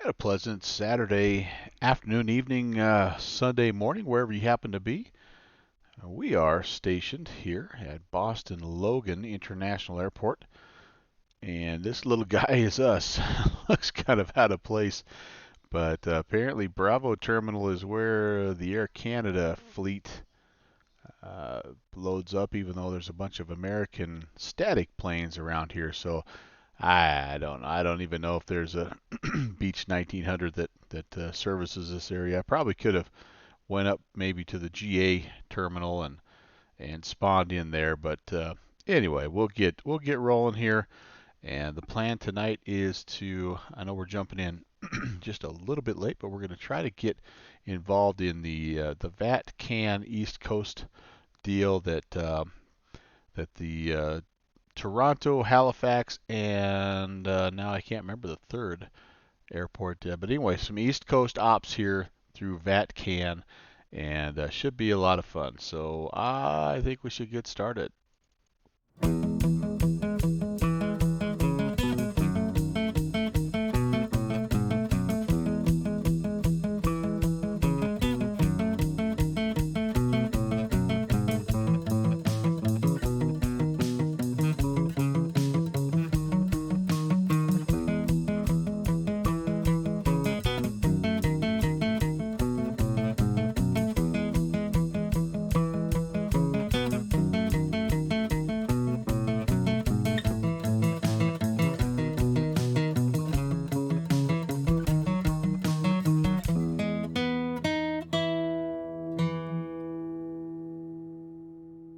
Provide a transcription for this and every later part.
Had a pleasant Saturday afternoon, evening, Sunday morning, wherever you happen to be. We are stationed here at Boston Logan International Airport, and this little guy is us. Looks kind of out of place, but apparently Bravo Terminal is where the Air Canada fleet uh, loads up, even though there's a bunch of American static planes around here. So I don't even know if there's a Beach 1900 that services this area. I probably could have went up maybe to the GA terminal and spawned in there, but anyway, we'll get rolling here. And the plan tonight is to, I know we're jumping in just a little bit late, but we're going to try to get involved in the VAT Can East Coast deal that the Toronto, Halifax, and now I can't remember the third airport. But anyway, some East Coast ops here through VATCAN, and should be a lot of fun. So I think we should get started.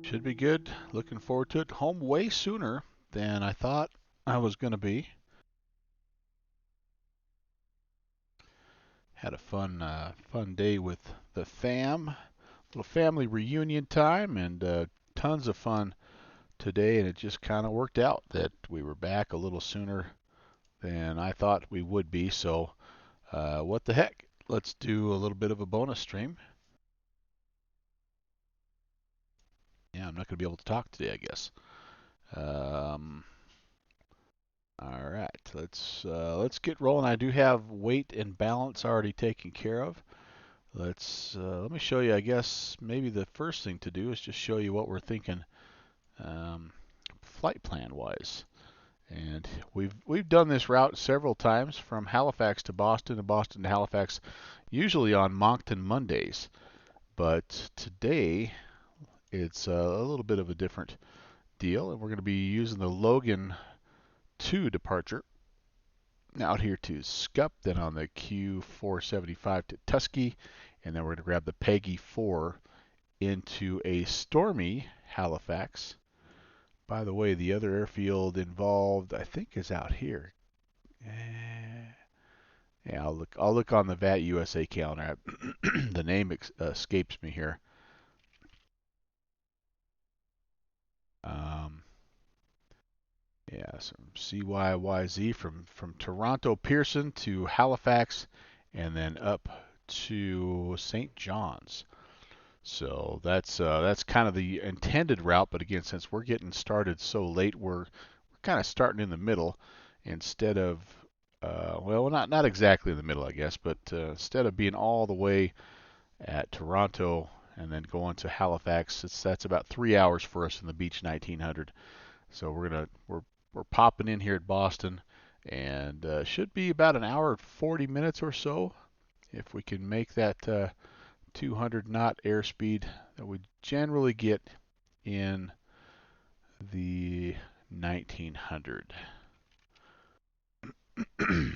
Should be good. Looking forward to it. Home way sooner than I thought I was going to be. Had a fun day with the fam. Little family reunion time and tons of fun today, and it just kind of worked out that we were back a little sooner than I thought we would be. So, what the heck? Let's do a little bit of a bonus stream. Yeah, I'm not going to be able to talk today, I guess. Um, all right, let's get rolling. I do have weight and balance already taken care of. Let me show you. I guess maybe the first thing to do is just show you what we're thinking, um, flight plan wise. And we've done this route several times from Halifax to Boston and Boston to Halifax, usually on Moncton Mondays. But today it's a little bit of a different deal, and we're going to be using the Logan 2 departure out here to Scup, then on the Q475 to Tusky, and then we're going to grab the Peggy 4 into a stormy Halifax. By the way, the other airfield involved, I think, is out here. Yeah, I'll look on the VAT USA calendar. The name escapes me here. Um, yeah, some CYYZ from Toronto Pearson to Halifax, and then up to St. John's. So that's kind of the intended route. But again, since we're getting started so late, we're kind of starting in the middle instead of well, not exactly in the middle, I guess, but instead of being all the way at Toronto and then going to Halifax, that's about 3 hours for us in the Beach 1900. So we're popping in here at Boston, and should be about an hour and 40 minutes or so if we can make that 200 knot airspeed that we generally get in the 1900.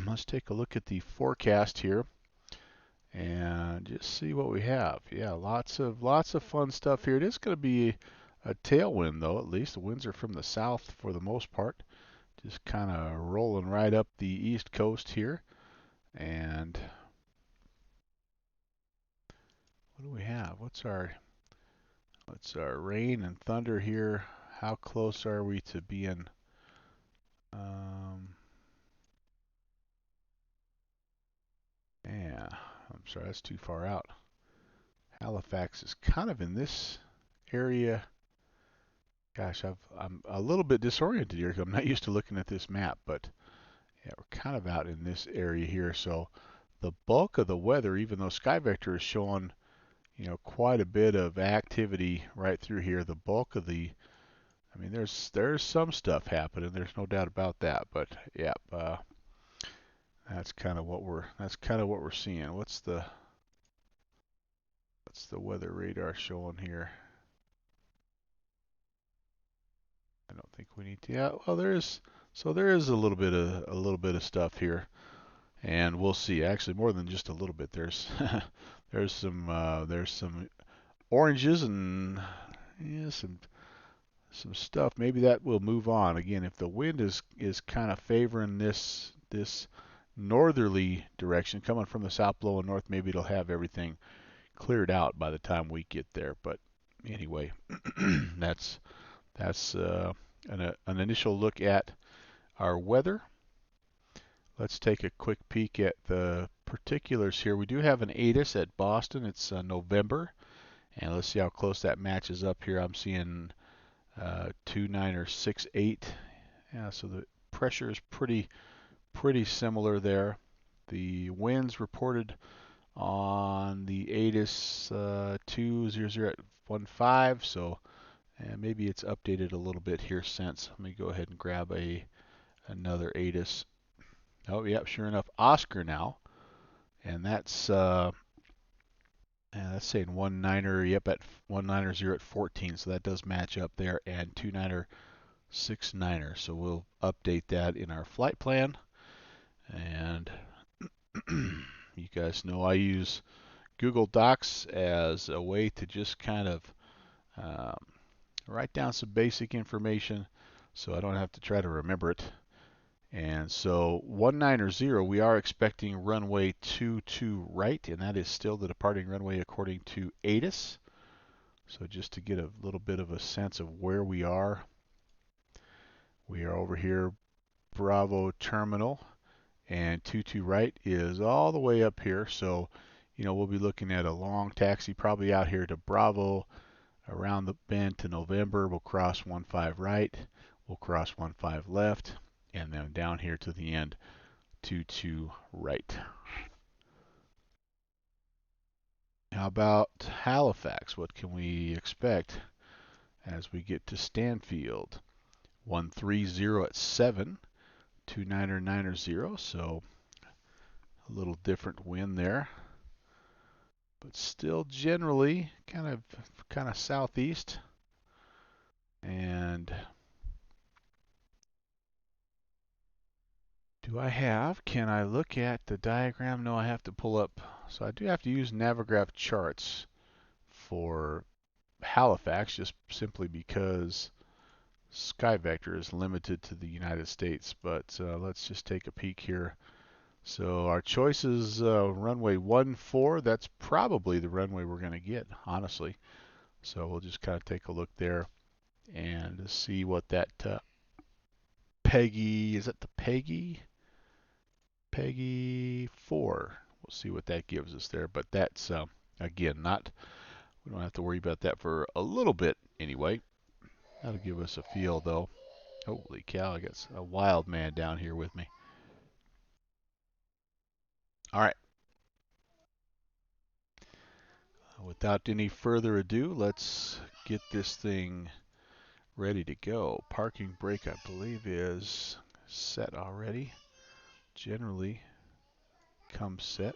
Let's take a look at the forecast here and just see what we have. Yeah, lots of fun stuff here. It is going to be a tailwind though. At least the winds are from the south for the most part. Just kind of rolling right up the east coast here. And what do we have? What's our rain and thunder here? How close are we to being um, yeah, I'm sorry, that's too far out. Halifax is kind of in this area. Gosh, I'm a little bit disoriented here 'cause I'm not used to looking at this map, but Yeah, we're kind of out in this area here. So the bulk of the weather, even though SkyVector is showing, quite a bit of activity right through here, the bulk of I mean, there's some stuff happening. There's no doubt about that. But yeah, that's kind of what we're seeing. What's the weather radar showing here? I don't think we need to. Yeah, well, there is a little bit of stuff here, and we'll see. Actually, more than just a little bit. There's there's some oranges and yeah, some stuff. Maybe that will move on again if the wind is kind of favoring this northerly direction coming from the south blowing north. Maybe it'll have everything cleared out by the time we get there. But anyway, that's that's an initial look at our weather. Let's take a quick peek at the particulars here. We do have an ATIS at Boston. It's November, and let's see how close that matches up here. I'm seeing 29 or 6.8. Yeah, so the pressure is pretty similar there. The winds reported on the ATIS 200 at 15, so maybe it's updated a little bit here since. Let me go ahead and grab another ATIS. Oh, yep, sure enough, Oscar now, and that's saying 19er, yep, at 190 at 14, so that does match up there, and 29er, 69er. So we'll update that in our flight plan, and you guys know I use Google Docs as a way to just kind of um, write down some basic information so I don't have to try to remember it. And so 190, we are expecting runway 22 right, and that is still the departing runway according to ATIS. So just to get a little bit of a sense of where we are over here, Bravo Terminal, and 22 right is all the way up here. So, we'll be looking at a long taxi probably out here to Bravo, around the bend to November. We'll cross 15 right, we'll cross 15 left, and then down here to the end, 22 right. How about Halifax? What can we expect as we get to Stanfield? 130 at 7, 29er 90, so a little different wind there, but still generally kind of southeast. And can I look at the diagram? No, I have to pull up. So I do have to use Navigraph charts for Halifax, just simply because SkyVector is limited to the United States. But let's just take a peek here. So our choice is runway 14. That's probably the runway we're going to get, honestly. So we'll just kind of take a look there and see what that Peggy, is it the Peggy 4? We'll see what that gives us there. But that's, again, we don't have to worry about that for a little bit anyway. That'll give us a feel, though. Holy cow, I got a wild man down here with me. All right. Without any further ado, let's get this thing ready to go. Parking brake, I believe, is set already. Generally comes set.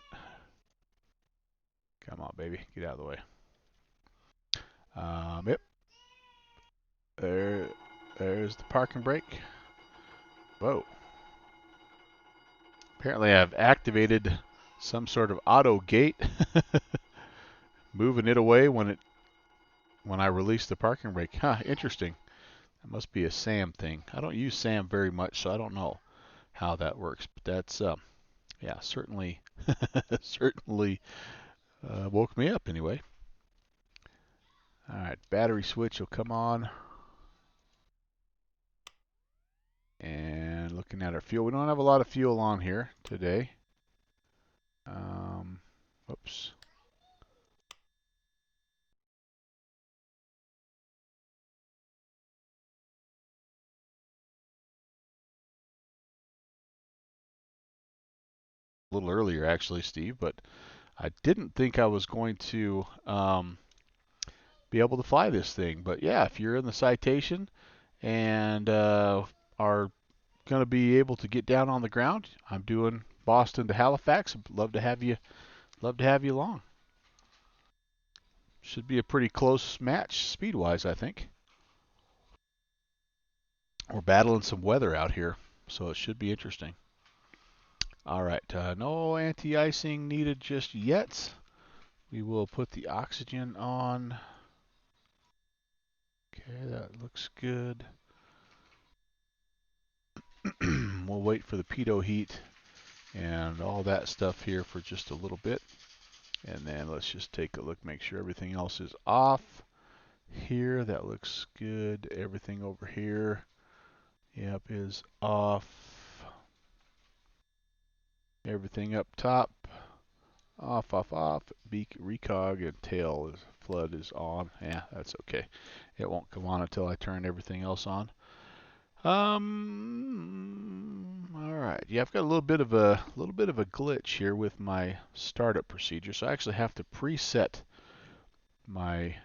Come on, baby, get out of the way. Yep. There's the parking brake. Whoa. Apparently I've activated some sort of auto gate, moving it away when I release the parking brake. Huh, interesting. That must be a SAM thing. I don't use SAM very much, so I don't know how that works. But that's yeah, certainly certainly woke me up anyway. All right, battery switch will come on. And looking at our fuel, we don't have a lot of fuel on here today. Oops. a little earlier actually, Steve, but I didn't think I was going to be able to fly this thing. But yeah, if you're in the citation and are going to be able to get down on the ground, I'm doing Boston to Halifax. Love to have you. Love to have you along. Should be a pretty close match speed-wise, I think. We're battling some weather out here, so it should be interesting. All right, no anti-icing needed just yet. We will put the oxygen on. Okay, that looks good. We'll wait for the pitot heat and all that stuff here for just a little bit. And then let's just take a look, make sure everything else is off. Here, that looks good. Everything over here, yep, is off. Everything up top, off, off, off. Beak, recog, and tail is flood is on. Yeah, that's okay. It won't come on until I turn everything else on. All right. Yeah, I've got a little bit of a glitch here with my startup procedure, so I actually have to preset my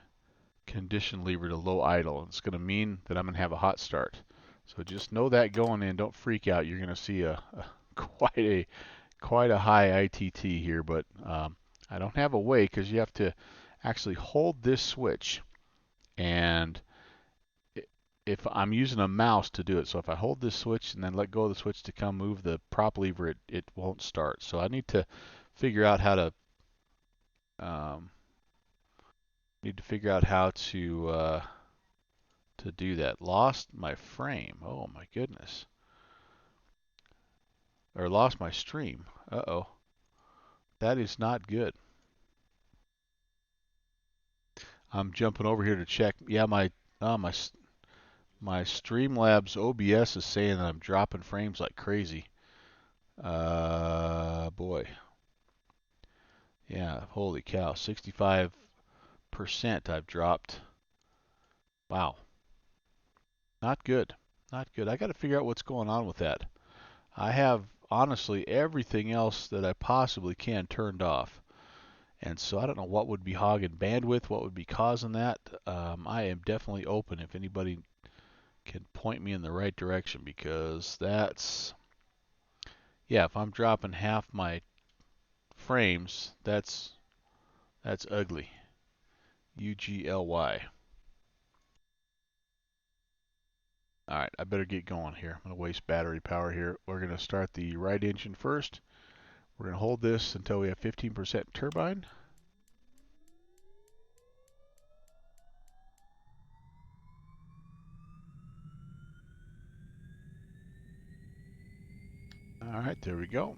condition lever to low idle. It's going to mean that I'm going to have a hot start. So just know that going in. Don't freak out. You're going to see a quite a high ITT here, but I don't have a way because you have to actually hold this switch, and if I'm using a mouse to do it, so if I hold this switch and then let go of the switch to come move the prop lever, it won't start. So I need to figure out how to do that. Lost my frame. Oh my goodness. Or lost my stream. Uh-oh. That is not good. I'm jumping over here to check. Yeah, my Streamlabs OBS is saying that I'm dropping frames like crazy. Boy. Yeah, holy cow. 65% I've dropped. Wow. Not good. Not good. I got to figure out what's going on with that. I have, honestly, everything else that I possibly can turned off. And so I don't know what would be hogging bandwidth, what would be causing that. I am definitely open if anybody can point me in the right direction, because that's, yeah, if I'm dropping half my frames, that's ugly. UGLY. All right, I better get going here. I'm going to waste battery power here. We're going to start the right engine first. We're going to hold this until we have 15% turbine. All right, there we go.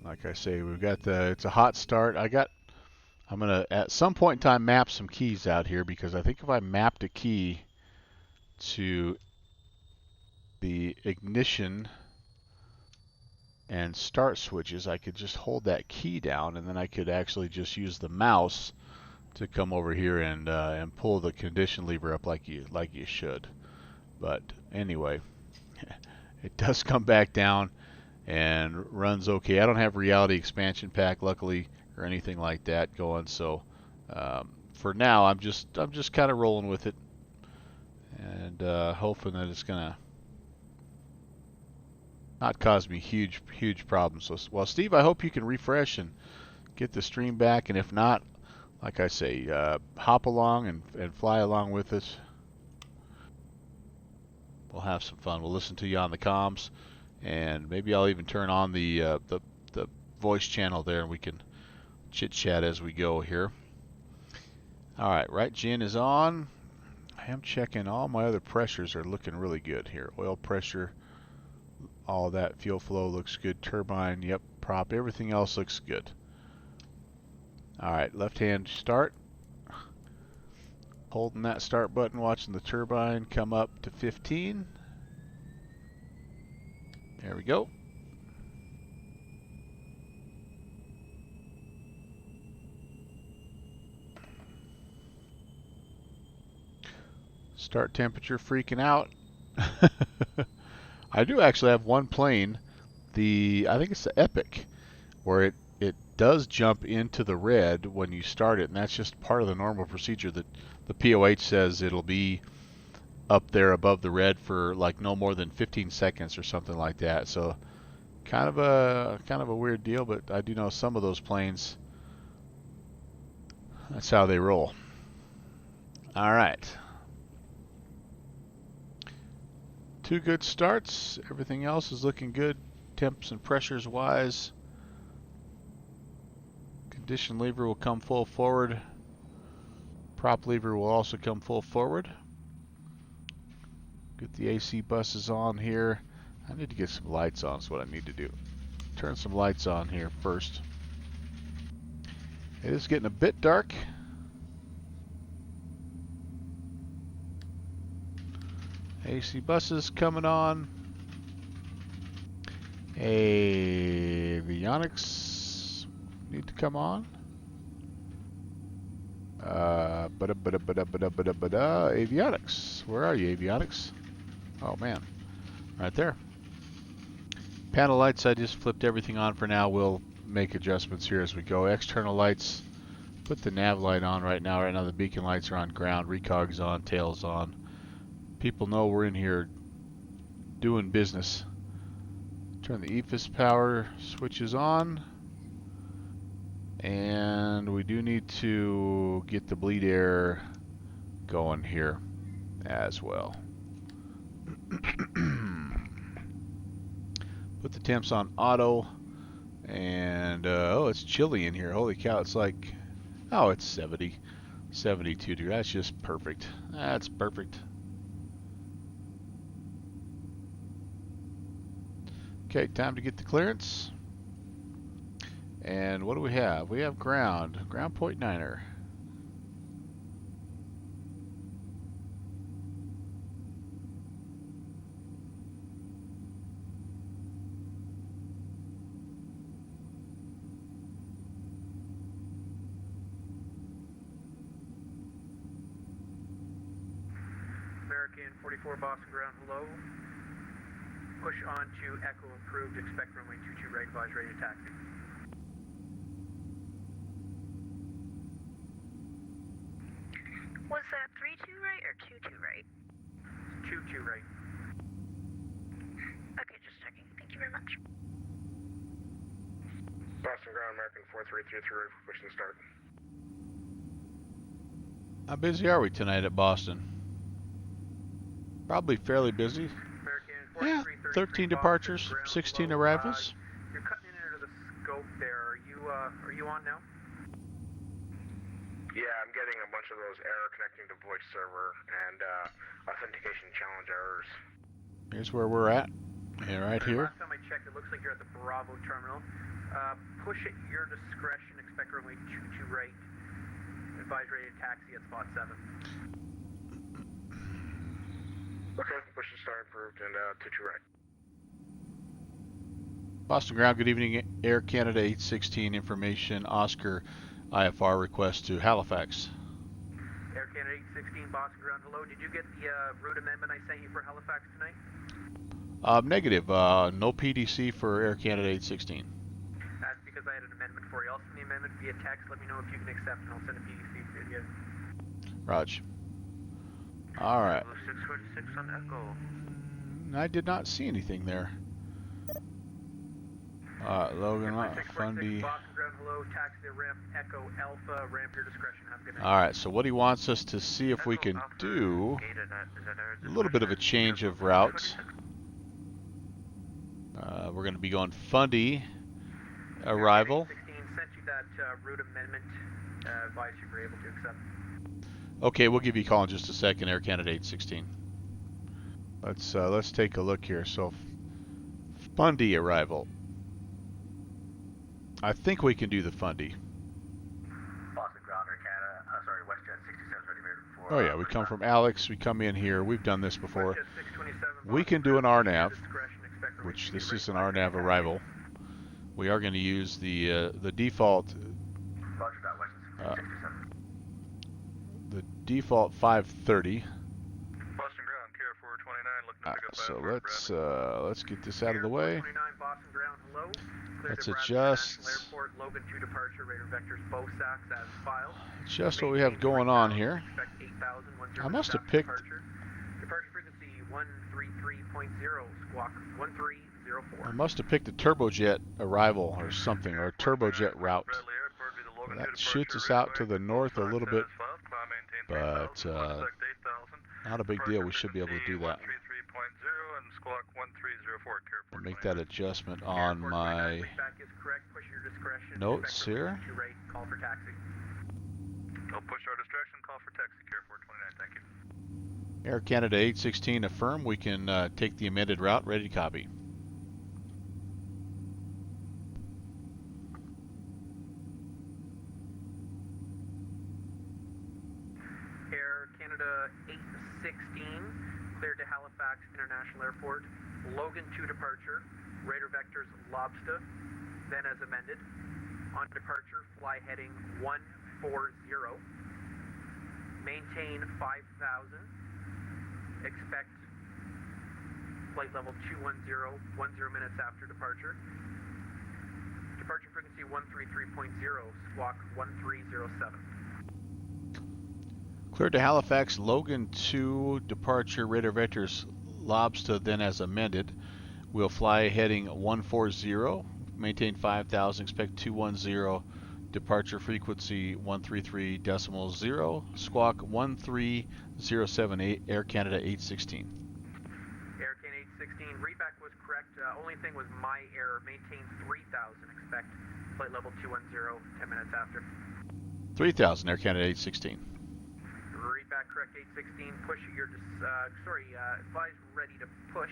Like I say, we've got it's a hot start. I'm going to, at some point in time, map some keys out here, because I think if I mapped a key to the ignition and start switches, I could just hold that key down, and then I could actually just use the mouse to come over here and pull the condition lever up like you should. But anyway, it does come back down and runs okay. I don't have Reality Expansion Pack, luckily, or anything like that going. So for now, I'm just kind of rolling with it, and hoping that it's gonna not cause me huge problems. So, well, Steve, I hope you can refresh and get the stream back, and if not, like I say, hop along and fly along with us. We'll have some fun. We'll listen to you on the comms, and maybe I'll even turn on the voice channel there, and we can chit chat as we go here. All right, right gin is on. I am checking all my other pressures are looking really good here. Oil pressure, all that, fuel flow looks good. Turbine, yep, prop, everything else looks good. All right, left hand start. Holding that start button, watching the turbine come up to 15. There we go. Start temperature freaking out. I do actually have one plane I think it's the Epic, where it does jump into the red when you start it, and that's just part of the normal procedure. That the POH says it'll be up there above the red for like no more than 15 seconds or something like that. So kind of a weird deal, but I do know some of those planes, that's how they roll. All right. 2 good starts. Everything else is looking good, temps and pressures wise. Condition lever will come full forward. Prop lever will also come full forward. Get the AC buses on here. I need to get some lights on, is what I need to do. Turn some lights on here first. It is getting a bit dark. AC buses coming on. Avionics need to come on. Avionics. Where are you, avionics? Oh man, right there. Panel lights, I just flipped everything on for now. We'll make adjustments here as we go. External lights, put the nav light on right now. Right now the beacon lights are on ground, recog's on, tail's on. People know we're in here doing business. Turn the EFIS power switches on. And we do need to get the bleed air going here as well. Put the temps on auto. And, oh, it's chilly in here. Holy cow, it's like, oh, it's 70, 72 degrees. That's just perfect. That's perfect. Okay, time to get the clearance. And what do we have? We have ground point niner. American 44 Boston ground, hello. Push on to Echo approved, expect runway 22 right, advise ready to taxi. Was that 3-2 right or 2-2 right? 2-2 right. Okay, just checking. Thank you very much. Boston ground, American 4333 ready for push and start. How busy are we tonight at Boston? Probably fairly busy. Yeah, 13 departures, 16 arrivals. You're cutting in and out of the scope there. Are you on now? Yeah, I'm getting a bunch of those error connecting to voice server and authentication challenge errors. Here's where we're at. Yeah, right here. Last time I checked, it looks like you're at the Bravo terminal. Push at your discretion, expect runway 22 right. Advise ready to taxi at spot 7. Okay, push and start approved and 22 right. Boston ground, good evening. Air Canada 816 information, Oscar IFR request to Halifax. Air Canada 816, Boston ground, hello. Did you get the route amendment I sent you for Halifax tonight? Negative. No PDC for Air Canada 816. That's because I had an amendment for you. I'll send the amendment via text. Let me know if you can accept, and I'll send a PDC for you. Raj. All right. 646 on Echo. I did not see anything there. Logan, Fundy. Boston ground, hello. Taxi ramp Echo Alpha. Ramp your discretion. Have a good night. All right. So what he wants us to see if we can do a little bit of a change of route. We're going to be going Fundy arrival. 16 sent you that route amendment. Advise you were able to accept. Okay, we'll give you a call in just a second, Air Canada 816. Let's take a look here. So, Fundy arrival. I think we can do the Fundy. Boston ground, Air Canada. Sorry, WestJet 67 ready for. Oh yeah, we come from Alex. We come in here. We've done this before. WestJet 627, We can do an RNAV, discretion, expect which runway this 22 is an right, RNAV arrival. We are going to use the default. Roger that, WestJet 667. The default 530. Boston ground, KR 429 looking to pick up So let's get this out of the way. 29 Boston ground. Hello. Clear Let's to Bradley adjust. International Airport, Logan 2 departure, radar vectors Bosax as filed. Just what we have going on here. Expect 8,000, 10 I minutes must have after picked. departure. Departure frequency 133.0, squawk 1304. I must have picked a turbojet arrival or something, or a turbojet route. That shoots us out to the north a little bit, but not a big deal. We should be able to do that. I'll make that adjustment on my notes here. Call for taxi. I'll push our distraction, call for taxi, Care 429, thank you. Air Canada 816 affirm. We can take the amended route. Ready to copy. Air Canada 816, cleared to Halifax International Airport, Logan 2 departure, radar vectors Lobster, then as amended. On departure, fly heading 140, maintain 5,000, expect flight level 210, 10 minutes after departure. Departure frequency 133.0, squawk 1307. Cleared to Halifax, Logan 2 departure, radar vectors Lobster, then as amended. We'll fly heading 140, maintain 5,000, expect 210, departure frequency 133.0, squawk 13078, Air Canada 816. Air Canada 816, readback was correct. Only thing was my error. Maintain 3,000, expect flight level 210, 10 minutes after. 3,000, Air Canada 816. Readback correct, 816. Push your, advise ready to push.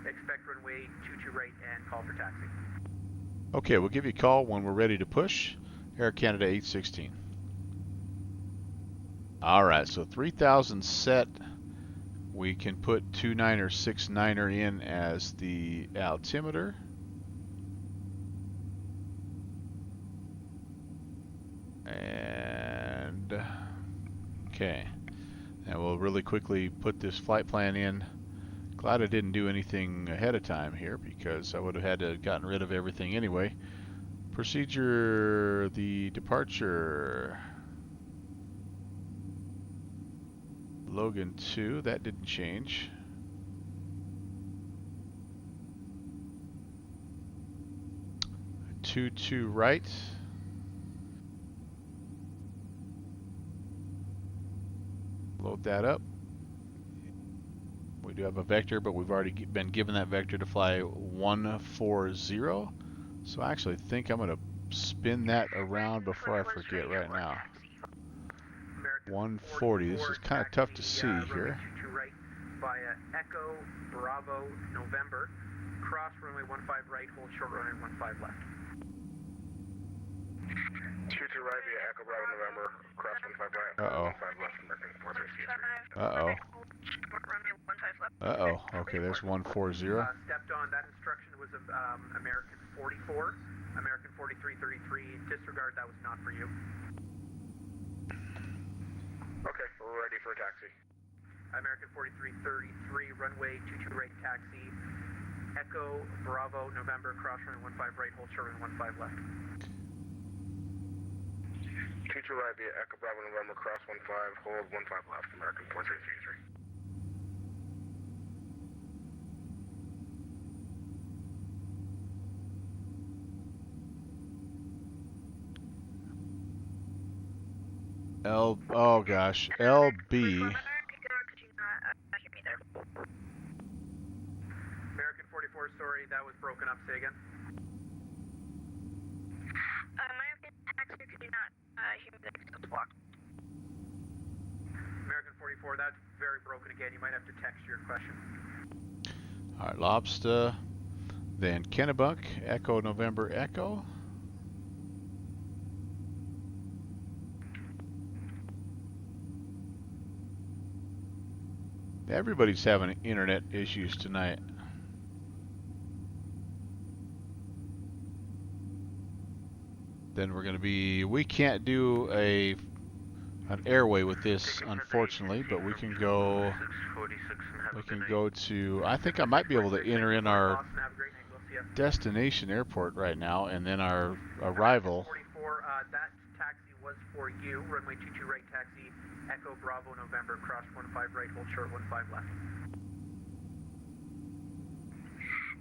Expect runway 22 right and call for taxi. Okay, we'll give you a call when we're ready to push. Air Canada 816. Alright, so 3,000 set. We can put 29er, 69er in as the altimeter. And okay, and we'll really quickly put this flight plan in. Glad I didn't do anything ahead of time here, because I would have had to have gotten rid of everything anyway. Procedure, the departure. Logan 2, that didn't change. Two right. Load that up. We do have a vector, but we've already been given that vector to fly 140. So I actually think I'm going to spin that around before I forget right now. 140. This is kind of tough to see here. Right via Echo Bravo November. Cross runway 15 right, hold short runway 15 left. 22 right via Echo Bravo November, cross 15 right, Uh-oh. 15 left, American 433. Uh-oh. Uh-oh. Okay, there's 140. Stepped on. That instruction was American 44, American 4333. Disregard, that was not for you. Okay, we're ready for a taxi. American 4333, runway 22 right taxi. Echo Bravo November, cross runway 15 right, hold short runway 15 left. 22 right via Echo Bravo November, cross 15, hold 15 left, American 4333. Oh gosh, LB. American 44, sorry, that was broken up. Say again. American taxi, could you not hear me? The block. American 44, that's very broken again. You might have to text your question. Alright, Lobster. Then Kennebunk, Echo November Echo. Everybody's having internet issues tonight. Then we're going to be, we can't do an airway with this, unfortunately, but we can go to, I think I might be able to enter in our destination airport right now, and then our arrival. 44, that taxi was for you. Runway 22 right taxi, Echo Bravo November, cross 15 right, hold short 15 left.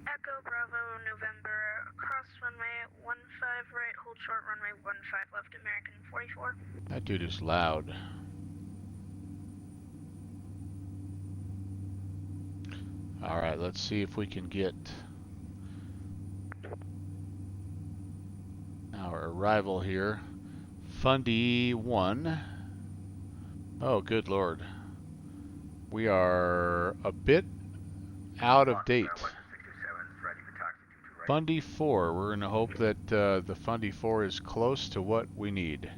Echo Bravo November, cross runway 15 right, hold short runway 15 left, American 44. That dude is loud. All right, let's see if we can get our arrival here. Fundy 1. Oh, good Lord. We are a bit out of date. Fundy 4. We're going to hope that the Fundy 4 is close to what we need.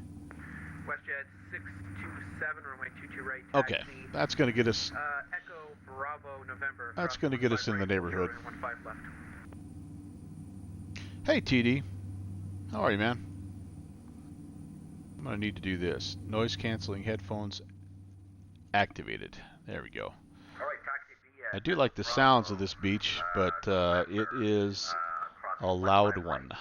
WestJet 627, runway 22 right taxi. Okay, that's going to get us. Echo Bravo November. That's going to get us in the neighborhood. 15 left. Hey, TD. How are you, man? I'm going to need to do this. Noise canceling headphones activated. There we go. I do like the sounds of this beach, but it is a loud one.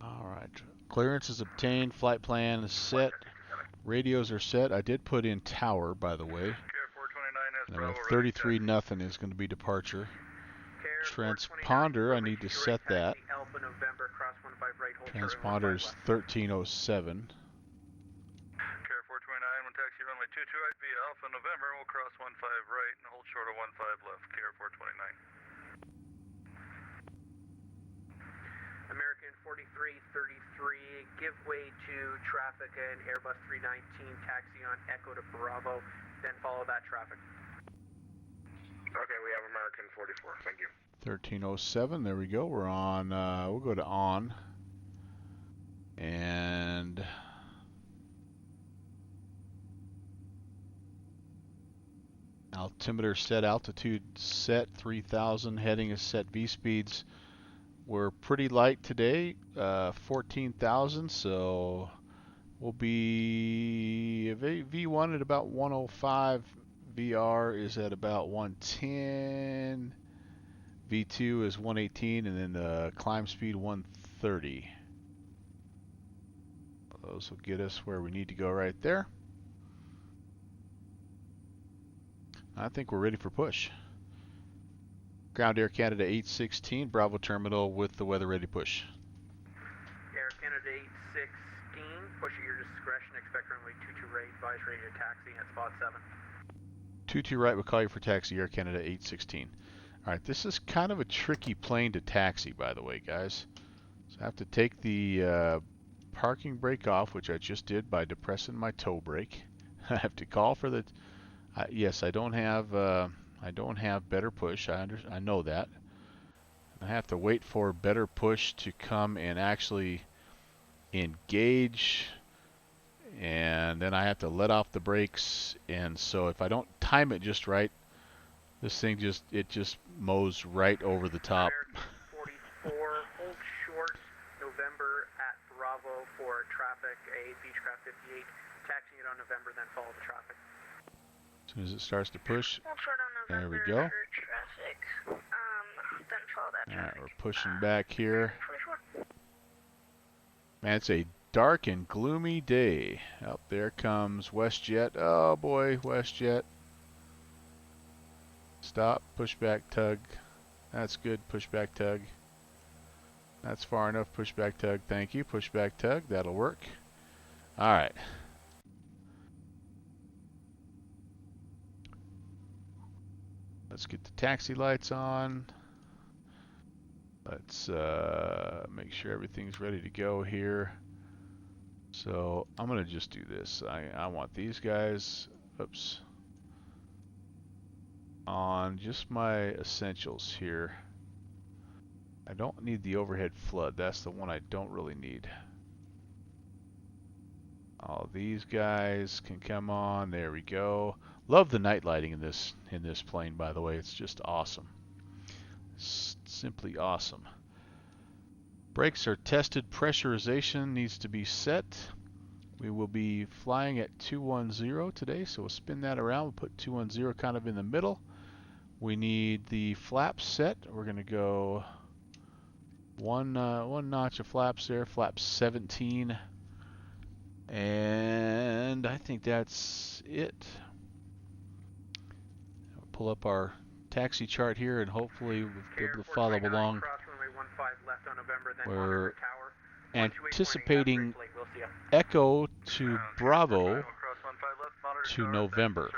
Alright. Clearance is obtained. Flight plan is set. Radios are set. I did put in tower, by the way. And 33 nothing is going to be departure. Transponder, I need to set that. Transponder is 1307. Care 429, when taxi runway 22 right via Alpha November, we'll cross 15 right and hold short of 15 left. Care 429. American 4333, give way to traffic and Airbus 319, taxi on Echo to Bravo, then follow that traffic. Okay, we have American 44. Thank you. 1307, there we go. We're on, we'll go to on. And altimeter set, altitude set, 3000, heading is set, V-speeds were pretty light today, 14,000, so we'll be V1 at about 105, VR is at about 110, V2 is 118, and then the climb speed 130. Those will get us where we need to go right there. I think we're ready for push. Ground Air Canada 816, Bravo Terminal with the weather ready push. Air Canada 816, push at your discretion, expect runway 22 right, advise ready to taxi at spot 7. 22 right, we'll call you for taxi, Air Canada 816. Alright, this is kind of a tricky plane to taxi, by the way, guys. So I have to take the parking brake off, which I just did by depressing my toe brake. I have to call for the... yes, I don't have better push. I know that. I have to wait for better push to come and actually engage, and then I have to let off the brakes. And so if I don't time it just right, this thing just mows right over the top. American 44, hold short, November at Bravo for traffic, a Beechcraft 58, taxiing it on November, then follow the traffic. As soon as it starts to push, Hold short on there November we go. for traffic. Then follow that Alright, traffic. we're pushing back here. 44. Man, it's a dark and gloomy day. Up there comes WestJet. Oh boy, WestJet. Stop, push back, tug. That's good, push back, tug. That's far enough, push back, tug. Thank you, push back, tug. That'll work. Alright. Let's get the taxi lights on. Let's make sure everything's ready to go here. So I'm gonna just do this. I want these guys, oops, on just my essentials here. I don't need the overhead flood. That's the one I don't really need. All these guys can come on. There we go. Love the night lighting in this plane, by the way. It's just awesome. Simply awesome. Brakes are tested. Pressurization needs to be set. We will be flying at 210 today, so we'll spin that around. We'll put 210 kind of in the middle. We need the flaps set. We're going to go one notch of flaps there, flap 17. And I think that's it. I'll pull up our taxi chart here and hopefully we'll be able to follow along. We're anticipating Echo to Bravo to November.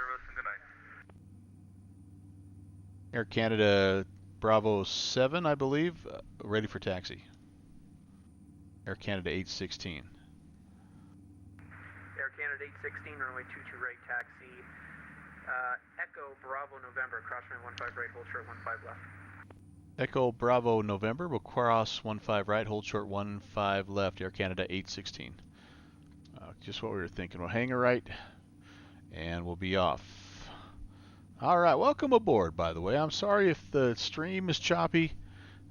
Air Canada Bravo 7, I believe, ready for taxi. Air Canada 816. Air Canada 816, runway 22 right, taxi. Echo Bravo November, cross runway 15 right, hold short 15 left. Echo Bravo November, will cross 15 right, hold short 15 left, Air Canada 816. Just what we were thinking. We'll hang a right, and we'll be off. All right, welcome aboard, by the way. I'm sorry if the stream is choppy.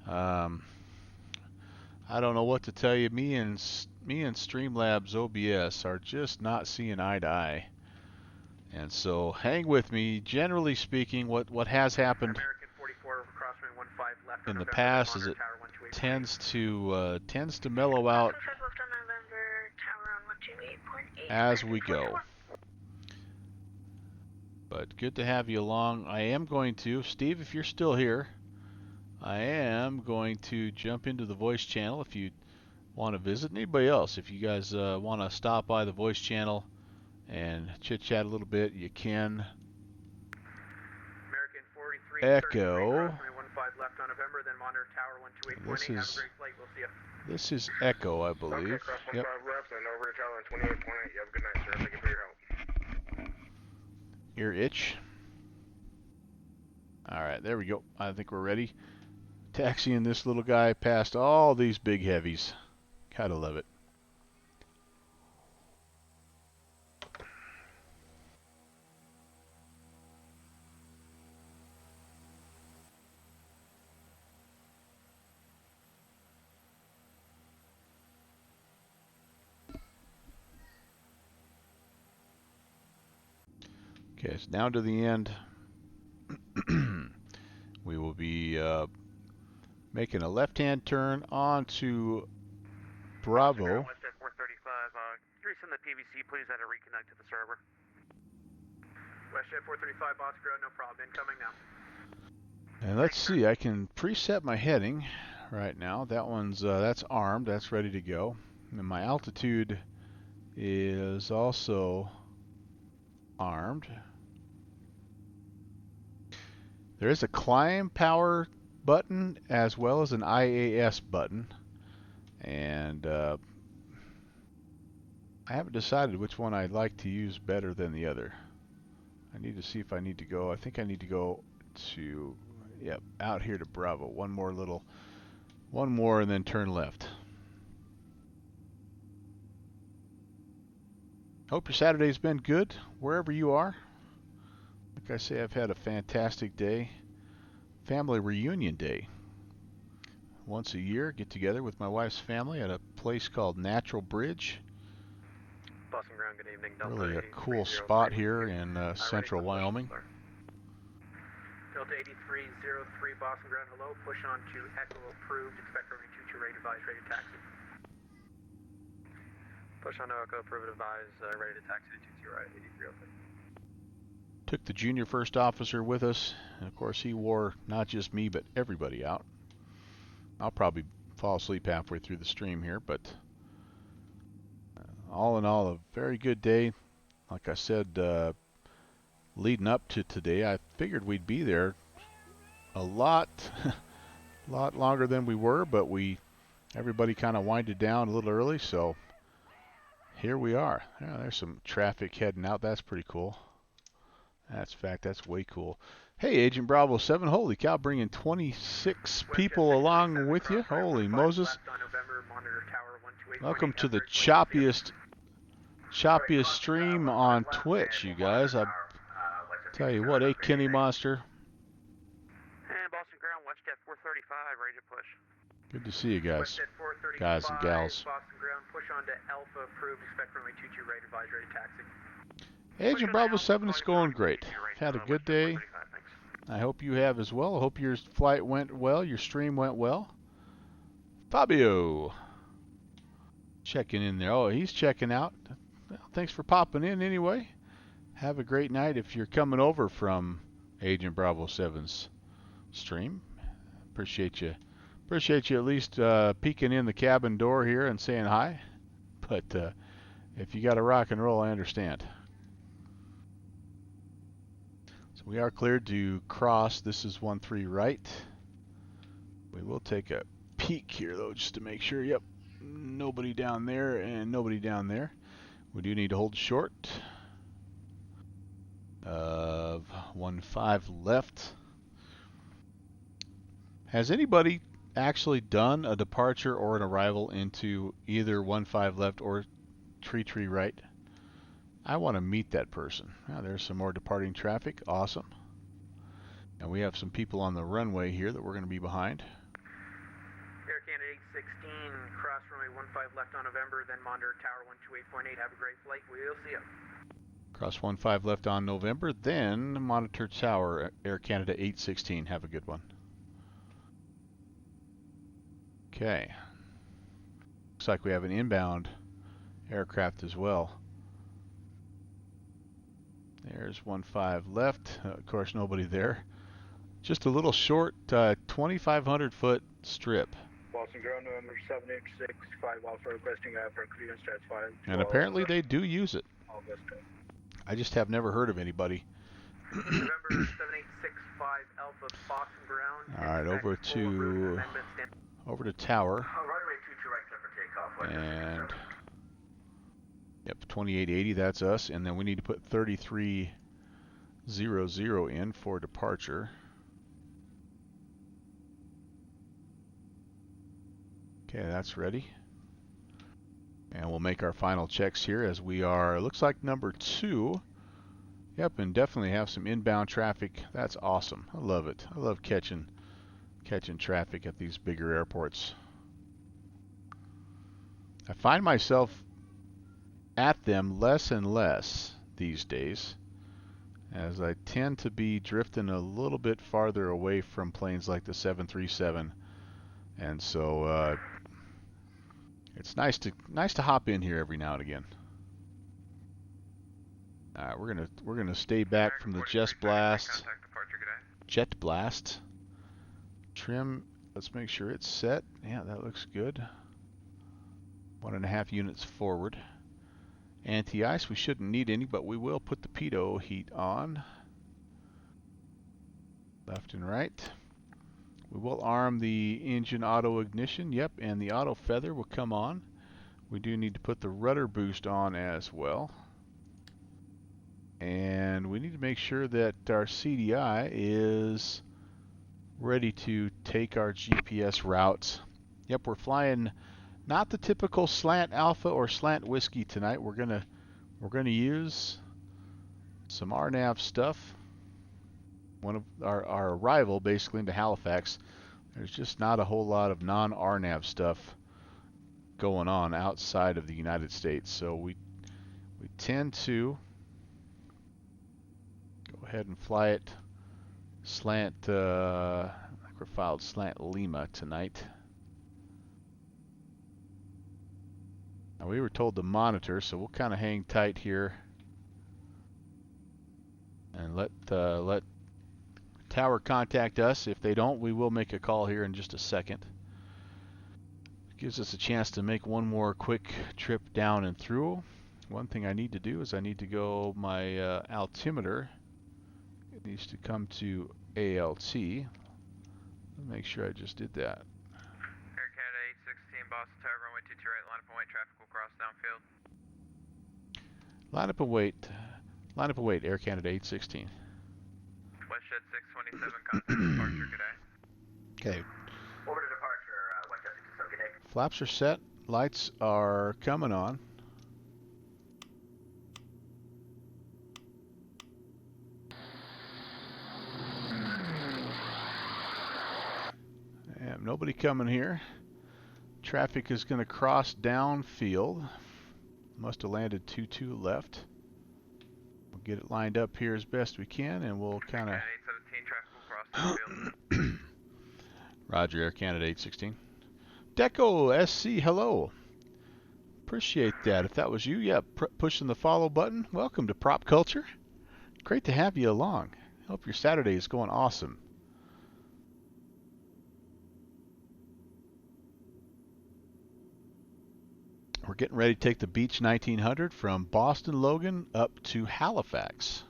I don't know what to tell you. Me and Streamlabs OBS are just not seeing eye to eye. And so hang with me. Generally speaking, what has happened in the past is it tends to mellow out as we go. But good to have you along. I am going to, Steve, if you're still here, I am going to jump into the voice channel if you want to visit. Anybody else, if you guys want to stop by the voice channel and chit-chat a little bit, you can. American 43, Echo. Left on November, then monitor tower 128.8. Have a great flight. We'll see you. This is Echo, I believe. Okay, cross 15 left and over to tower 28.8. You have a good night, sir. Thank you for your help. Ear itch. All right, there we go. I think we're ready. Taxiing this little guy past all these big heavies. Gotta love it. Okay, it's down to the end. We will be making a left-hand turn onto Bravo. West 435. Greasing the PVC, please, had to reconnect to the server. WestJet 435, Oscar Ground, no problem. Incoming now. And let's see, I can preset my heading right now. That one's that's armed, that's ready to go. And my altitude is also armed. There is a climb power button as well as an IAS button, and I haven't decided which one I'd like to use better than the other. I need to see if I need to go. I think I need to go to, yep, out here to Bravo. One more and then turn left. Hope your Saturday's been good wherever you are. Like I say, I've had a fantastic day. Family reunion day. Once a year, get together with my wife's family at a place called Natural Bridge. Boston Ground, good evening. Really a cool spot here in central Wyoming. Delta 8303, Boston Ground, hello. Push on to Echo approved. Expect runway 22 right, advise, ready to taxi. Push on to Echo approved, advise, ready to taxi to 22 right, 8303. Took the junior first officer with us, and of course he wore not just me but everybody out. I'll probably fall asleep halfway through the stream here, but all in all, a very good day. Like I said, leading up to today, I figured we'd be there a lot longer than we were, but everybody kind of winded down a little early, so here we are. Yeah, there's some traffic heading out. That's pretty cool. That's way cool. Hey, Agent Bravo 7, holy cow, bringing 26 people along with you. Holy Moses. Welcome to the choppiest stream on Twitch, you guys. I tell you what, Kenny Monster. And Boston Ground, WestJet 435, ready to push. Good to see you guys, WestJet 435, guys and gals. Boston Ground, push on to Alpha approved, expect runway 22 right, advise, ready to taxi. Agent Bravo 7, it's going great. Had a good day. I hope you have as well. I hope your flight went well, your stream went well. Fabio, checking in there. Oh, he's checking out. Well, thanks for popping in anyway. Have a great night if you're coming over from Agent Bravo 7's stream. Appreciate you at least peeking in the cabin door here and saying hi. But if you got to rock and roll, I understand. So we are cleared to cross. This is 13 right. We will take a peek here though, just to make sure. Yep, nobody down there and nobody down there. We do need to hold short of 15 left. Has anybody actually done a departure or an arrival into either 15 left or tree right? I want to meet that person. Now, there's some more departing traffic. Awesome. And we have some people on the runway here that we're going to be behind. Air Canada 816, cross runway 15 left on November, then monitor tower 128.8. Have a great flight. We'll see you. Cross 15 left on November, then monitor tower, Air Canada 816. Have a good one. Okay. Looks like we have an inbound aircraft as well. There's 15 left. Of course, nobody there. Just a little short 2,500 foot strip. Boston ground November 786, 5 Alpha requesting for clearance stats 5. And apparently they do use it. Augusta. I just have never heard of anybody. November 7865 Alpha Boston ground. All right, over to tower. Runway 22 right, clear for takeoff. And yep, 2880, that's us. And then we need to put 3300 in for departure. Okay, that's ready. And we'll make our final checks here as we are, looks like number 2. Yep, and definitely have some inbound traffic. That's awesome. I love it. I love catching traffic at these bigger airports. I find myself at them less and less these days, as I tend to be drifting a little bit farther away from planes like the 737, and so it's nice to hop in here every now and again. All right, we're gonna stay back from the jet blast. Trim. Let's make sure it's set. Yeah, that looks good. 1.5 units forward. Anti-ice, we shouldn't need any, but we will put the pitot heat on. Left and right. We will arm the engine auto ignition. Yep, and the auto feather will come on. We do need to put the rudder boost on as well. And we need to make sure that our CDI is ready to take our GPS routes. Yep, we're flying not the typical slant alpha or slant whiskey tonight. We're gonna use some RNAV stuff. One of our arrival basically into Halifax, there's just not a whole lot of non-RNAV stuff going on outside of the United States. So we tend to go ahead and fly it slant, like we're filed slant Lima tonight. Now we were told to monitor, so we'll kind of hang tight here and let tower contact us. If they don't, we will make a call here in just a second. Gives us a chance to make one more quick trip down and through. One thing I need to do is I need to go, my altimeter, it needs to come to ALT. Make sure I just did that. Air Canada 816 Boston tower runway 22 right, line up and wait, traffic will cross downfield. Line up and wait, Air Canada 816. Westjet 627, contact departure, good day. Okay. Over to departure, Westjet 627, good day. Flaps are set, lights are coming on. And nobody coming here. Traffic is going to cross downfield. Must have landed 22 left. We'll get it lined up here as best we can, and we'll kind of... 817, traffic will Field. Roger, Air Canada 816. Deco SC, hello. Appreciate that. If that was you, yeah, pushing the follow button. Welcome to Prop Culture. Great to have you along. Hope your Saturday is going awesome. We're getting ready to take the Beech 1900 from Boston Logan up to Halifax.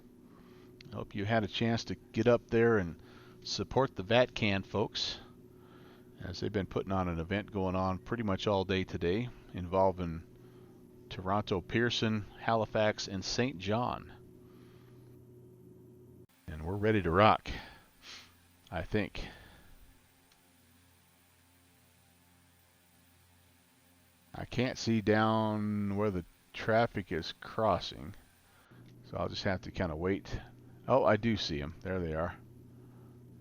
Hope you had a chance to get up there and support the VATCAN folks, as they've been putting on an event going on pretty much all day today involving Toronto, Pearson, Halifax, and St. John. And we're ready to rock, I think. I can't see down where the traffic is crossing, so I'll just have to kind of wait. Oh, I do see them. There they are.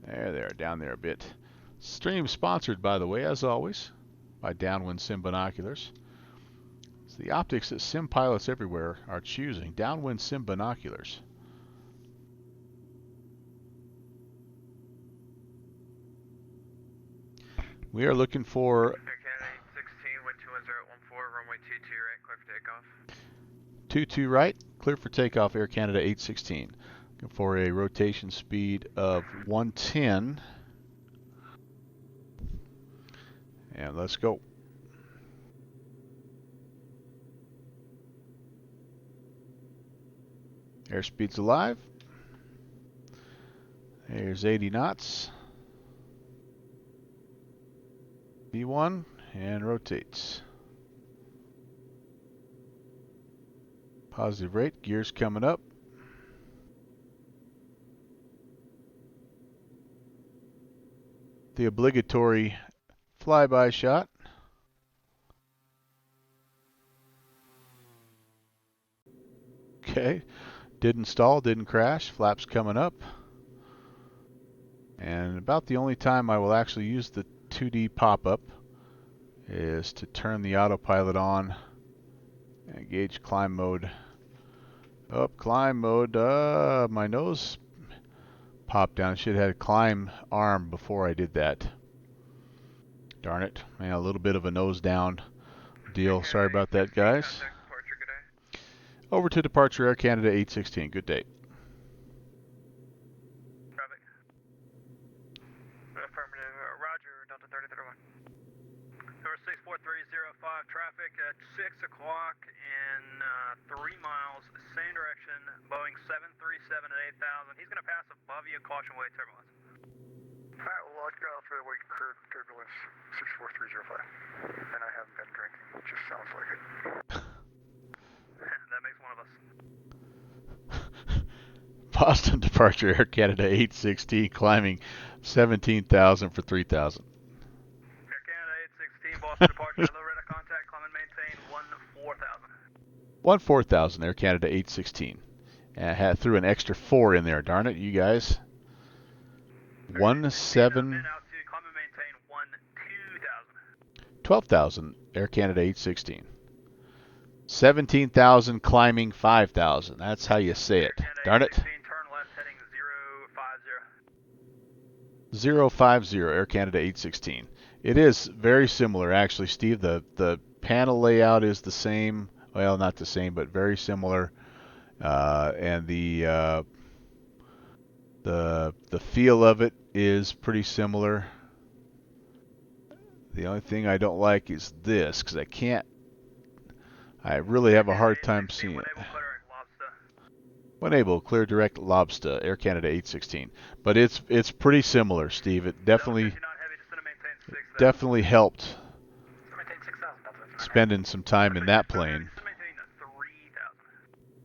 There they are, down there a bit. Stream sponsored, by the way, as always, by Downwind Sim Binoculars. It's the optics that sim pilots everywhere are choosing. Downwind Sim Binoculars. We are looking for Air Canada 816, wind 210 at 14, runway 22 right, clear for takeoff. 22 right, clear for takeoff, Air Canada 816. Looking for a rotation speed of 110. And let's go. Airspeed's alive. There's 80 knots. B1 and rotates. Positive rate, gears coming up. The obligatory flyby shot. Okay, didn't stall, didn't crash, flaps coming up. And about the only time I will actually use the 2D pop-up is to turn the autopilot on and engage climb mode. Up, climb mode. My nose popped down. I should have had a climb arm before I did that. Darn it. Man, a little bit of a nose down deal. Sorry about that, guys. Over to departure, Air Canada 816. Good day. Traffic. Affirmative. Roger, Delta 3031. Number 64305, traffic at 6 o'clock in 3 miles, same direction, Boeing 737 at 8,000. He's going to pass above you, caution wave turbulence. Alright, well, I'll go for the wake curve turbulence 64305. And I haven't been drinking, it just sounds like it. That makes one of us. Boston departure, Air Canada 816, climbing 17,000 for 3,000. Air Canada 816, Boston departure, hello, radar contact, climb and maintain 14,000. 14,000, Air Canada 816. Had threw an extra 4 in there, darn it, you guys. 17. Climb and maintain 12,000. 12,000, Air Canada 816. 17,000 climbing 5,000. That's how you say it. Darn it. turn left heading 050. 050, Air Canada 816. It is very similar, actually, Steve. The panel layout is the same. Well, not the same, but very similar. And the feel of it is pretty similar. The only thing I don't like is this, because I really have a hard time seeing it. When able, clear direct Lobster, Air Canada 816. But it's pretty similar, Steve. It definitely helped spending some time in that plane.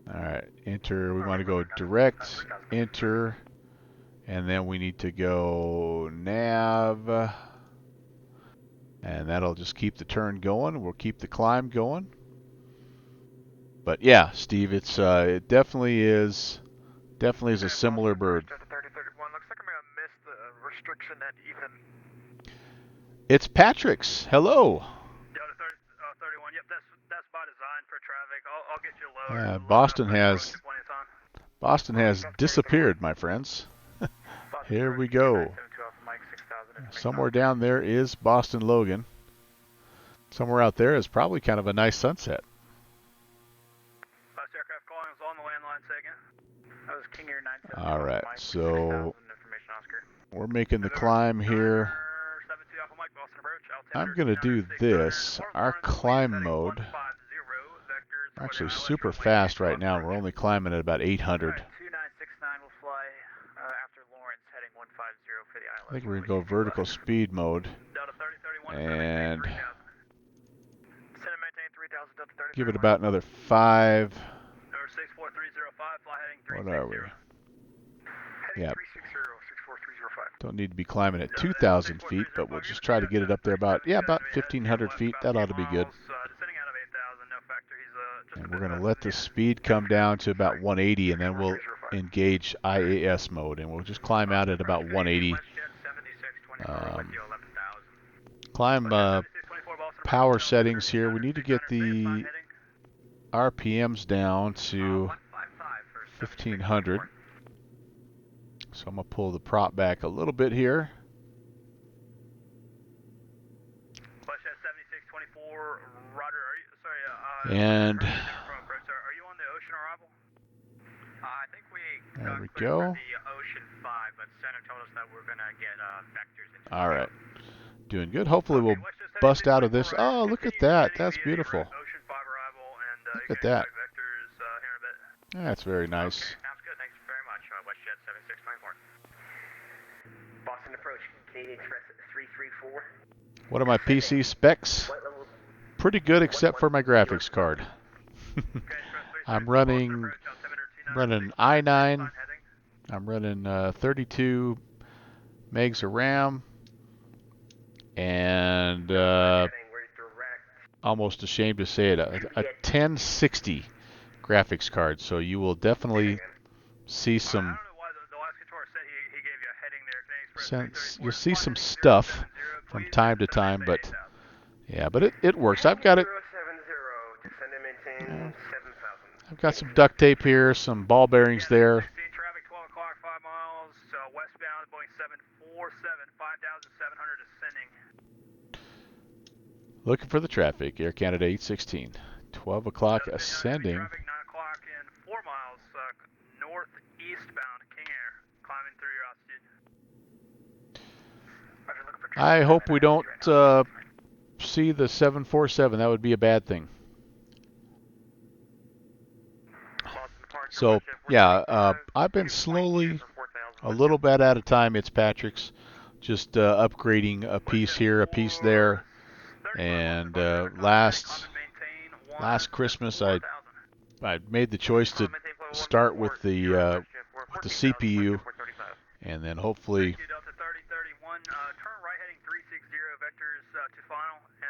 Alright, enter. We want to go direct, enter, and then we need to go nav. And that'll just keep the turn going. We'll keep the climb going. But yeah, Steve, it definitely is a similar bird. Looks like I'm going to miss the restriction at Ethan. It's Patrick's. Hello. Delta 31. Yep, that's by design for traffic. I'll get you low. Boston has disappeared, my friends. Boston Here we go. Somewhere down there is Boston Logan. Somewhere out there is probably kind of a nice sunset. Last aircraft calling is on the landline second. That was King Air 970. All right, so Information, Oscar. we're making the climb here. 72 Alpha Mike, Boston approach. I'm going to do this. Our climb mode, we're actually super fast right now. We're only climbing at about 800. 2969 will fly after Lawrence, heading 150 for the ILS. I think we're going to go vertical speed mode and give it about another 5. Number 64305, fly heading What are we? Heading Yeah. 360, 64305. Don't need to be climbing at 2,000 feet, but we'll just try to get it up there about 1,500 feet. That ought to be good. Descending out of 8,000, no factor. He's just And a we're bit going to fast let in the the speed come down to about 180, and then we'll engage IAS mode, and we'll just climb out at about 180. Climb power settings here. We need to get the RPMs down to 1,500. So I'm going to pull the prop back a little bit here. Westjet 7624, Roger, are you, sorry, And from approach, are you on the ocean arrival? I think we there we cleared go. for the Ocean 5, but Center told us that we're going to get vectors into All right. Doing good. Hopefully we'll bust out of this. Oh, look at that. That's beautiful. Ocean 5 arrival, and Look you at can that. expect vectors here in a bit. That's very nice. Okay, sounds good. Thanks very much, Westjet 7624. Boston approach, Canadian Express 334. What are my PC specs? Flight level Pretty good except for my graphics card. I'm running i9. I'm running 32 megs of RAM and heading, we're direct. almost ashamed to say it, a 1060 graphics card. So you will definitely see I some don't know why the last controller said he gave you a heading there. Canadian Express sense. 334, You'll see some heading stuff 070, from please, time to descend and time, maintain but 8,000. yeah, but it works. I've got it. 070, descend and maintain 7,000. I've got some duct tape here, some ball bearings there. 16 traffic, 12 o'clock, 5 miles, westbound, Boeing 747, 5,700 descending. Looking for the traffic. Air Canada 816. 12 o'clock ascending. Traffic, 9 o'clock and 4 miles, northeastbound, King Air, climbing through your altitude. I hope we don't see the 747. That would be a bad thing. So, yeah, I've been slowly, a little bit at a time. It's Patrick's. Just upgrading a piece here, a piece there. And last Christmas, I made the choice to start with the CPU, and then hopefully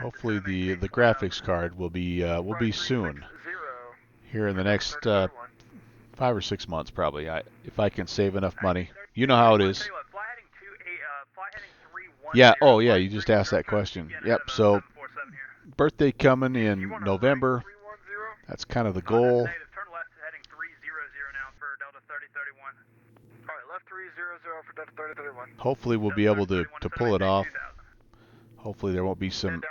the graphics card will be soon. Here in the next 5 or 6 months, probably, if I can save enough money. You know how it is. Yeah. Oh, yeah. You just asked that question. Yep. So, birthday coming in November. That's kind of the goal. Turn left heading 300 now for Delta 3031. All right, left 300 for Delta 3031. Hopefully, we'll be able to pull it off. Hopefully, there won't be some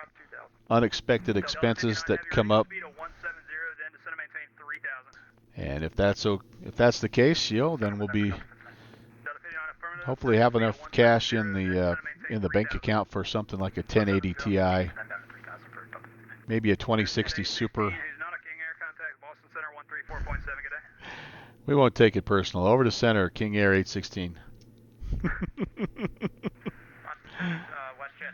unexpected expenses that come up. And if that's the case, then we'll be hopefully have enough cash in the bank account for something like a 1080 Ti, maybe a 2060 Super. We won't take it personal. Over to center, King Air 816. Westjet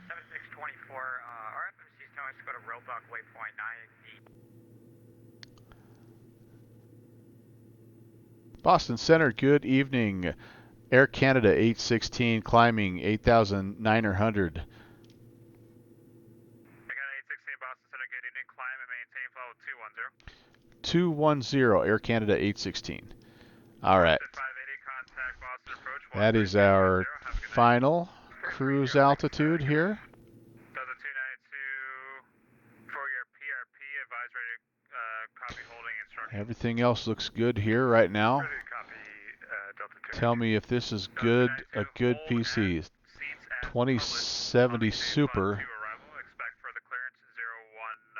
7624, our FMC is telling us to go to Roebuck waypoint 9. Boston Center, good evening. Air Canada 816 climbing 8,900. I got 816 Boston Center, good evening, climb and maintain flow 210. 210, Air Canada 816. All right. 580, contact Boston approach. That is our final cruise altitude here. Delta 292 for your PRP, advisory to copy holding instructions. Everything else looks good here right now. Copy, Delta Tell me if this is good, a good PC. 2070 Super.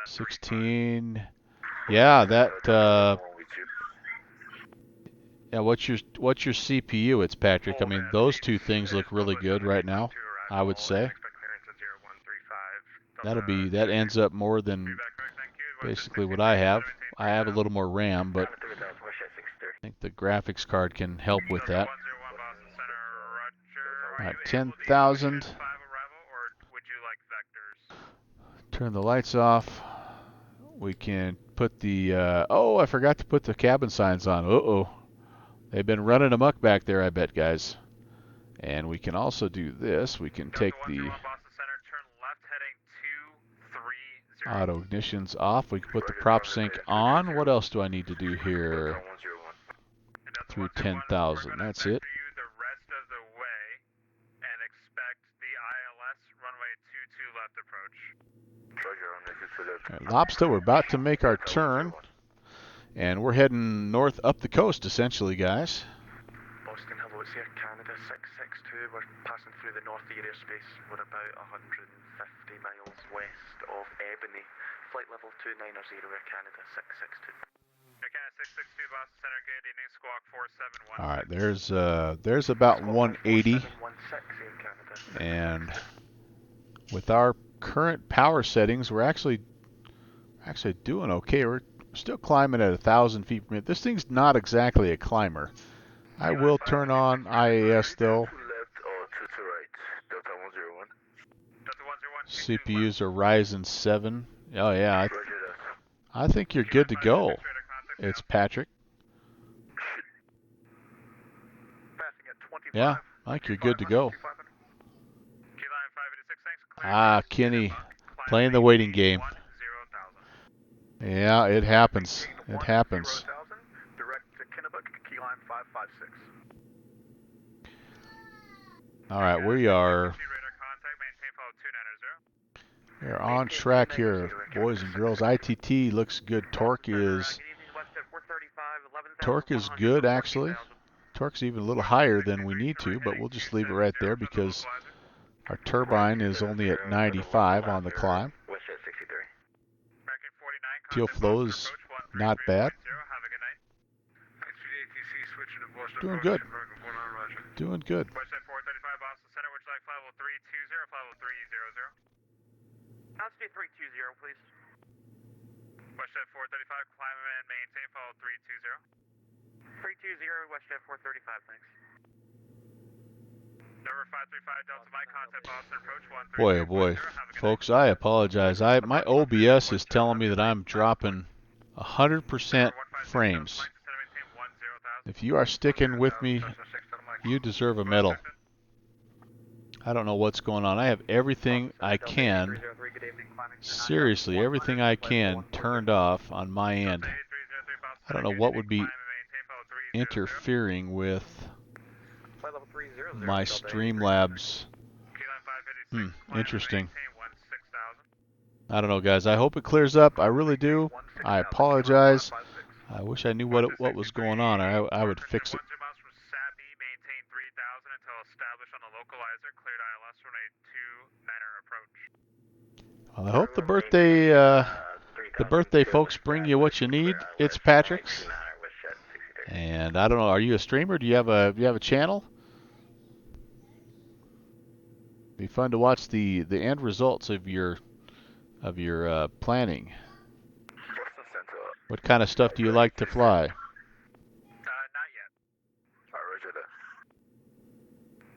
16. Yeah, that. Yeah, what's your CPU? It's Patrick. I mean, those two things look really good right now. I would say that ends up more than basically what I have. I have a little more RAM, but I think the graphics card can help with that. All right, 10,000. Turn the lights off. We can put the, oh, I forgot to put the cabin signs on. Uh-oh. They've been running amok back there, I bet, guys. And we can also do this. We can take the auto ignitions off. We can put the prop sync on. What else do I need to do here? Through 10,000. That's it. All right, Lobster, we're about to make our turn. And we're heading north up the coast, essentially, guys. Boston, hello, it's Air Canada 662. We're passing through the north of your airspace. We're about 150 miles west of Ebony. Flight level 290, Air Canada 662. Air Canada 662, Boston Center, good evening, squawk 4716. All right, there's about 180. And with our current power settings, we're actually doing okay. We're still climbing at 1,000 feet per minute. This thing's not exactly a climber. I will turn on IAS though. CPUs are Ryzen 7. Oh yeah, I think you're good to go. It's Patrick. Yeah, I think you're good to go. Ah, Kenny, playing the waiting game. Yeah, it happens. It happens. All right, we are on track here, boys and girls. ITT looks good. Torque is good, actually. Torque's even a little higher than we need to, but we'll just leave it right there because our turbine is only at 95 on the climb. Fuel flow is not bad. Doing good. Doing good. Let's do 320, please. WestJet 435, climb and maintain, follow 320. 320, WestJet 435, thanks. Number 535, Delta Mike, contact Boston, approach 130. Boy, oh boy. Folks, I apologize. My OBS is telling me that I'm dropping 100% frames. If you are sticking with me, you deserve a medal. I don't know what's going on. I have everything I can, seriously, everything I can turned off on my end. I don't know what would be interfering with my Streamlabs. Interesting. I don't know, guys. I hope it clears up. I really do. I apologize. I wish I knew what was going on. I would fix it. Well, I hope the birthday folks bring you what you need. It's Patrick's. And I don't know. Are you a streamer? Do you have a channel? Be fun to watch the end results of your planning. What kind of stuff do you like to fly? Not yet. Roger that.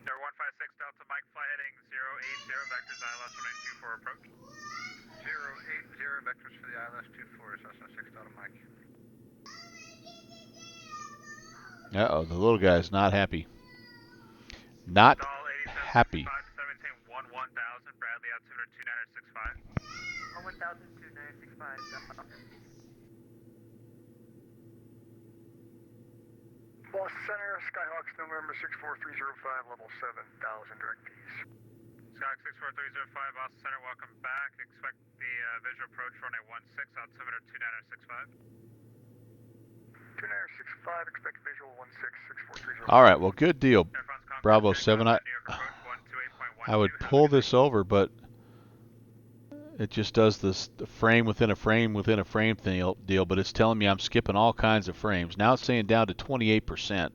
Number 156 Delta Mike, fly heading 080, vectors ILS 124 approach. 080 vectors for the ILS 24, Cessna 6 Delta Mike. Uh-oh, the little guy's not happy. Not happy. 1000, Bradley altimeter 2965. 1000, 2965. Boston Center, Skyhawks November 64305, level 7000, direct east. Skyhawk 64305, Boston Center, welcome back. Expect the visual approach runway 16, altimeter 2965. 2965, expect visual 166430. All right, well, good deal. Air France Concord, Bravo Air 7. Canada, New York approach 128.12. I would Have a pull good day. this over, but it just does this frame within a frame within a frame deal, but it's telling me I'm skipping all kinds of frames. Now it's saying down to 28%.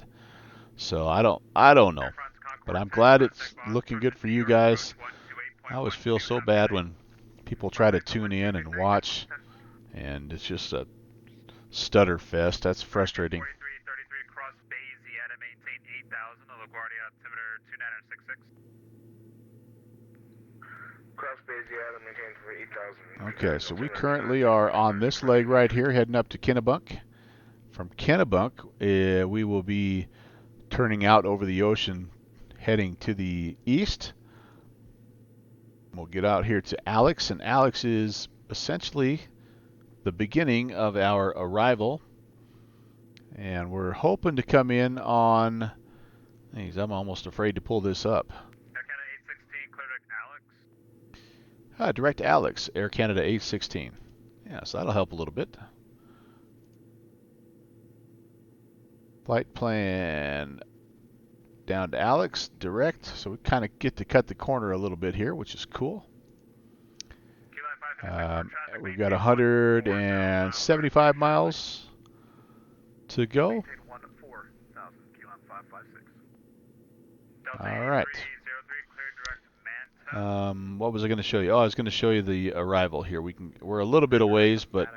So I don't know. Air France But Concord, I'm glad it's contact boss looking for good for New you York approach guys. 128.12. I always feel so Have a good bad day. when people try to tune in and watch, and it's just a stutter fest. That's frustrating. 4333 cross Bay, Zieta, maintain 8000, LaGuardia altimeter 2966. Cross Bay Zieta, maintain for 8,000. Okay, so we currently are on this leg right here, heading up to Kennebunk. From Kennebunk, we will be turning out over the ocean, heading to the east. We'll get out here to Alex, and Alex is essentially the beginning of our arrival. And we're hoping to come in on, geez, I'm almost afraid to pull this up. Air Canada 816, clear direct Alex. Direct Alex, Air Canada 816. Yeah, so that'll help a little bit. Flight plan down to Alex, direct. So we kind of get to cut the corner a little bit here, which is cool. We've got 175 miles to go. All right. What was I going to show you? Oh, I was going to show you the arrival here. We're a little bit a ways, but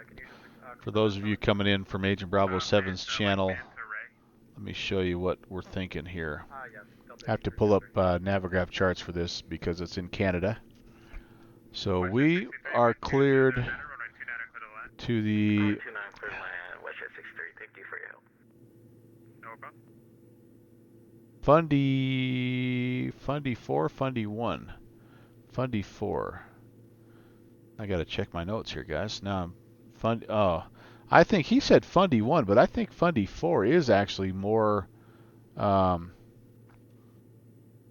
for those of you coming in from Agent Bravo 7's channel, let me show you what we're thinking here. I have to pull up Navigraph charts for this because it's in Canada. So we are cleared to the Fundy 4, Fundy 1. Fundy 4. I got to check my notes here, guys. Now I think he said Fundy 1, but I think Fundy 4 is actually more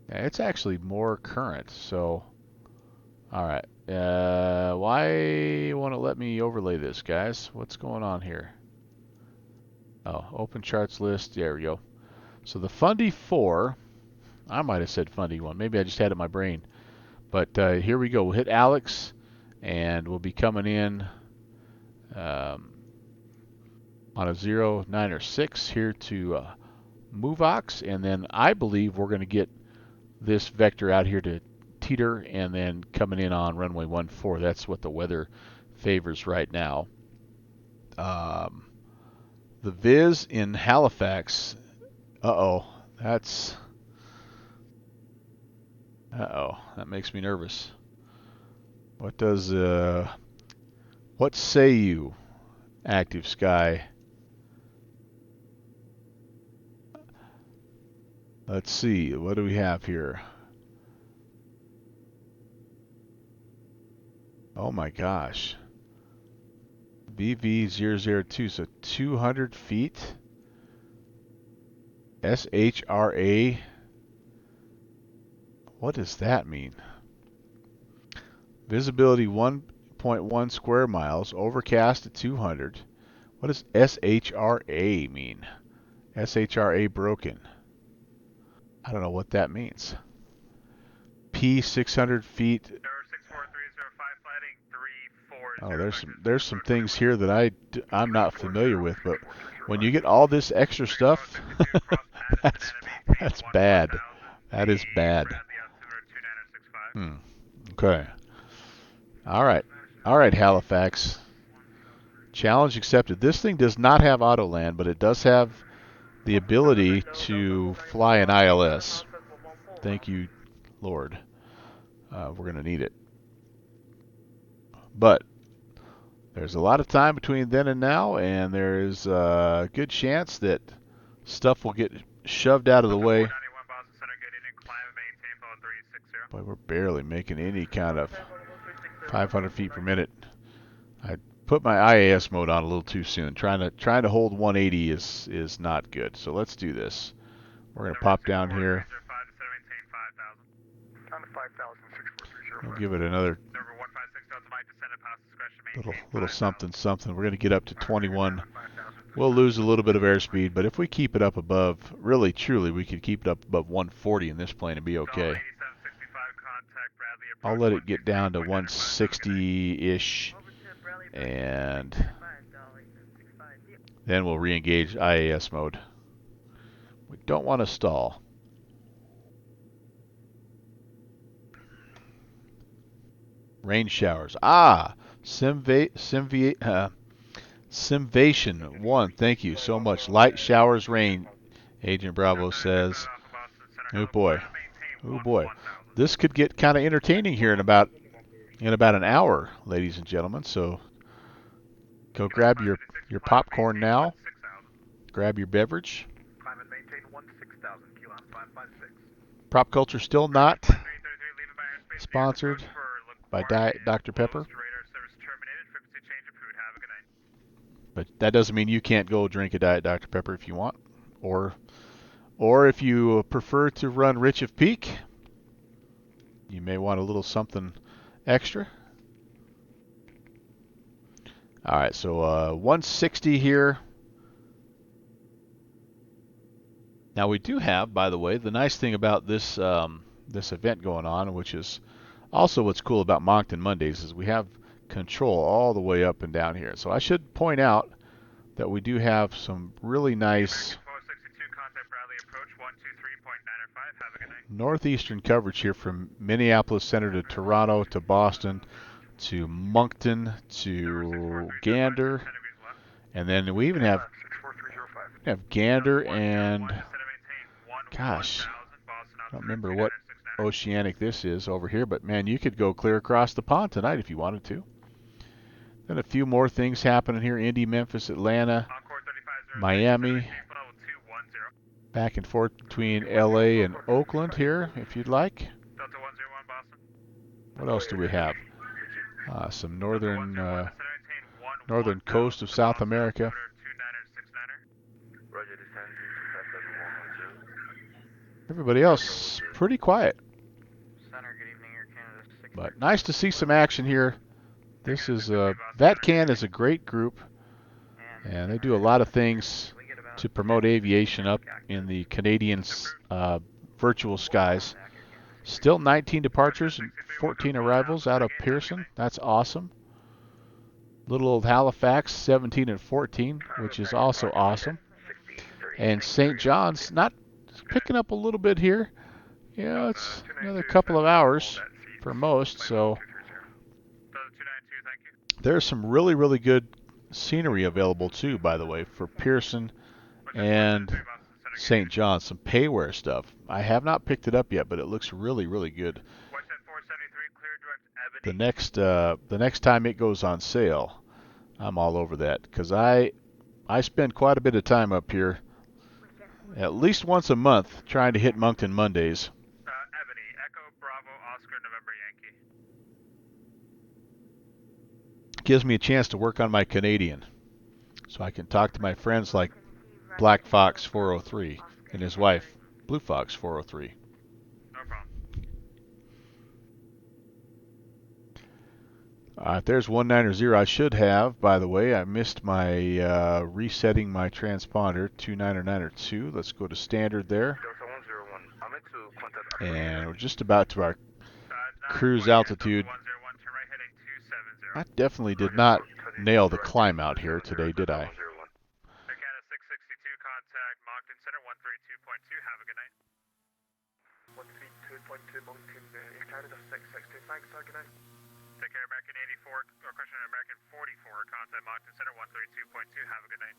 it's actually more current. So all right. Why won't it let me overlay this, guys? What's going on here? Oh, open charts list. There we go. So the Fundy 4, I might have said Fundy 1. Maybe I just had it in my brain. But here we go. We'll hit Alex, and we'll be coming in on a 0, 9, or 6 here to Movox. And then I believe we're going to get this vector out here to Teeter and then coming in on runway 14. That's what the weather favors right now. The Viz in Halifax. That makes me nervous. What say you, Active Sky? Let's see, what do we have here? Oh my gosh. BV002, so 200 feet. SHRA. What does that mean? Visibility 1.1 square miles, overcast at 200. What does SHRA mean? SHRA broken. I don't know what that means. P 600 feet. Oh, there's some things here that I'm not familiar with, but when you get all this extra stuff, that's bad. That is bad. Okay. All right, Halifax. Challenge accepted. This thing does not have auto land, but it does have the ability to fly an ILS. Thank you, Lord. We're going to need it. But there's a lot of time between then and now, and there's a good chance that stuff will get shoved out of the way. Boy, we're barely making any kind of 500 feet per minute. I put my IAS mode on a little too soon. Trying to hold 180 is not good. So let's do this. We're going to pop down here. We'll give it another little something. We're going to get up to 21 we'll lose a little bit of airspeed, but if we keep it up above, really truly, we could keep it up above 140 in this plane and be okay. I'll let it get down to 160-ish, and then we'll re-engage IAS mode. We don't want to stall. Rain showers. Simvation 1, thank you so much. Light showers, rain, Agent Bravo says. Oh boy. Oh boy. This could get kind of entertaining here in about an hour, ladies and gentlemen. So go grab your popcorn now. Grab your beverage. Climb and maintain 16,000, Q-on 556. Prop culture still not sponsored by Dr. Pepper. But that doesn't mean you can't go drink a Diet Dr. Pepper if you want. Or if you prefer to run Rich of Peak, you may want a little something extra. All right, so 160 here. Now we do have, by the way, the nice thing about this this event going on, which is also what's cool about Moncton Mondays, is we have control all the way up and down here. So I should point out that we do have some really nice northeastern coverage here from Minneapolis Center to Toronto to Boston to Moncton to Gander, and then we even have Gander and, gosh, I don't remember what oceanic this is over here, but man, you could go clear across the pond tonight if you wanted to. Then a few more things happening here: Indy, Memphis, Atlanta, Miami, back and forth between LA and Oakland here if you'd like. What else do we have? Some northern coast of South America. Everybody else pretty quiet. But nice to see some action here. This is VATCAN is a great group, and they do a lot of things to promote aviation up in the Canadian virtual skies. Still 19 departures and 14 arrivals out of Pearson. That's awesome. Little old Halifax, 17 and 14, which is also awesome. And St. John's not picking up a little bit here. Yeah, it's another couple of hours for most, so there's some really, really good scenery available too, by the way, for Pearson and St. John's. Some payware stuff. I have not picked it up yet, but it looks really, really good. The next time it goes on sale, I'm all over that, because I spend quite a bit of time up here, at least once a month, trying to hit Moncton Mondays. Ebony, Echo, Bravo, Oscar, November, Yankee. Gives me a chance to work on my Canadian, so I can talk to my friends like Black Fox 403 and his wife, Blue Fox 403. No problem. There's 190. I should have, by the way. I missed my resetting my transponder, 29902. Let's go to standard there. And we're just about to our cruise altitude. I definitely did not nail the climb out here today, did I? Canada 662, contact Moncton Center 132.2. Have a good night. 132.2 Moncton, Canada 662. Thanks, have a good night. Take care, American 84, or question American 44, contact Moncton Center 132.2. Have a good night.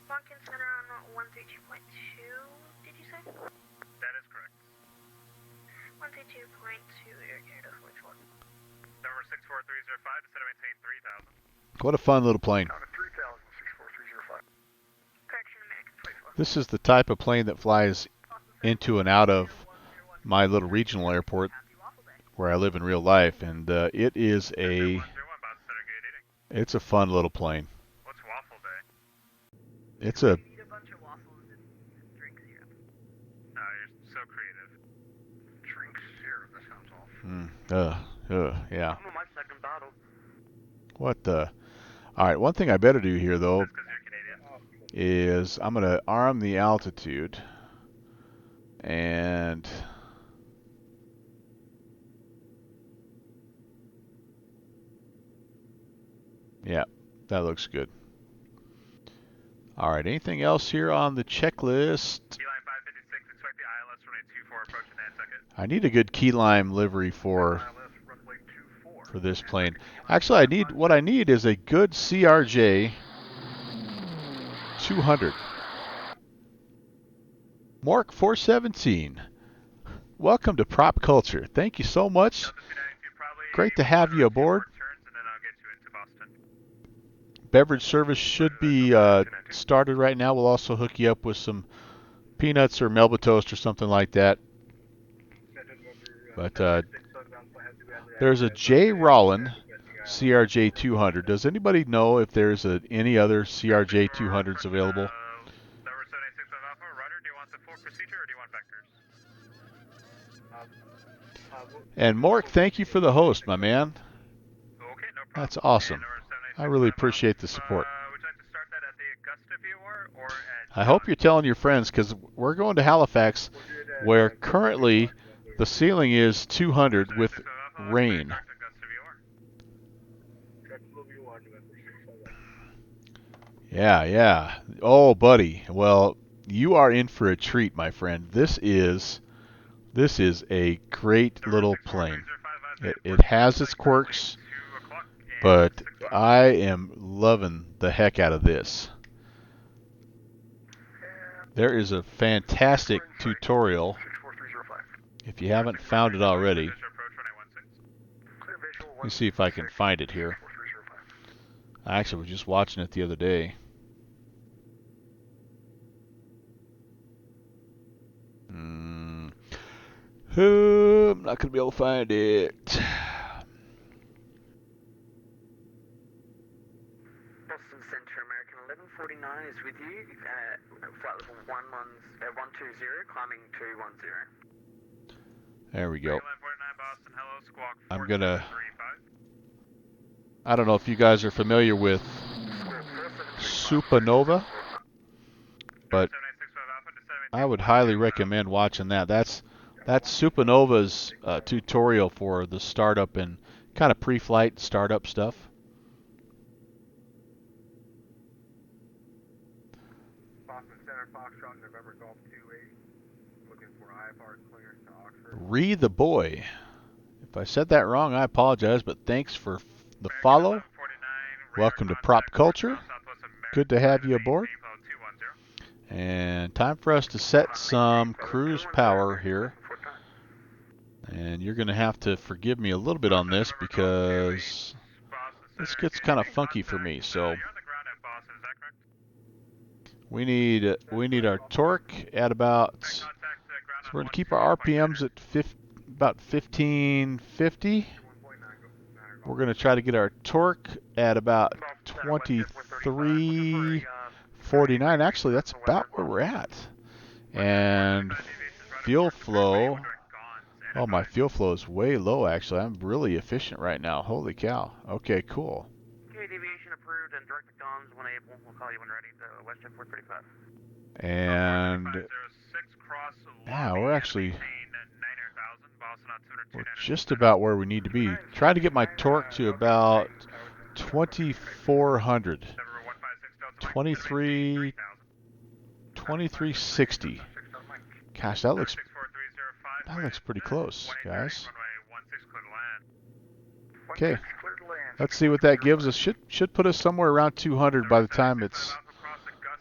Moncton Center on 132.2, did you say? That is correct. 132.2, Air Canada 44. Number 64305, to set and maintain 3,000. What a fun little plane. 3,000, 64305. Correction, American 44. This is the type of plane that flies into and out of my little regional airport where I live in real life, and it's a fun little plane. What's Waffle Day? It's a Eat a bunch of waffles and drink syrup. No, you're so creative. Drink syrup, that sounds awful. yeah. I'm on my second bottle. What the? All right, one thing I better do here, though, That's 'cause you're Canadian. is I'm going to arm the altitude. And yeah, that looks good. All right, anything else here on the checklist? Keyline 556, expect the ILS runway 24 approach in Nantucket. I need a good key lime livery for this plane. Actually, what I need is a good CRJ 200. Mark 417. Welcome to Prop Culture. Thank you so much. Delta 292, probably Great to have you one or two aboard. more turns, and then I'll get you into Boston. Beverage service should be started right now. We'll also hook you up with some peanuts or Melba toast or something like that. But there's a J. Rollin CRJ 200. Does anybody know if there's any other CRJ 200s available? Number 786 Alpha, Ryder, do you want the full procedure or do you want vectors? And Mork, thank you for the host, my man. Okay, no problem. That's awesome. And number 786 I really Alpha, appreciate the support. would you like to start that at the Augusta VOR or at I hope you're telling your friends, because we're going to Halifax, where currently the ceiling is 200 with rain. Yeah. Oh, buddy. Well, you are in for a treat, my friend. This is a great little plane. It has its quirks, but I am loving the heck out of this. There is a fantastic tutorial, if you haven't found it already. Let me see if I can find it here. I actually was just watching it the other day. I'm not going to be able to find it. Boston Center, American 1149 is with you. Flight level 120, climbing 210. There we go. Boston, hello, squawk I'm going to... 4735. I don't know if you guys are familiar with Supernova, but I would highly recommend watching that. That's Supernova's tutorial for the startup and kind of pre-flight startup stuff. Boston Center, Foxtrot, November Golf 28, looking for IFR clearance to Oxford. Read the boy. If I said that wrong, I apologize, but thanks for the follow. Welcome to Prop Culture. Good to have you aboard. And time for us to set some cruise power here. And you're going to have to forgive me a little bit on this because this gets kind of funky for me. So we need our torque at about, so we're going to keep our RPMs at about 1550. We're going to try to get our torque at about 2349. Actually, that's about where we're at. And fuel flow, oh, my fuel flow is way low, actually. I'm really efficient right now. Holy cow. Okay, cool. Okay, deviation approved and direct McDonald's when able. We'll call you when ready. The WestJet 435. And yeah, we're just about where we need to be. Trying to get my torque to about 2400. 2360. Gosh, that looks pretty close, guys. Okay, let's see what that gives us. Should put us somewhere around 200 by the time it's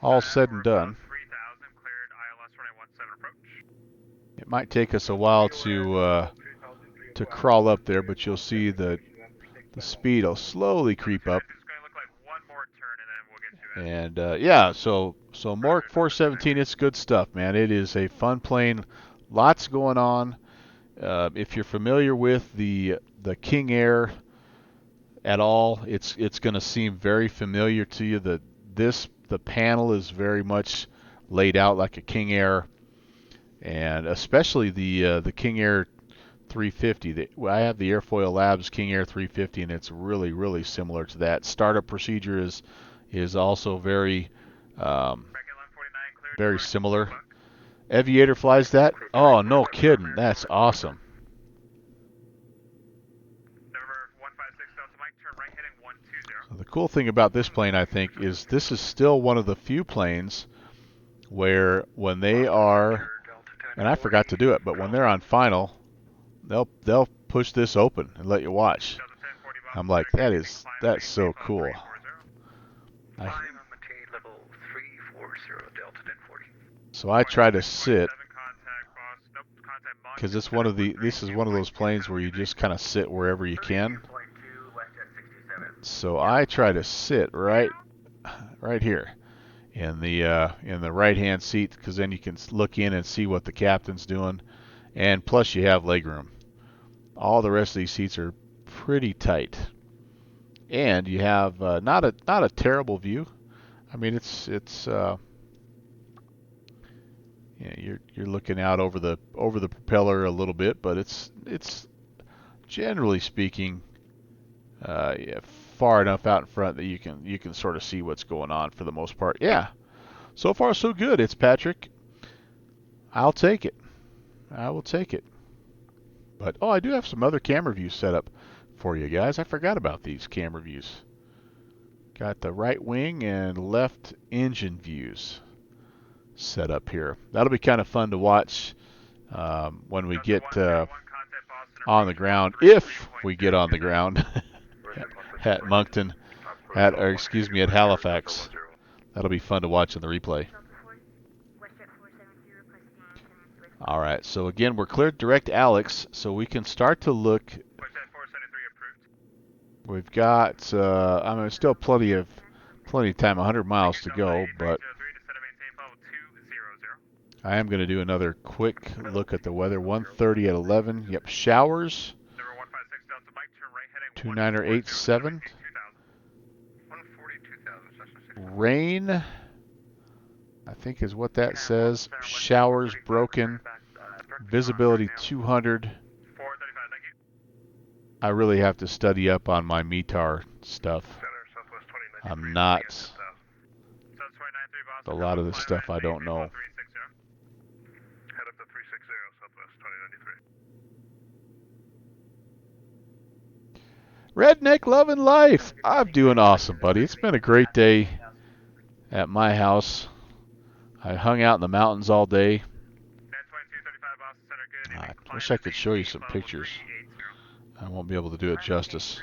all said and done. It might take us a while to crawl up there, but you'll see the speed will slowly creep up. And yeah, so Mark 417, it's good stuff, man. It is a fun plane. Lots going on. If you're familiar with the King Air at all, it's going to seem very familiar to you. The panel is very much laid out like a King Air, and especially the King Air 350. I have the Airfoil Labs King Air 350, and it's really, really similar to that. Startup procedure is also very very similar. Aviator flies that? Oh, no kidding. That's awesome. So the cool thing about this plane, I think, is this is still one of the few planes where when they are, and I forgot to do it, but when they're on final, they'll push this open and let you watch. I'm like, that's so cool. So I try to sit because this is one of those planes where you just kind of sit wherever you can. So I try to sit right here in the right-hand seat, because then you can look in and see what the captain's doing, and plus you have legroom. All the rest of these seats are pretty tight, and you have not a terrible view. I mean, it's you're looking out over the propeller a little bit, but it's generally speaking far enough out in front that you can sort of see what's going on for the most part. Yeah, so far so good. It's Patrick. I'll take it. I will take it. But I do have some other camera views set up for you guys. I forgot about these camera views. Got the right wing and left engine views set up here. That'll be kind of fun to watch when we get on the ground, if we get on the ground at Moncton, at Halifax. That'll be fun to watch in the replay. All right, so again, we're cleared direct Alex, so we can start to look. We've got, still plenty of time, 100 miles to go, but I am going to do another quick look at the weather. 1:30 at 11. Yep, showers. 2987. Rain, I think is what that says. Showers broken. Visibility 200. I really have to study up on my METAR stuff. I'm not. A lot of this stuff I don't know. Redneck loving life. I'm doing awesome, buddy. It's been a great day at my house. I hung out in the mountains all day. I wish I could show you some pictures. I won't be able to do it justice.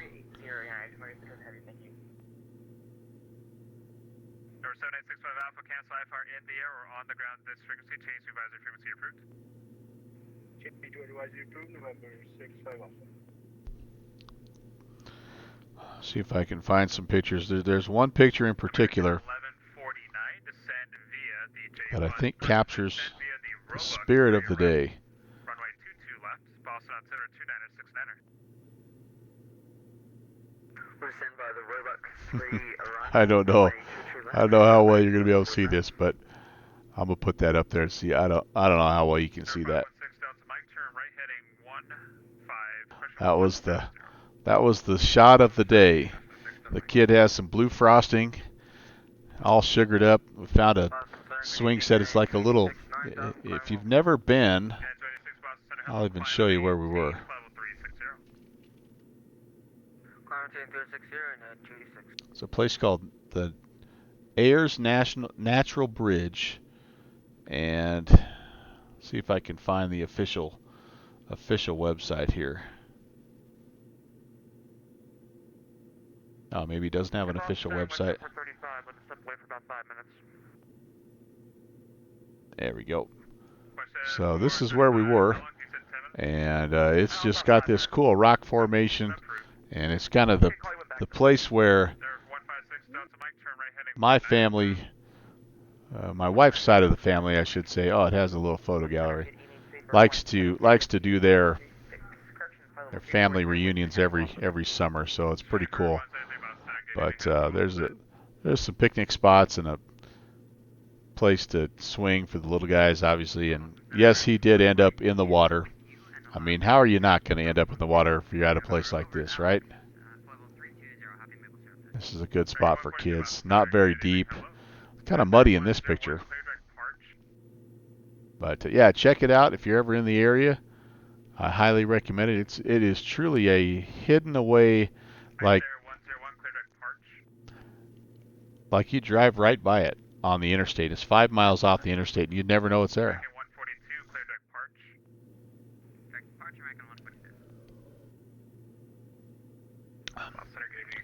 See if I can find some pictures. There's one picture in particular that I think captures the spirit of the day. I don't know how well you're going to be able to see this, but I'm going to put that up there and see. I don't know how well you can see that. That was the shot of the day. The kid has some blue frosting, all sugared up. We found a swing set. It's like a little, if you've never been, I'll even show you where we were. It's a place called the Ayers Natural Bridge, and see if I can find the official website here. Oh, maybe it doesn't have an official website. There we go. So this is where we were, and it's just got this cool rock formation, and it's kind of the place where my family, my wife's side of the family, I should say. Oh, it has a little photo gallery. Likes to do their family reunions every summer, so it's pretty cool. But there's some picnic spots and a place to swing for the little guys, obviously. And yes, he did end up in the water. I mean, how are you not going to end up in the water if you're at a place like this, right? This is a good spot for kids. Not very deep. Kind of muddy in this picture. But yeah, check it out if you're ever in the area. I highly recommend it. It is truly a hidden away, like you drive right by it on the interstate. It's 5 miles off the interstate, and you'd never know it's there.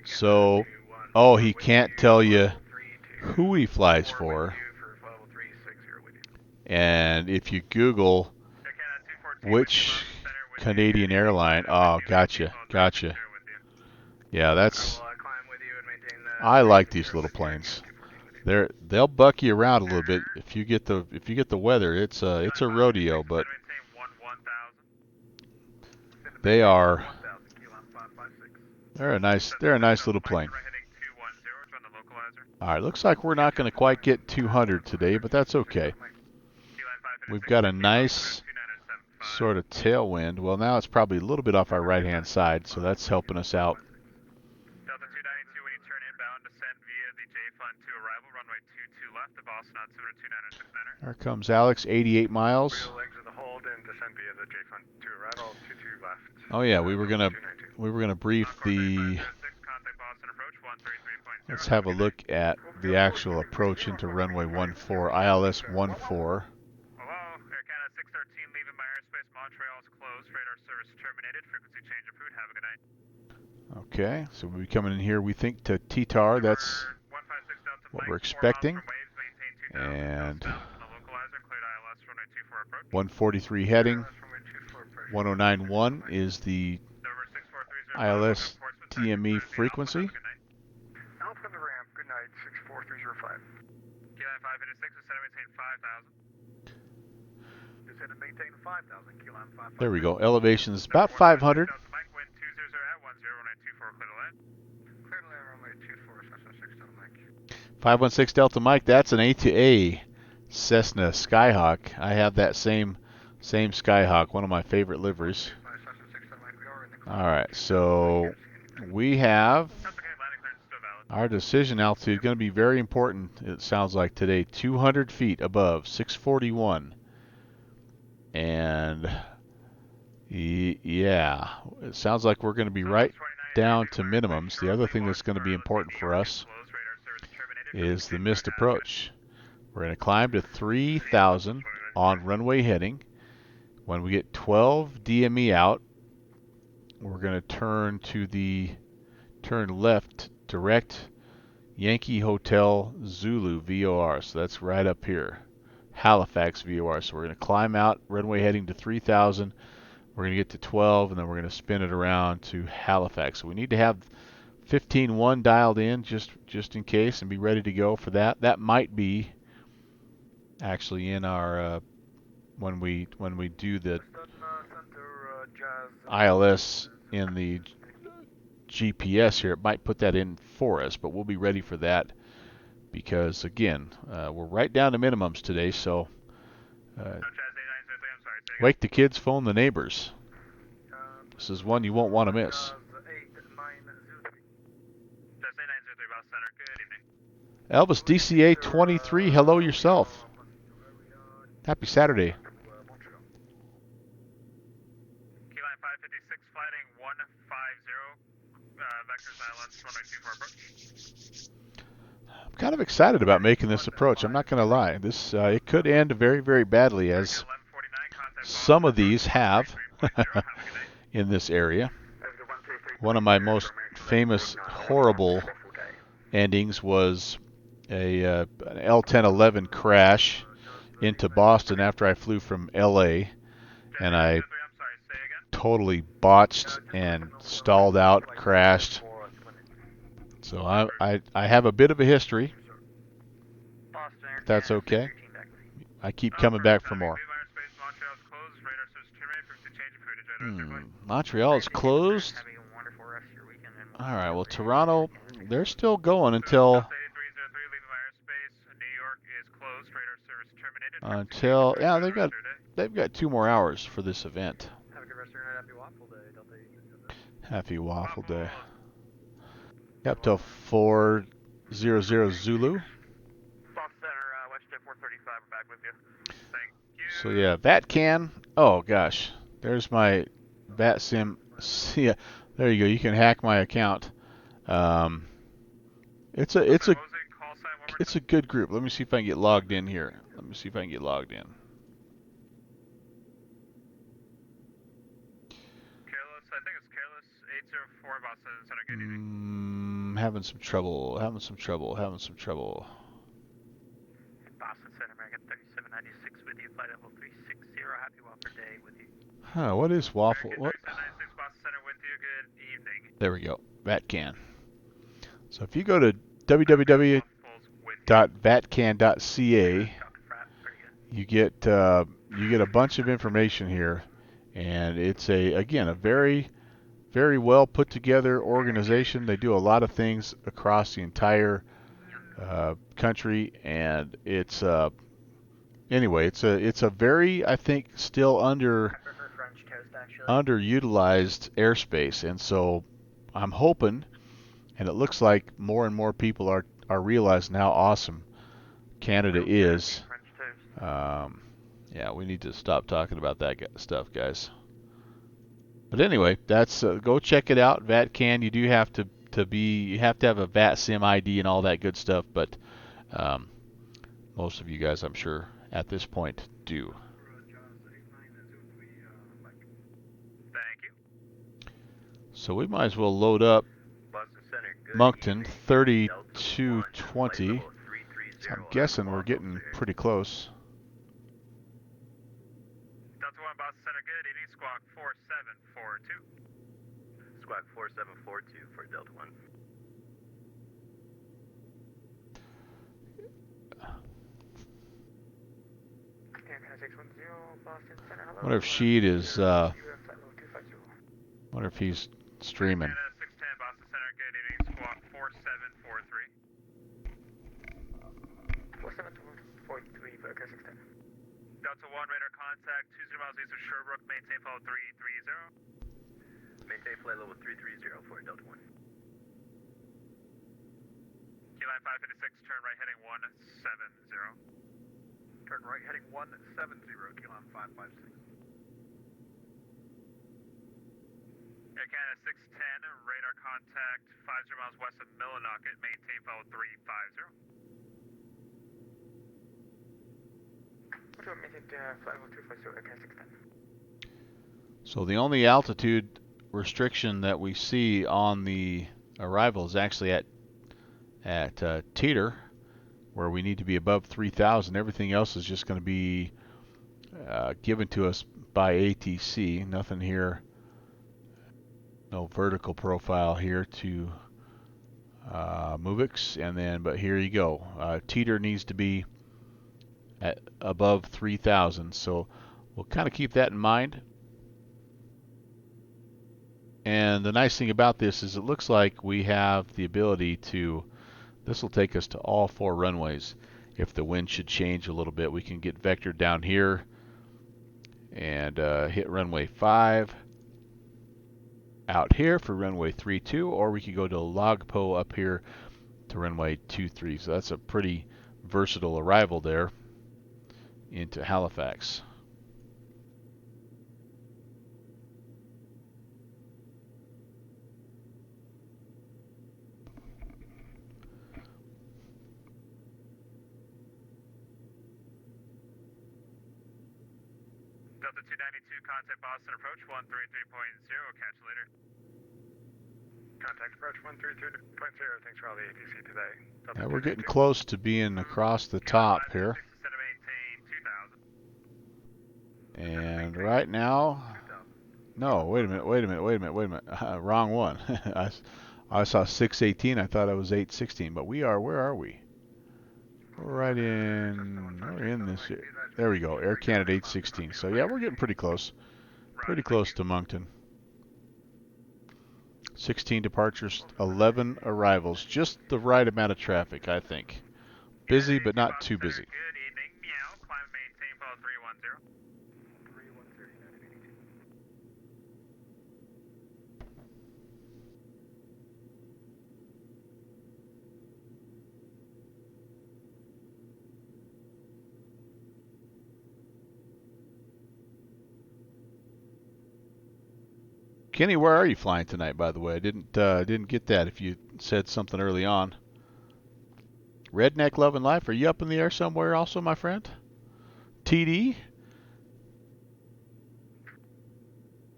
So, oh, he can't tell you who he flies for. And if you Google which Canadian airline, oh, gotcha. Yeah, I like these little planes. They'll buck you around a little bit if you get the weather. It's a rodeo, but they're a nice little plane. All right, looks like we're not going to quite get 200 today, but that's okay. We've got a nice sort of tailwind. Well, now it's probably a little bit off our right-hand side, so that's helping us out. Delta 292, when you turn inbound, descend via the J-Fund to arrival, runway 22 left of Boston on 229 There comes Alex, 88 miles. Exit the hold and descend via the J-Fund to arrival, 22 left. Oh yeah, we were gonna brief the. Let's have a look at the actual approach into runway 14, ILS 14. Hello, Air Canada 613, leaving my airspace. Montreal is closed. Radar service terminated. Frequency change approved. Have a good night. Okay, so we'll be coming in here, we think, to TTAR. That's what we're expecting. And 143 heading. 1091 is the ILS TME frequency. Alpha on the ramp, good night, 64305. Keyline 556, descend and maintain 5,000. Descend and maintain 5,000, Keyline 556. There we go. Elevation is about 500. Wind 200 at 10, runway 24, clear to land. Clear to land, runway 24, Cessna 6 Delta Mike. 516 Delta Mike, that's an A-to-A Cessna Skyhawk. I have that same Skyhawk, one of my favorite liveries. All right, so we have our decision altitude going to be very important, it sounds like today. 200 feet above, 641. And yeah, it sounds like we're going to be right down to minimums. The other thing that's going to be important for us is the missed approach. We're going to climb to 3,000 on runway heading. When we get 12 DME out, we're going to turn left, direct Yankee Hotel Zulu VOR. So that's right up here, Halifax VOR. So we're going to climb out, runway heading to 3,000. We're going to get to 12, and then we're going to spin it around to Halifax. So we need to have 15-1 dialed in just in case and be ready to go for that. That might be actually in our when we do the ILS in the GPS here, it might put that in for us, but we'll be ready for that because again, we're right down to minimums today. So wake the kids, phone the neighbors. This is one you won't want to miss. Elvis DCA 23, hello yourself. Happy Saturday. Keyline 556, flighting 150, vectors ILS 194 approach. I'm kind of excited about making this approach. I'm not going to lie. This it could end very, very badly, as some of these have in this area. One of my most famous horrible endings was an L-1011 crash into Boston after I flew from LA, and I totally botched and stalled out, crashed. So I have a bit of a history. That's okay. I keep coming back for more. Montreal is closed. All right, well, Toronto, they're still going until yeah, they've got 2 more hours for this event. Have a good rest happy Waffle Day, Delta 1800. Happy Waffle Day. Waffles. Up till 400 Zulu. South Center, West Jet 435, we're back with you. Thank you. So yeah, VATCAN. Oh gosh, there's my VATSIM. Yeah, there you go. You can hack my account. It's a What was it? Call sign one more it's time? a good group. Let me see if I can get logged in here. Let me see if I can get logged in. Careless. I think it's Careless 804 Boston Center. Good evening. Having some trouble. Having some trouble. Boston Center, American 3796 with you, flight level 360, happy Waffle Day with you. Huh? What is waffle? American What? 3796 Boston Center with you. Good evening. There we go. VATCAN. So if you go to Waffles with you. www.vatcan.ca, you get a bunch of information here, and it's a very very well put together organization. They do a lot of things across the entire country, and it's anyway, it's a very, I think, still underutilized airspace, and so I'm hoping, and it looks like more and more people are realizing how awesome Canada is. Yeah, we need to stop talking about that stuff, guys. But anyway, that's go check it out. VATCAN. You do have to you have to have a VATSIM ID and all that good stuff, but most of you guys, I'm sure, at this point do. Thank you. So we might as well load up Moncton 3220. So I'm guessing we're getting pretty close. Delta 1 Boston Center. Good evening. Squawk 4742. Squawk 4742 for Delta 1. Wonder if Sheed is. Wonder if he's streaming. Canada 610 Boston Center. Good evening. Squawk 4743. 4743 for Canada 610. Delta 1 radar contact 20 miles east of Sherbrooke. Maintain follow 330. Maintain flight level 330 for Delta 1. Keyline 556. Turn right heading 170. Turn right heading 170, Keyline 556. Air Canada 610, radar contact 50 miles west of Millinocket, maintain follow 350. So the only altitude restriction that we see on the arrival is actually at Teeter, where we need to be above 3,000. Everything else is just going to be given to us by ATC. Nothing here. No vertical profile here to Movix, and then but here you go. Teeter needs to be at above 3,000, so we'll kind of keep that in mind. And the nice thing about this is it looks like we have the ability to. This will take us to all 4 runways. If the wind should change a little bit, we can get vectored down here and hit runway 5. Out here for runway 32, or we could go to Logpo up here to runway 23. So that's a pretty versatile arrival there into Halifax. Delta 292, contact Boston approach 133.0, catch you later. Contact approach 133.0, thanks for all the ATC today. Yeah, we're getting close to being across the top here. And right now, no, wait a minute. Wrong one. I saw 618. I thought I was 816, but where are we? We're in this. There we go. Air Canada 816. So yeah, we're getting pretty close. Pretty close to Moncton. 16 departures, 11 arrivals. Just the right amount of traffic, I think. Busy, but not too busy. Good evening, meow. Climb maintain follow 310. Kenny, where are you flying tonight, by the way? I didn't get that if you said something early on. Redneck Love and Life, are you up in the air somewhere also, my friend? TD?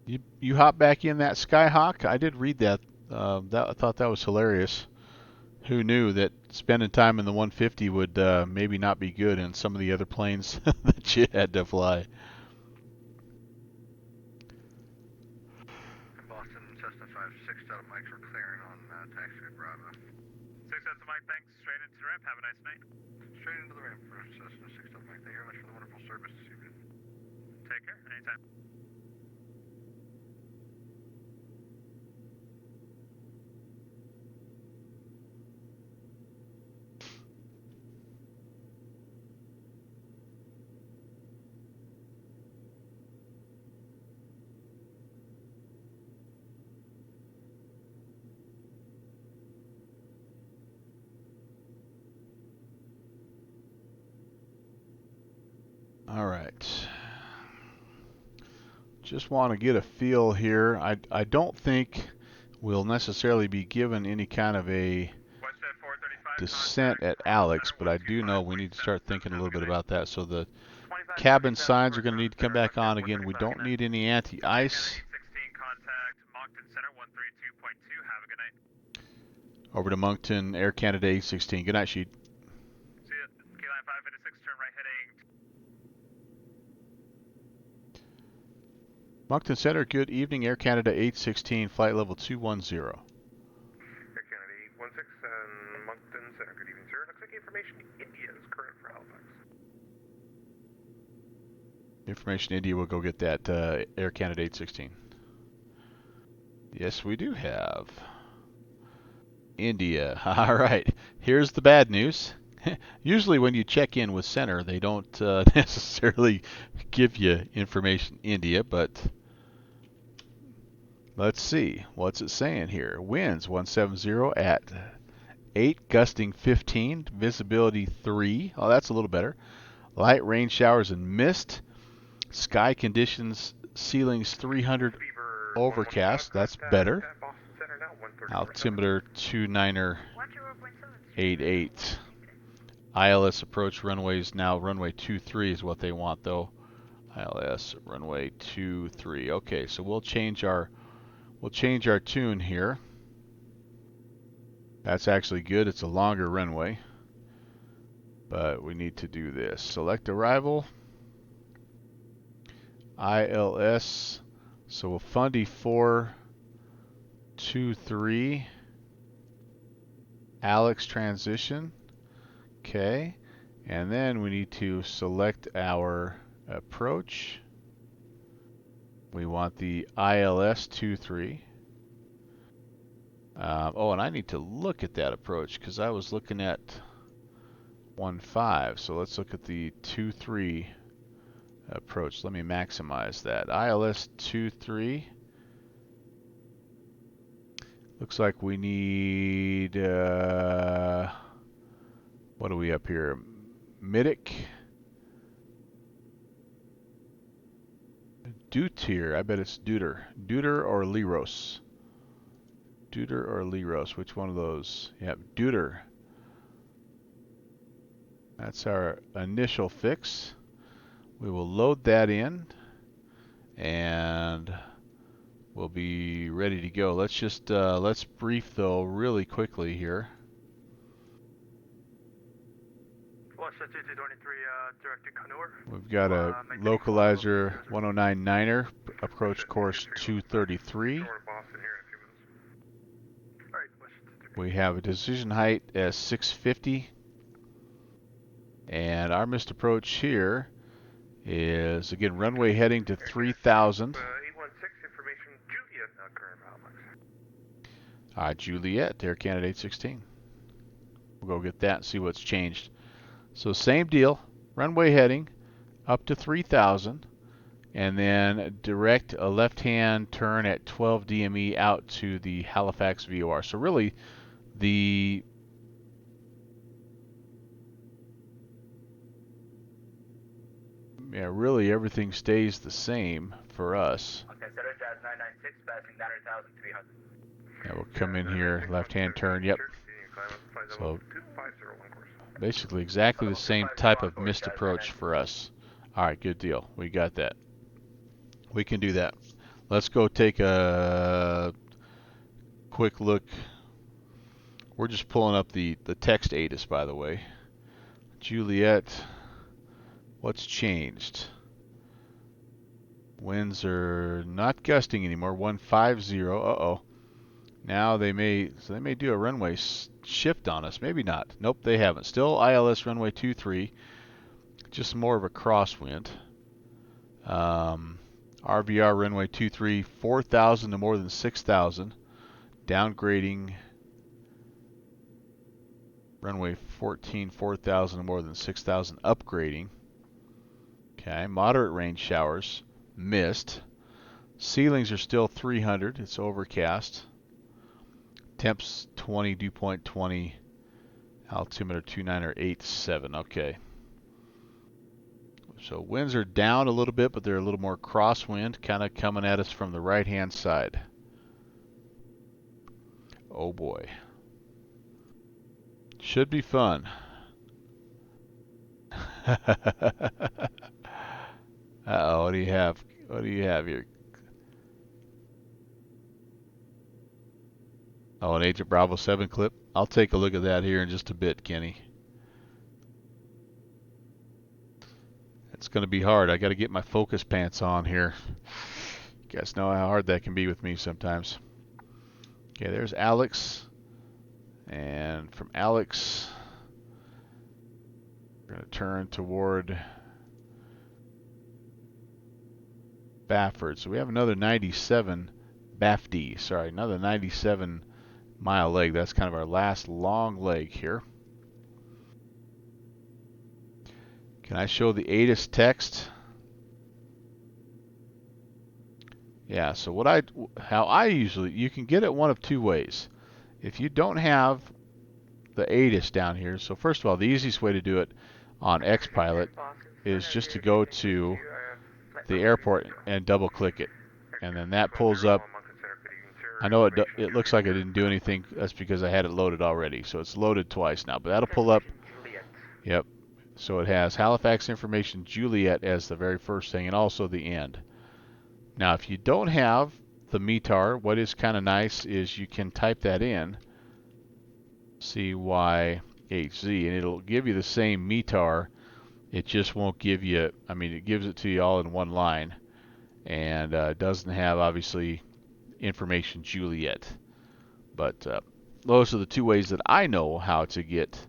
You hop back in that Skyhawk? I did read that. I thought that was hilarious. Who knew that spending time in the 150 would maybe not be good in some of the other planes that you had to fly? Boston, Cessna 56 Delta Mike, we're clearing on taxiway Bravo. 6 Delta Mike, thanks. Straight into the ramp. Have a nice night. Straight into the ramp for Cessna 6 Delta Mike. Thank you very much for the wonderful service this evening. Take care. Anytime. All right. Just want to get a feel here. I don't think we'll necessarily be given any kind of a descent at Alex, but I do know we need to start thinking a little bit about that. So the cabin signs are going to need to come back on again. We don't need any anti-ice. Over to Moncton, Air Canada 816. Good night, Sheet. See ya. K-Line 556, turn right heading. Moncton Center, good evening. Air Canada 816, flight level 210. Air Canada 816 and Moncton Center. Good evening, sir. Looks like information India is current for Halifax. Information India will go get that Air Canada 816. Yes, we do have India. All right. Here's the bad news. Usually when you check in with center, they don't necessarily give you information India, but let's see. What's it saying here? Winds 170 at 8, gusting 15, visibility 3. Oh, that's a little better. Light rain showers and mist. Sky conditions, ceilings 300, overcast. That's better. Altimeter 29er88. ILS approach runways now runway 23 is what they want though. ILS runway 23. Okay, so we'll change our tune here. That's actually good. It's a longer runway. But we need to do this. Select arrival. ILS. So we'll Fundy 423. Alex transition. Okay. And then we need to select our approach. We want the ILS 23. And I need to look at that approach because I was looking at 1.5. So let's look at the 2.3 approach. Let me maximize that. ILS 2.3. Looks like we need, what are we up here? Midic. Deuter. I bet it's Deuter. Deuter or Leros. Deuter or Leros. Which one of those? Yep, Deuter. That's our initial fix. We will load that in and we'll be ready to go. Let's just let's brief though really quickly here. We've got a localizer 1099er, approach course 233. We have a decision height as 650. And our missed approach here is, again, runway heading to 3000. 816 information, Juliet, current Halifax. Juliet, Air Canada 816. We'll go get that and see what's changed. So same deal, runway heading up to 3000, and then direct a left-hand turn at 12 DME out to the Halifax VOR. So really, really everything stays the same for us. Okay, Center Jazz 996, passing 9,300. Yeah, we'll come in here, left-hand turn, yep. So basically exactly the same type of missed approach for us. All right, good deal. We got that. We can do that. Let's go take a quick look. We're just pulling up the text ATIS, by the way. Juliet, what's changed? Winds are not gusting anymore. 150. Uh-oh. Now they may do a runway shift on us. Maybe not. Nope, they haven't. Still ILS runway 23. Just more of a crosswind. RVR runway 23, 4,000 to more than 6,000. Downgrading runway 14, 4,000 to more than 6,000. Upgrading. Okay, moderate rain showers. Missed. Ceilings are still 300. It's overcast. Temps 20, dew point 20. Altimeter 2987. Okay. So winds are down a little bit, but they're a little more crosswind, kind of coming at us from the right-hand side. Oh boy. Should be fun. Uh-oh, what do you have? What do you have here? Oh, an Agent Bravo 7 clip. I'll take a look at that here in just a bit, Kenny. It's going to be hard. I got to get my focus pants on here. You guys know how hard that can be with me sometimes. Okay, there's Alex. And from Alex, we're going to turn toward Bafford. So we have another 97 BAFD. Sorry, another 97 mile leg. That's kind of our last long leg here. Can I show the ATIS text? Yeah, so how I usually, you can get it one of two ways. If you don't have the ATIS down here, so first of all, the easiest way to do it on XPilot is just to go to the airport and double click it. And then that pulls up. I know it looks like I didn't do anything. That's because I had it loaded already. So it's loaded twice now, but that'll pull up. Yep. So it has Halifax information Juliet as the very first thing and also the end. Now, if you don't have the METAR, what is kind of nice is you can type that in, CYHZ, and it'll give you the same METAR. It just won't give you, I mean, it gives it to you all in one line, and doesn't have, obviously, information Juliet. But those are the two ways that I know how to get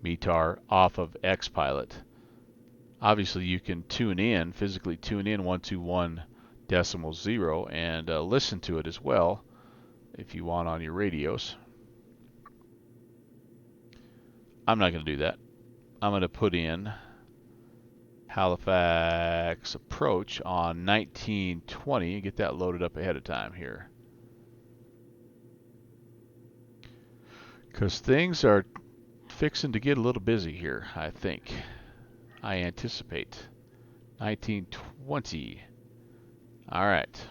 METAR off of XPilot. Obviously, you can physically tune in 121.0 and listen to it as well if you want on your radios. I'm not going to do that. I'm going to put in Halifax approach on 1920 and get that loaded up ahead of time here. Because things are fixing to get a little busy here, I think. I anticipate. 1920. All right.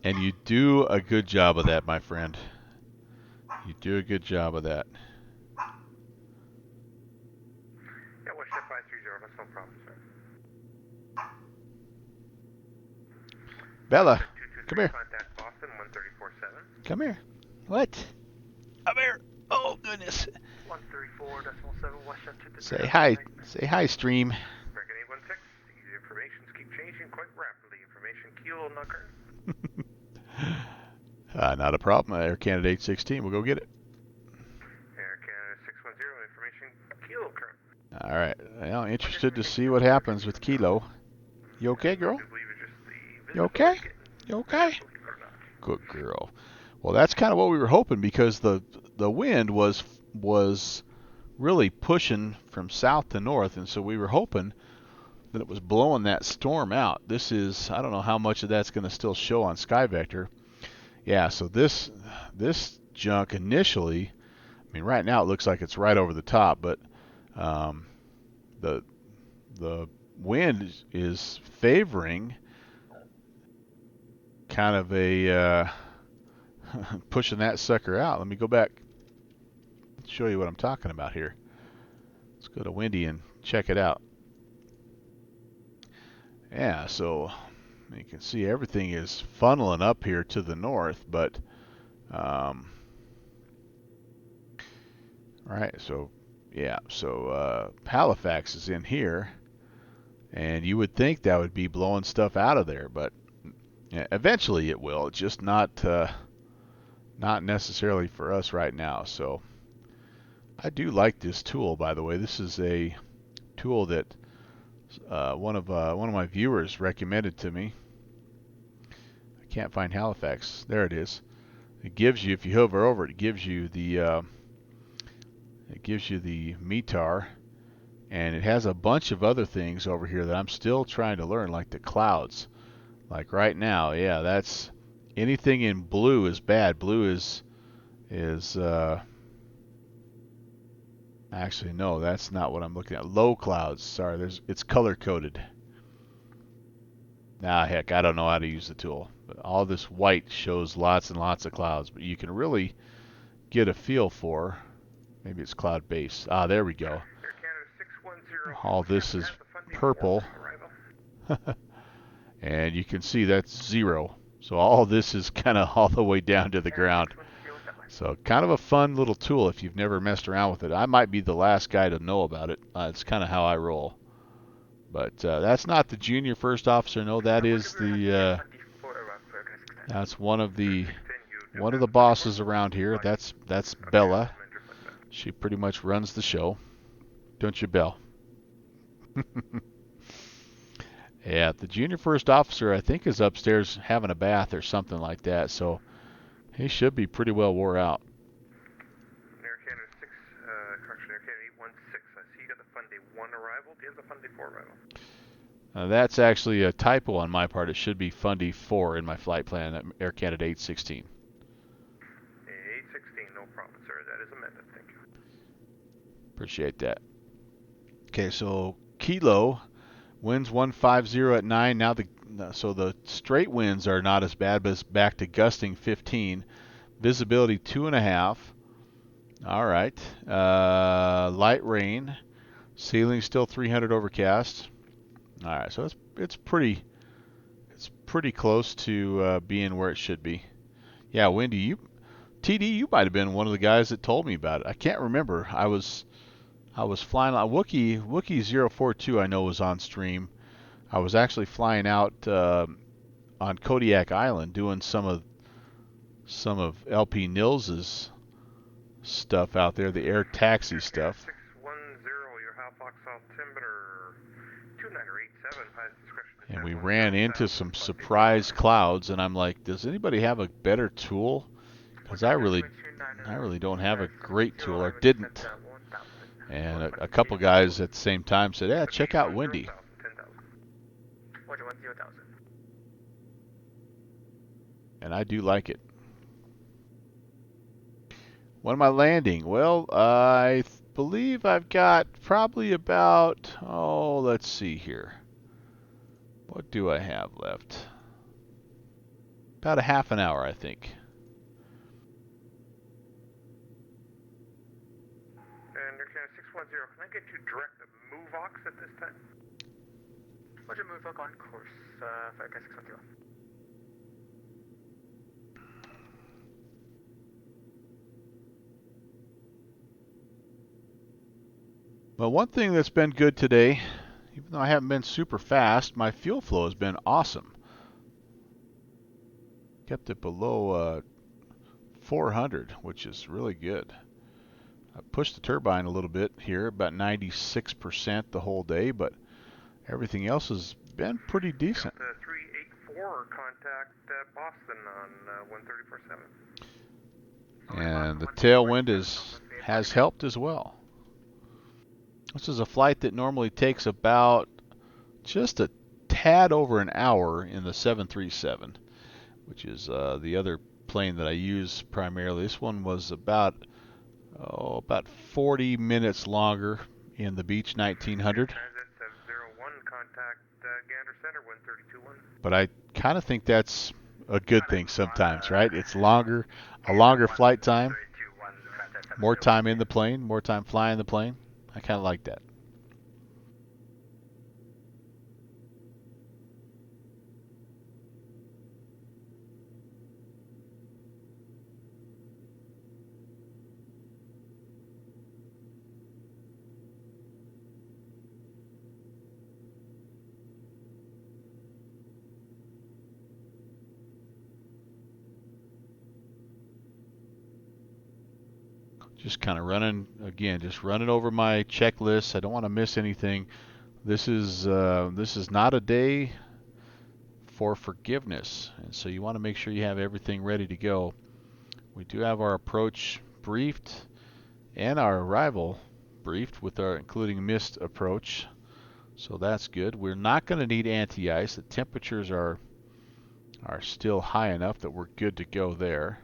And you do a good job of that, my friend. You do a good job of that. Yeah, what's that 530? That's no problem, sir. Bella, come here. Contact Boston 134.7. Come here. What? Come here. Oh, goodness. 134.7 Westchester to Say hi. Say hi, stream. American 816. These informations keep changing quite rapidly. Information kilo knocker. Not a problem. Air Canada 816. We'll go get it. Air Canada 610. Information kilo current. All right. Well, interested to see what happens with Kilo. You okay, girl? You okay? You okay? Good girl. Well, that's kind of what we were hoping because the wind was really pushing from south to north, and so we were hoping that it was blowing that storm out. This is, I don't know how much of that's going to still show on SkyVector. Yeah, so this junk initially, I mean, right now it looks like it's right over the top, but um, the wind is favoring kind of a pushing that sucker out. Let me go back and show you what I'm talking about here. Let's go to Windy and check it out. Yeah, so you can see everything is funneling up here to the north, but right, so yeah, so Halifax is in here, and you would think that would be blowing stuff out of there, but yeah, eventually it will. It's just not necessarily for us right now. So I do like this tool, by the way. This is a tool that one of my viewers recommended to me. I can't find Halifax. There it is. It gives you, if you hover over it, it gives you the METAR, and it has a bunch of other things over here that I'm still trying to learn, like the clouds. Like right now, yeah, that's anything in blue is bad. Blue is actually no, that's not what I'm looking at. Low clouds. Sorry, it's color coded. Nah, heck, I don't know how to use the tool. But all this white shows lots and lots of clouds, but you can really get a feel for. Maybe it's cloud base. Ah, there we go. Air Canada 610. All this is purple, and you can see that's 0. So all this is kind of all the way down to the ground. So kind of a fun little tool if you've never messed around with it. I might be the last guy to know about it. It's kind of how I roll. But that's not the junior first officer. No, that is the that's one of the bosses around here. That's Bella. She pretty much runs the show. Don't you, Belle? Yeah, the junior first officer I think is upstairs having a bath or something like that. So he should be pretty well wore out. Air Canada 6, Air Canada 816. I see you got the Fun Day 1 arrival. Do you have the Fun Day 4 arrival? That's actually a typo on my part. It should be Fundy 4 in my flight plan at Air Canada 816. 816, no problem, sir. That is amended. Thank you. Appreciate that. Okay, so Kilo winds 150 at 9. Now so the straight winds are not as bad, but it's back to gusting 15. Visibility 2.5. All right. Light rain. Ceiling still 300 overcast. All right, so it's pretty close to being where it should be. Yeah, Wendy, TD, you might have been one of the guys that told me about it. I can't remember. I was flying out. Wookie 042 I know was on stream. I was actually flying out on Kodiak Island doing some of LP Nils's stuff out there, the air taxi stuff. 610, your Halifax altimeter 2987. And we ran into some surprise clouds, and I'm like, does anybody have a better tool? Because I really don't have a great tool, or didn't. And a couple guys at the same time said, yeah, check out Windy. And I do like it. When am I landing? Well, I believe I've got probably about, let's see here. What do I have left? About a half an hour, I think. And Air Canada 610, can I get you direct MOVOX at this time? Roger, MOVOX on course, Air Canada 610. Well, one thing that's been good today, even though I haven't been super fast, my fuel flow has been awesome. Kept it below 400, which is really good. I pushed the turbine a little bit here, about 96% the whole day, but everything else has been pretty decent. Got the 384 contact Boston on 134.7. And the tailwind has helped as well. This is a flight that normally takes about just a tad over an hour in the 737, which is the other plane that I use primarily. This one was about 40 minutes longer in the Beech 1900. Transit 701, contact Gander Center 132.1. But I kind of think that's a good thing sometimes, right? It's a longer flight time, more time in the plane, more time flying the plane. I kind of like that. Just kind of running again, just running over my checklist. I don't want to miss anything. This is not a day for forgiveness, and so you want to make sure you have everything ready to go. We do have our approach briefed and our arrival briefed with our including missed approach, so that's good. We're not going to need anti-ice. The temperatures are still high enough that we're good to go there.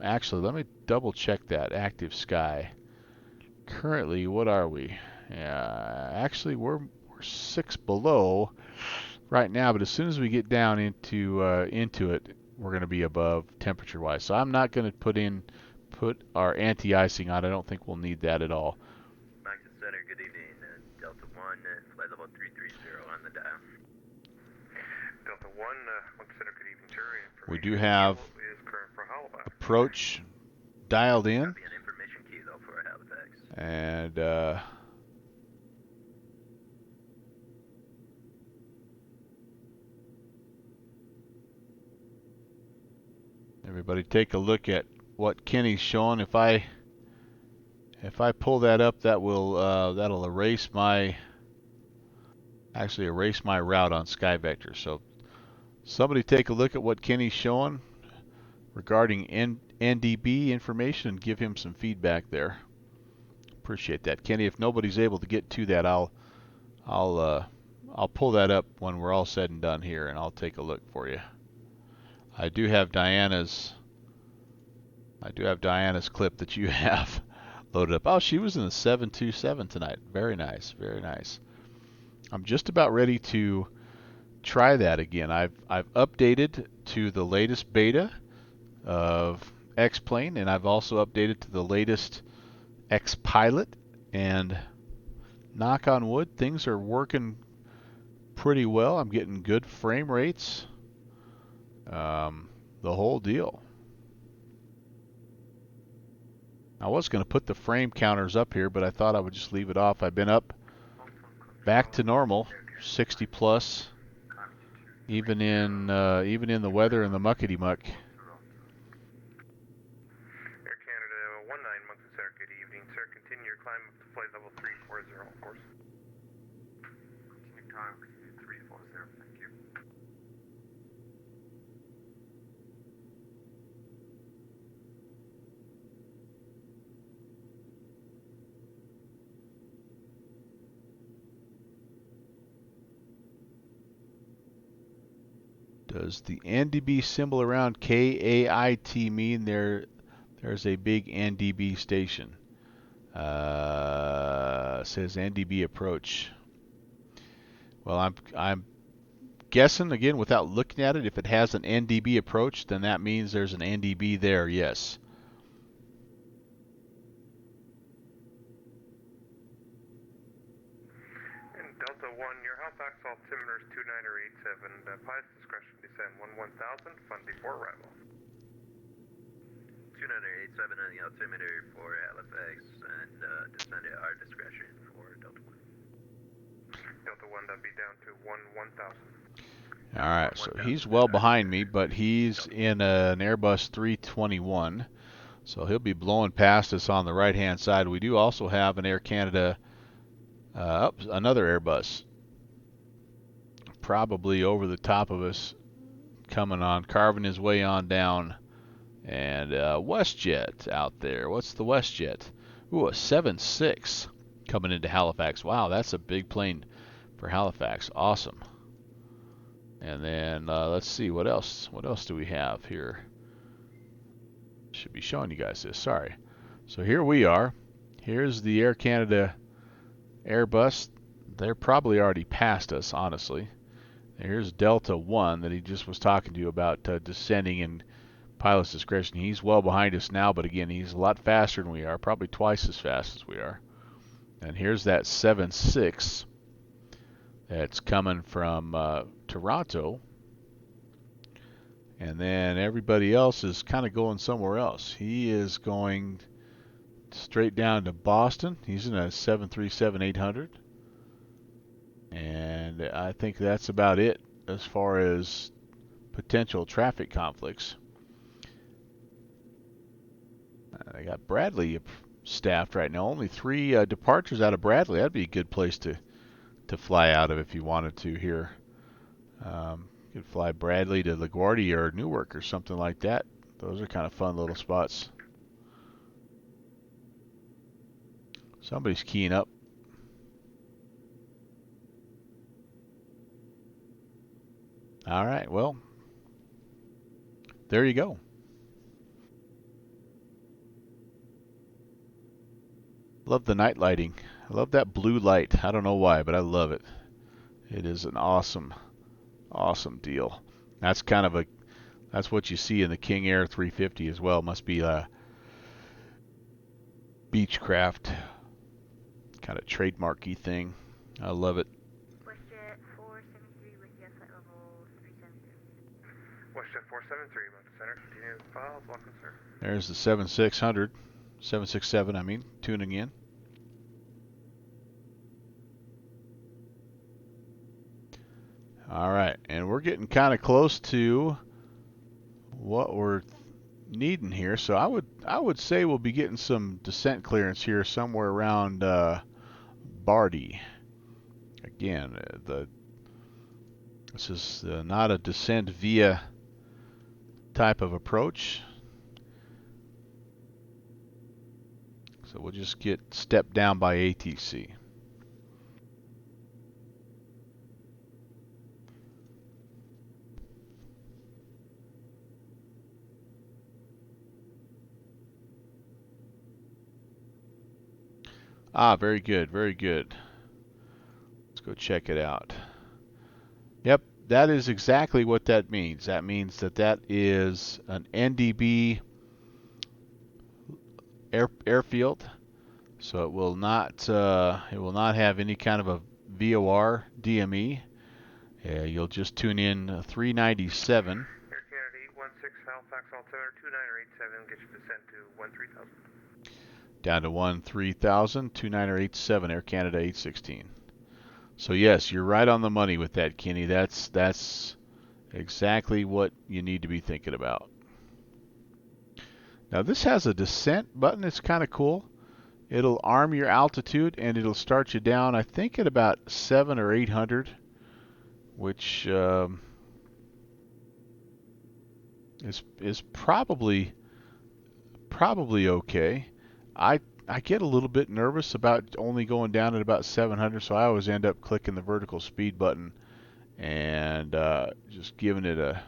Actually, let me double check that active sky. Currently, what are we? Actually, we're 6 below right now, but as soon as we get down into it, we're going to be above temperature-wise. So I'm not going to put our anti-icing on. I don't think we'll need that at all. Maxis Center, good evening. Delta 1, flight level 330 on the dial. Delta 1, Monkey Center, good evening, sir. We do have Is current for Halifax. approach dialed in, Copy an information key though for Halifax. and everybody take a look at what Kenny's showing. If I pull that up, that will that'll erase my route on SkyVector. So somebody take a look at what Kenny's showing regarding NDB information and give him some feedback there. Appreciate that, Kenny. If nobody's able to get to that, I'll pull that up when we're all said and done here, and I'll take a look for you. I do have Diana's clip that you have loaded up. Oh, she was in the 727 tonight. Very nice, very nice. I'm just about ready to try that again. I've updated to the latest beta of X-Plane, and I've also updated to the latest X-Pilot, and knock on wood, things are working pretty well. I'm getting good frame rates, the whole deal. I was going to put the frame counters up here, but I thought I would just leave it off. I've been up back to normal, 60 plus, even in the weather and the muckety muck. Air Canada 19 Monkey Center, good evening, sir. Continue your climb up to flight level 340, of course. Continue climb 340, thank you. Does the NDB symbol around KAIT mean there's a big NDB station? Says NDB approach. Well, I'm guessing again without looking at it. If it has an NDB approach, then that means there's an NDB there. Yes. And Delta 1, your Halifax altimeter is 2987. Pilot's discretion, descend 1000, fund before arrival. 2987 on the altimeter for Halifax and descend at our discretion for Delta 1. Delta 1, that'd be down to 1000. All right, so he's well behind me, but he's in an Airbus 321, so he'll be blowing past us on the right-hand side. We do also have an Air Canada, another Airbus, probably over the top of us, coming on, carving his way on down. And WestJet out there. What's the WestJet? Ooh, a 7.6 coming into Halifax. Wow, that's a big plane for Halifax. Awesome. And then let's see what else. What else do we have here? Should be showing you guys this. Sorry. So here we are. Here's the Air Canada Airbus. They're probably already past us, honestly. Here's Delta 1 that he just was talking to you about descending in pilot's discretion. He's well behind us now, but again, he's a lot faster than we are, probably twice as fast as we are. And here's that 7.6 that's coming from Toronto. And then everybody else is kind of going somewhere else. He is going straight down to Boston. He's in a 737-800. And I think that's about it as far as potential traffic conflicts. I got Bradley staffed right now. Only 3 departures out of Bradley. That'd be a good place to fly out of if you wanted to here. You could fly Bradley to LaGuardia or Newark or something like that. Those are kind of fun little spots. Somebody's keying up. All right, well, there you go. Love the night lighting. I love that blue light. I don't know why, but I love it. It is an awesome, awesome deal. That's kind of that's what you see in the King Air 350 as well. Must be a Beechcraft kind of trademarky thing. I love it. WestJet 473 with jet flight level 370. WestJet 473, about the center, continuing files, welcome, sir. There's the 7600, 767, I mean, tuning in. All right, and we're getting kind of close to what we're needing here. So I would say we'll be getting some descent clearance here somewhere around Bardy. Again, this is not a descent via type of approach. So we'll just get stepped down by ATC. Ah, very good, very good. Let's go check it out. Yep, that is exactly what that means. That means that is an NDB airfield. So it will not have any kind of a VOR DME. You'll just tune in 397. Air Canada 816 Halifax altimeter 2987, get your descent to 13,000. Down to 13,000, 2987, Air Canada 816. So yes, you're right on the money with that, Kenny. That's exactly what you need to be thinking about. Now this has a descent button. It's kind of cool. It'll arm your altitude and it'll start you down, I think, at about 700 or 800, which is probably okay. I get a little bit nervous about only going down at about 700, so I always end up clicking the vertical speed button and just giving it a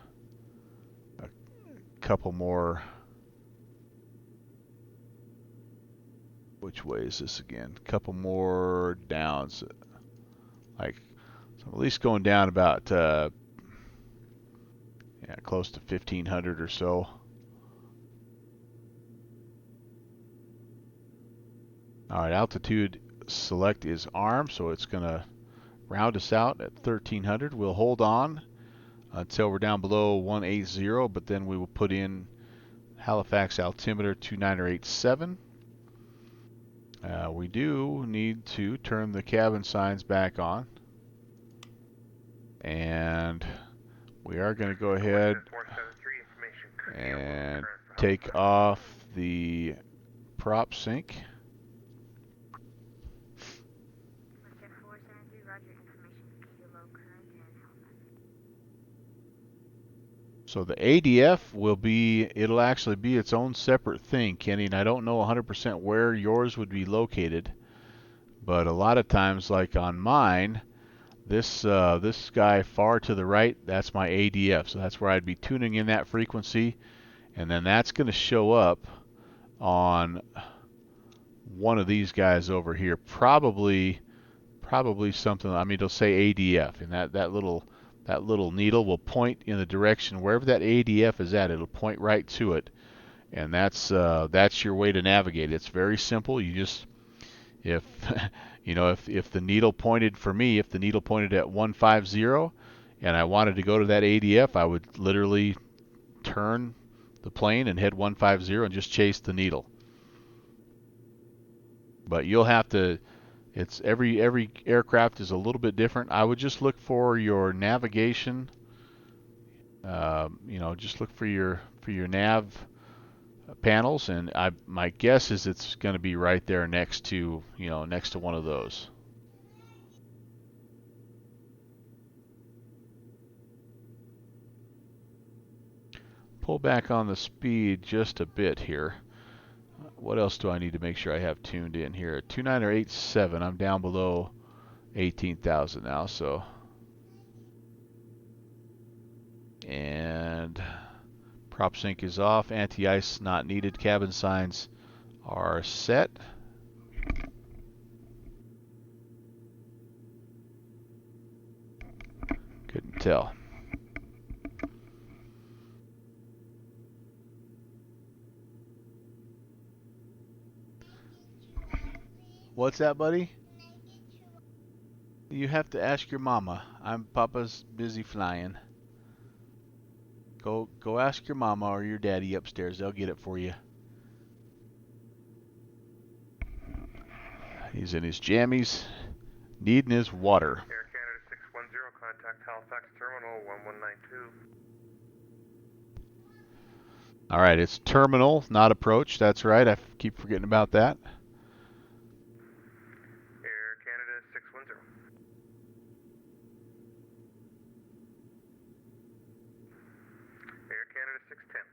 couple more. Which way is this again? A couple more downs. Like, so I'm at least going down about close to 1500 or so. All right, altitude select is armed, so it's going to round us out at 1300. We'll hold on until we're down below 180, but then we will put in Halifax altimeter 2987. We do need to turn the cabin signs back on, and we are going to go ahead and take off the prop sync. WestJet 473, roger, information kilo current and Halifax. So the ADF it'll actually be its own separate thing, Kenny, and I don't know 100% where yours would be located, but a lot of times, like on mine, This guy far to the right, that's my ADF, so that's where I'd be tuning in that frequency, and then that's going to show up on one of these guys over here, probably something. I mean, it'll say ADF, and that little needle will point in the direction wherever that ADF is at. It'll point right to it, and that's your way to navigate. It's very simple. You just if if the needle pointed for me, if the needle pointed at 150, and I wanted to go to that ADF, I would literally turn the plane and head 150 and just chase the needle. But you'll have to. It's every aircraft is a little bit different. I would just look for your navigation. Just look for your nav panels, and my guess is it's going to be right there next to one of those. Pull back on the speed just a bit here. What else do I need to make sure I have tuned in here? 29 or 87. I'm down below 18,000 now, so. And prop sync is off. Anti-ice not needed. Cabin signs are set. Couldn't tell. What's that, buddy? You have to ask your mama. Papa's busy flying. Go ask your mama or your daddy upstairs. They'll get it for you. He's in his jammies, needing his water. Air Canada 610, contact Halifax Terminal 1192. All right, it's terminal, not approach. That's right. I keep forgetting about that. Air Canada 610. Air Canada 610.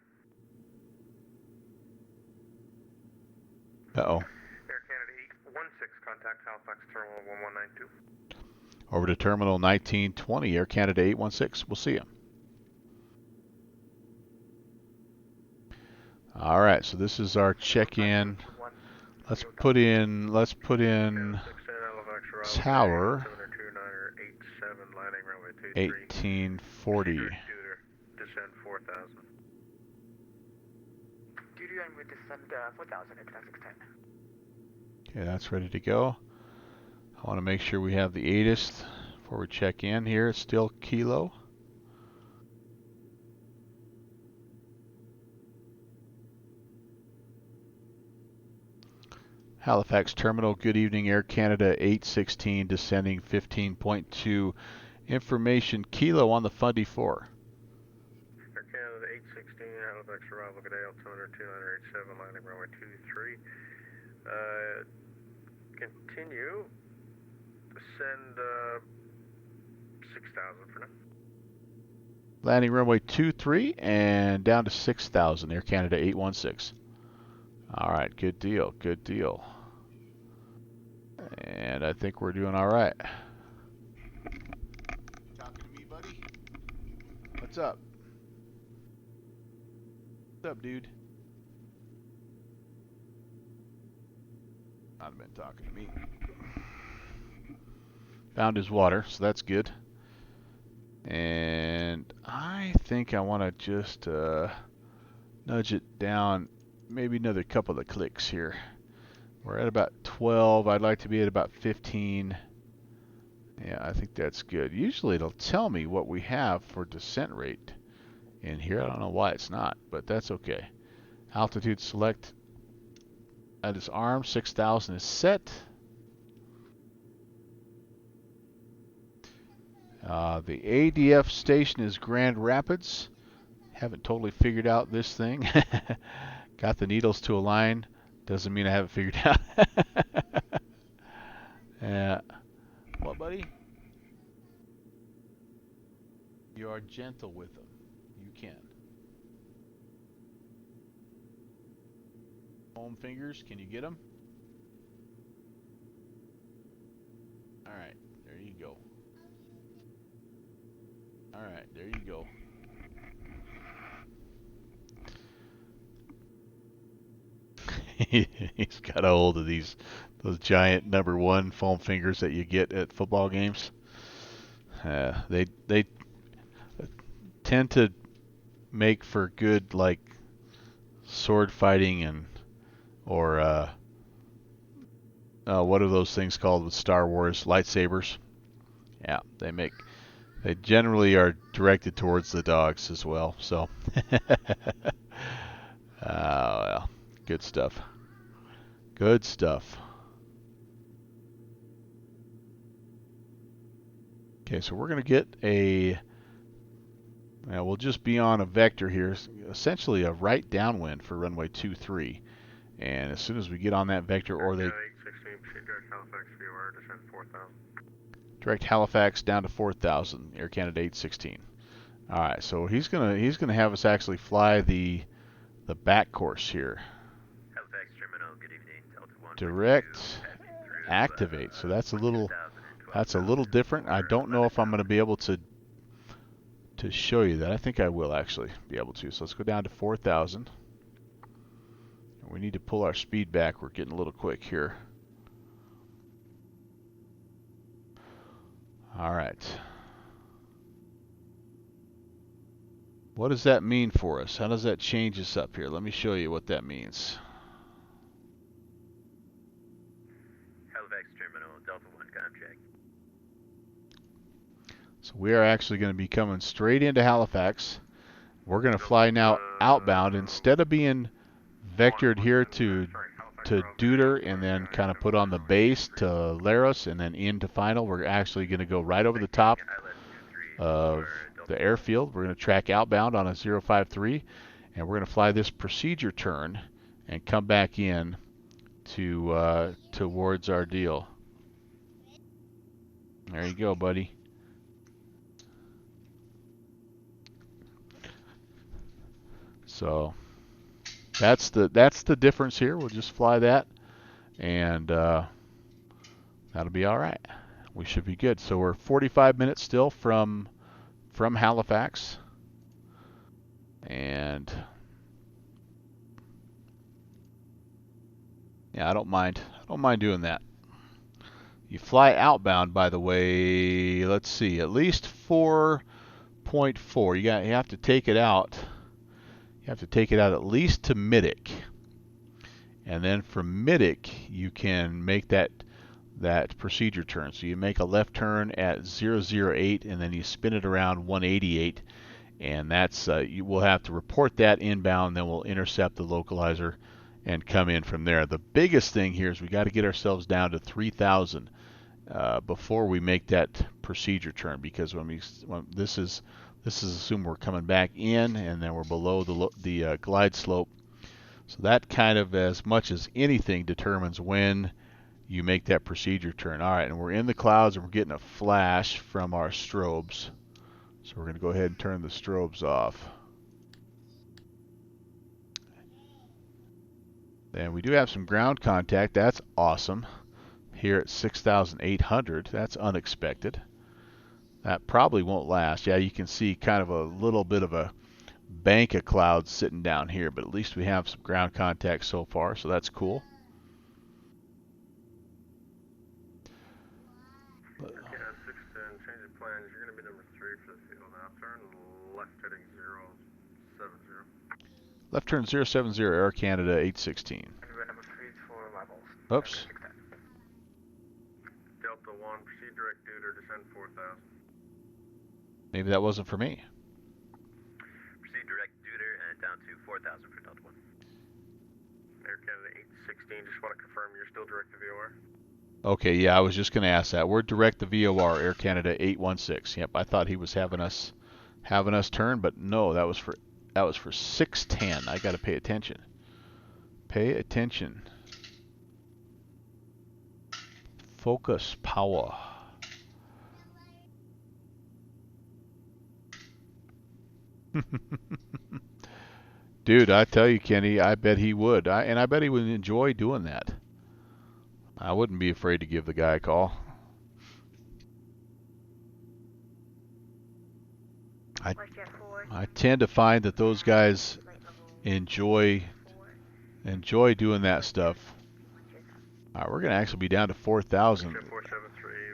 Uh-oh. Air Canada 816, contact Halifax Terminal 1192. Over to Terminal 1920, Air Canada 816. We'll see you. All right, so this is our check-in. Let's put in tower 1840. Descend 4,000. DDN with descend 4,000 at 610. Okay, that's ready to go. I want to make sure we have the ATIS before we check in here. It's still Kilo. Halifax Terminal, good evening, Air Canada 816, descending 15.2. Information, Kilo on the Fundy 4. Air Canada 816, Halifax arrival, good day, altimeter 2987, landing runway 23. Continue, descend 6,000 for now. Landing runway 23 and down to 6,000, Air Canada 816. All right, good deal, good deal. And I think we're doing all right. Talking to me, buddy? What's up? What's up, dude? Not been talking to me. Found his water, so that's good. And I think I want to just nudge it down maybe another couple of clicks here. We're at about 12. I'd like to be at about 15. Yeah, I think that's good. Usually it'll tell me what we have for descent rate in here. I don't know why it's not, but that's okay. Altitude select. That is armed. 6,000 is set. The ADF station is Grand Rapids. Haven't totally figured out this thing. Got the needles to align. Doesn't mean I haven't figured it out. What, buddy? You are gentle with them. You can. Home fingers, can you get them? All right, there you go. right, there you go. He's got a hold of those giant #1 foam fingers that you get at football games. They tend to make for good like sword fighting and or what are those things called with Star Wars lightsabers? Yeah, they generally are directed towards the dogs as well. So, well, good stuff. Good stuff. Okay, so we're going to get we'll just be on a vector here, essentially a right downwind for runway 23. And as soon as we get on that vector, or they direct Halifax down to 4,000, Air Canada 816. All right, so he's gonna have us actually fly the back course here. Halifax Terminal, good evening. Delta 1. Direct activate. So that's a little different. I don't know if I'm going to be able to show you that. I think I will actually be able to. So let's go down to 4,000. We need to pull our speed back. We're getting a little quick here. All right. What does that mean for us? How does that change us up here? Let me show you what that means. Halifax Terminal, Delta 1, contract. So we are actually going to be coming straight into Halifax. We're going to fly now outbound instead of being vectored here to Deuter and then kind of put on the base to Laros and then into final. We're actually going to go right over the top of the airfield. We're going to track outbound on a 053 and we're going to fly this procedure turn and come back in to towards our deal. There you go, buddy. So that's the difference here. We'll just fly that, and that'll be all right. We should be good. So we're 45 minutes still from Halifax, and yeah, I don't mind doing that. You fly outbound, by the way. Let's see, at least 4.4. You have to take it out. You have to take it out at least to Middick. And then from Middick, you can make that procedure turn. So you make a left turn at 008, and then you spin it around 188, and that's you will have to report that inbound. Then we'll intercept the localizer and come in from there. The biggest thing here is we got to get ourselves down to 3,000 before we make that procedure turn, because when this is assume we're coming back in, and then we're below the glide slope. So that kind of, as much as anything, determines when you make that procedure turn. All right, and we're in the clouds, and we're getting a flash from our strobes. So we're going to go ahead and turn the strobes off. And we do have some ground contact. That's awesome. Here at 6,800. That's unexpected. That probably won't last. Yeah, you can see kind of a little bit of a bank of clouds sitting down here, but at least we have some ground contact so far, so that's cool. Okay, 610, change of plans. You're going to be number 3 for the field now. Turn left heading 070. Left turn 070, Air Canada 816. Number 3 for levels. Oops. Delta 1, proceed direct Deuter, descend 4,000. Maybe that wasn't for me. Proceed direct Deuter and down to 4,000 for Delta 1. Air Canada 816, just want to confirm you're still direct to VOR? Okay, yeah, I was just going to ask that. We're direct to VOR, Air Canada 816. Yep, I thought he was having us turn, but no, that was for 610. I got to pay attention. Pay attention. Focus power. Dude, I tell you, Kenny, I bet he would. And I bet he would enjoy doing that. I wouldn't be afraid to give the guy a call. WestJet 4, I tend to find that those guys light level enjoy 4, doing that stuff. All right, we're going to actually be down to 4,000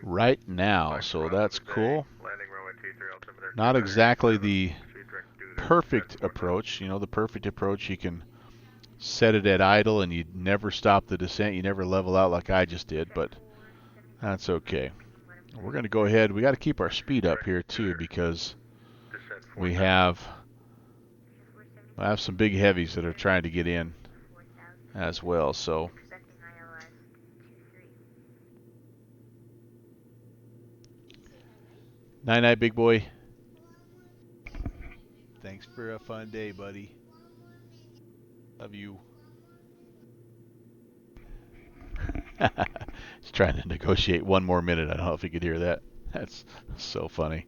right now, so that's cool. Not exactly the perfect approach. You know, the perfect approach, you can set it at idle and you never stop the descent. You never level out like I just did, but that's okay. We're going to go ahead. We got to keep our speed up here too because we have some big heavies that are trying to get in as well. So expecting ILS 23. night night, big boy. Thanks for a fun day, buddy. Love you. He's trying to negotiate one more minute. I don't know if you could hear that. That's so funny.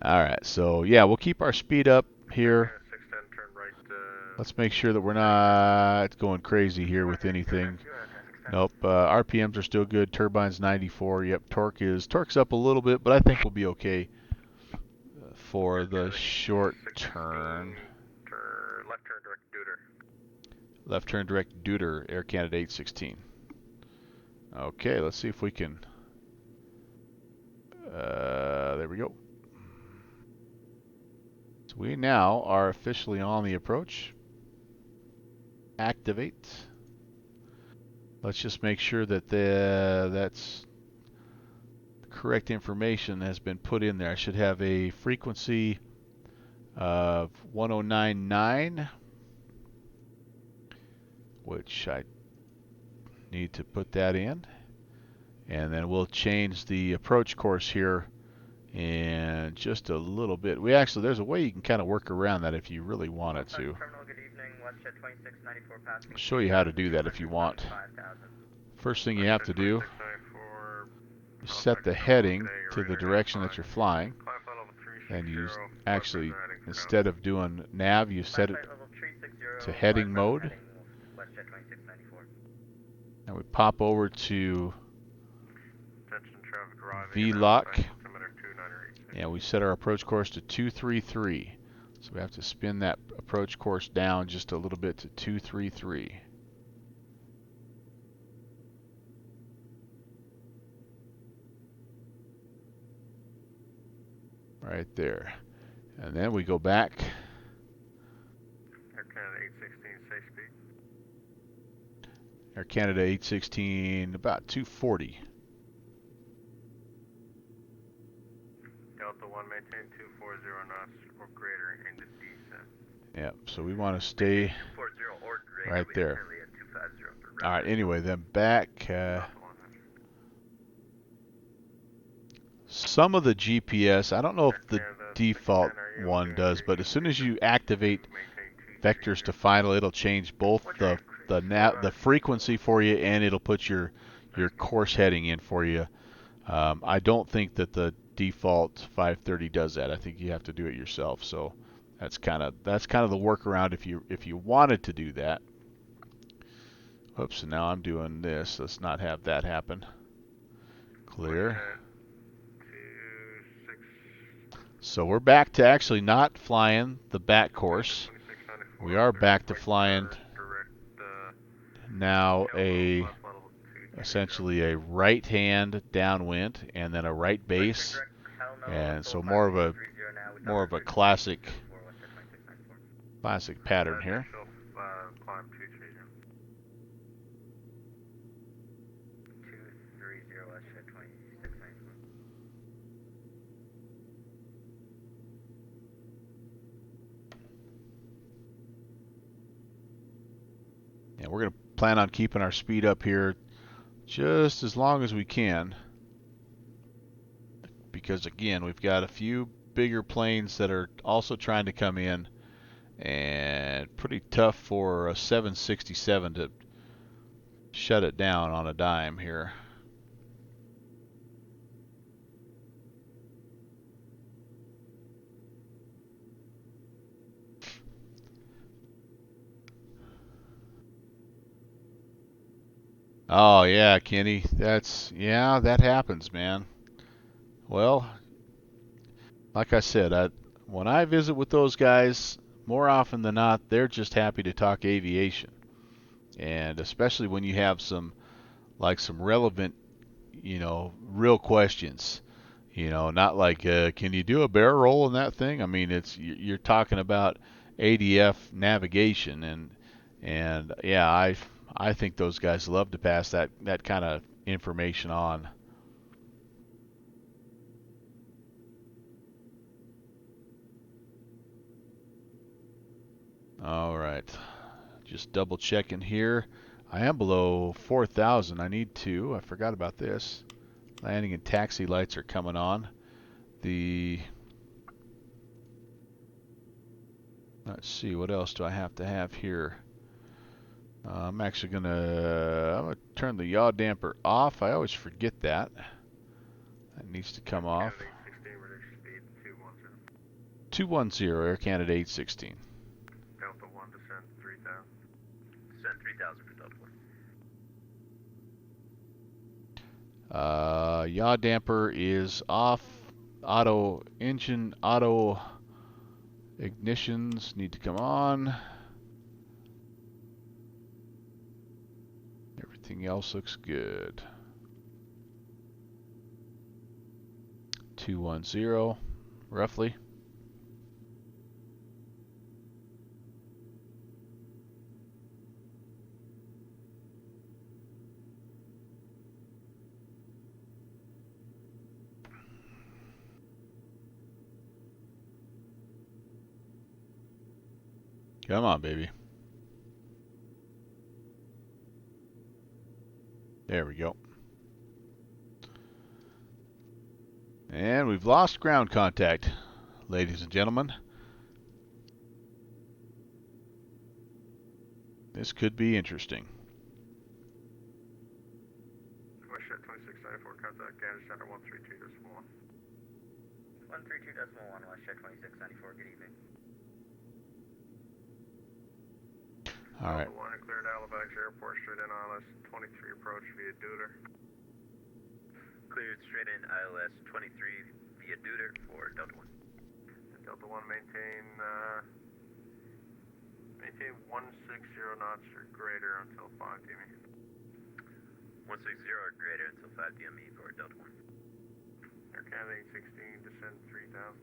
All right, so yeah, we'll keep our speed up here. Let's make sure that we're not going crazy here with anything. Nope, RPMs are still good. Turbine's 94. Yep, torque's up a little bit, but I think we'll be okay for the short turn. Left turn direct deuter, Air Canada 816. Okay, let's see if we can. There we go. So we now are officially on the approach. Activate. Let's just make sure that that's correct information has been put in there. I should have a frequency of 1099, which I need to put that in. And then we'll change the approach course here in just a little bit. There's a way you can kind of work around that if you really wanted to. I'll show you how to do that if you want. First thing you have to do is set the heading to the direction that you're flying. And you actually, instead of doing nav, you set it to heading mode. And we pop over to VLOC, and we set our approach course to 233. So we have to spin that approach course down just a little bit to 233. Right there. And then we go back. Air Canada 816, safe speed. Air Canada 816, about 240. Delta 1, maintain 240 knots or greater in the descent. Yep, so we want to stay right there. All right, anyway, then back. Some of the GPS, I don't know if the default one does, but as soon as you activate vectors to final, it'll change both the frequency for you and it'll put your course heading in for you. I don't think that the default 530 does that. I think you have to do it yourself. So that's kind of the workaround if you wanted to do that. Oops, and now I'm doing this. Let's not have that happen. Clear. So we're back to actually not flying the back course. We are back to flying now essentially a right hand downwind and then a right base, and so more of a classic pattern here. And we're going to plan on keeping our speed up here just as long as we can, because again, we've got a few bigger planes that are also trying to come in, and pretty tough for a 767 to shut it down on a dime here. Oh yeah, Kenny, that happens, man. Well, like I said, when I visit with those guys, more often than not, they're just happy to talk aviation. And especially when you have some relevant, real questions. Not like, can you do a barrel roll in that thing? I mean, you're talking about ADF navigation, and yeah, I think those guys love to pass that kind of information on. All right, just double checking here. I am below 4,000. I forgot about this. Landing and taxi lights are coming on. Let's see, what else do I have to have here? I'm actually I'm gonna turn the yaw damper off. I always forget that. That needs to come off. 210 Air Canada 816. Delta 1, descend 3000. Descend 3000 for Delta 1. Yaw damper is off. Auto ignitions need to come on. Everything else looks good. 210, roughly. Come on, baby. There we go. And we've lost ground contact, ladies and gentlemen. This could be interesting. Westjet 2694, contact Canada Center 132.1. 132.1, Westjet 2694, good evening. All right. Delta 1 cleared Halifax Airport, straight in ILS 23 approach via Deuter. Cleared straight in ILS 23 via Deuter for Delta 1. And Delta 1 maintain 160 knots or greater until 5 DME. 160 or greater until 5 DME for Delta 1. Air Canada 816, descend 3000.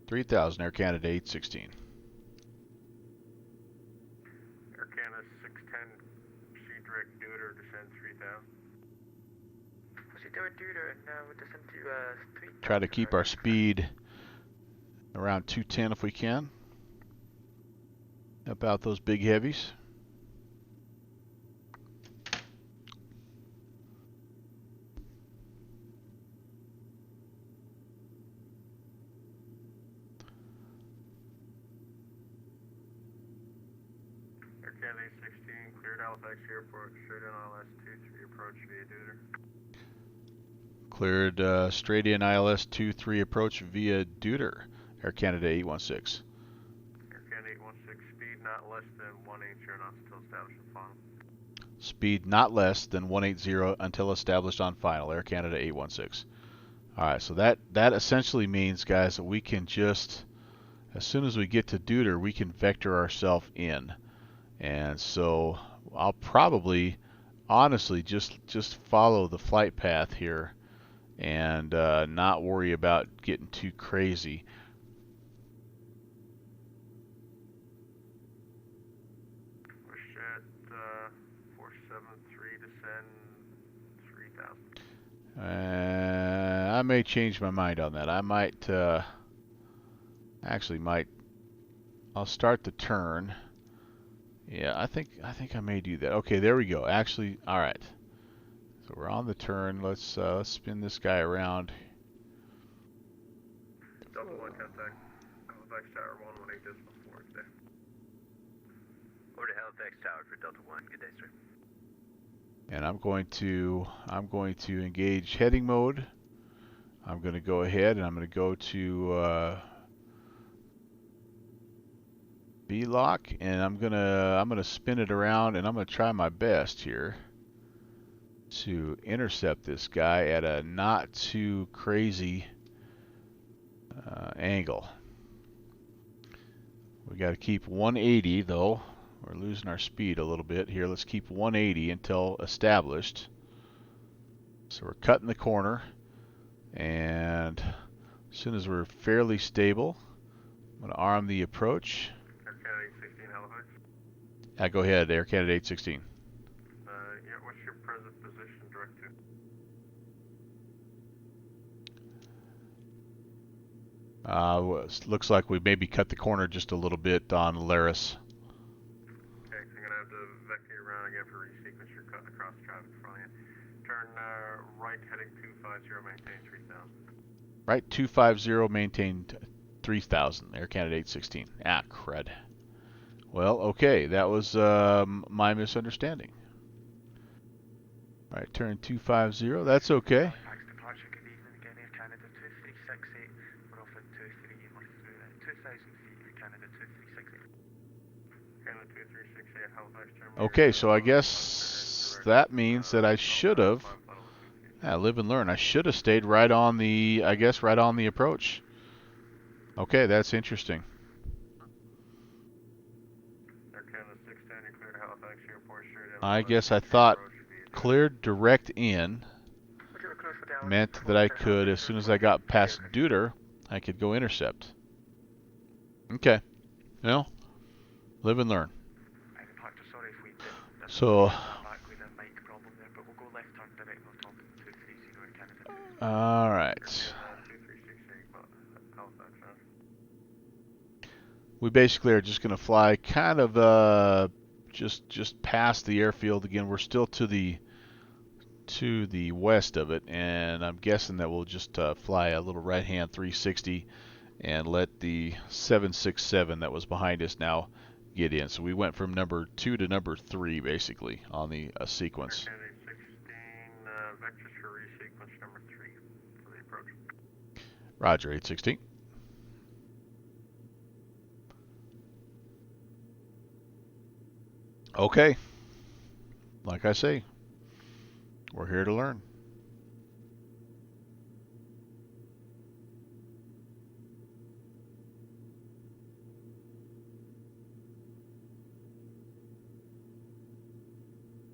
3,000 Air Canada 816. Air Canada 610, proceed direct Deuter, descend 3000. Proceed direct Deuter, and we'll descend to 3000. Try to keep our speed around 210 if we can. About those big heavies. Air Canada 816, cleared Halifax Airport, straight in ILS 23 approach via Deuter. Cleared straight in ILS 23 approach via Deuter. Air Canada 816. Air Canada 816, speed not less than 180 knots until established on final. Speed not less than 180 until established on final. Air Canada 816. All right, so that essentially means, guys, that we can just, as soon as we get to Deuter, we can vector ourselves in. And so I'll probably, honestly, just follow the flight path here and not worry about getting too crazy. Westjet 473, descend 3000. I may change my mind on that. I might, I'll start the turn. Yeah, I think I may do that. Okay, there we go. Actually, all right. So we're on the turn. Let's spin this guy around. Delta 1 contact Halifax Tower 118.4 today. Over to Halifax Tower for Delta 1, good day, sir. And I'm going to engage heading mode. I'm going to go ahead and I'm going to go to B lock, and I'm gonna spin it around, and I'm gonna try my best here to intercept this guy at a not too crazy angle. We got to keep 180 though. We're losing our speed a little bit here. Let's keep 180 until established. So we're cutting the corner, and as soon as we're fairly stable, I'm going to arm the approach. Air Canada 816 Halifax. Go ahead, Air Canada 816. Yeah, what's your present position, direct to? Looks like we maybe cut the corner just a little bit on Laris. Okay, so I'm going to have to vector you around again for resequence. You're cutting across traffic in front of you. Turn right, heading 250, maintain 3000. Right, 250, maintained 3000, Air Canada 816. Ah, crud. Well, okay, that was my misunderstanding. All right, turn 250, that's okay. Halifax departure, good evening again, Air Canada 2368. We're off at 23, we're through 2,000 feet, Air Canada 2368. Canada 2368, Halifax, Germany. Okay, so I guess that means that I should have, live and learn, I should have stayed right on the, I guess, right on the approach. Okay, that's interesting. Air Canada 610, cleared Halifax Airport, straight in. I guess I thought cleared direct in meant that I could, as soon as I got past Deuter, I could go intercept. Okay, well, live and learn. So, all right. We basically are just going to fly kind of just past the airfield again. We're still to the west of it, and I'm guessing that we'll just fly a little right-hand 360 and let the 767 that was behind us now get in. So we went from number 2 to number 3 basically on the sequence. Vectors for resequence number 3 for the approach. Roger, 816. Okay, like I say, we're here to learn.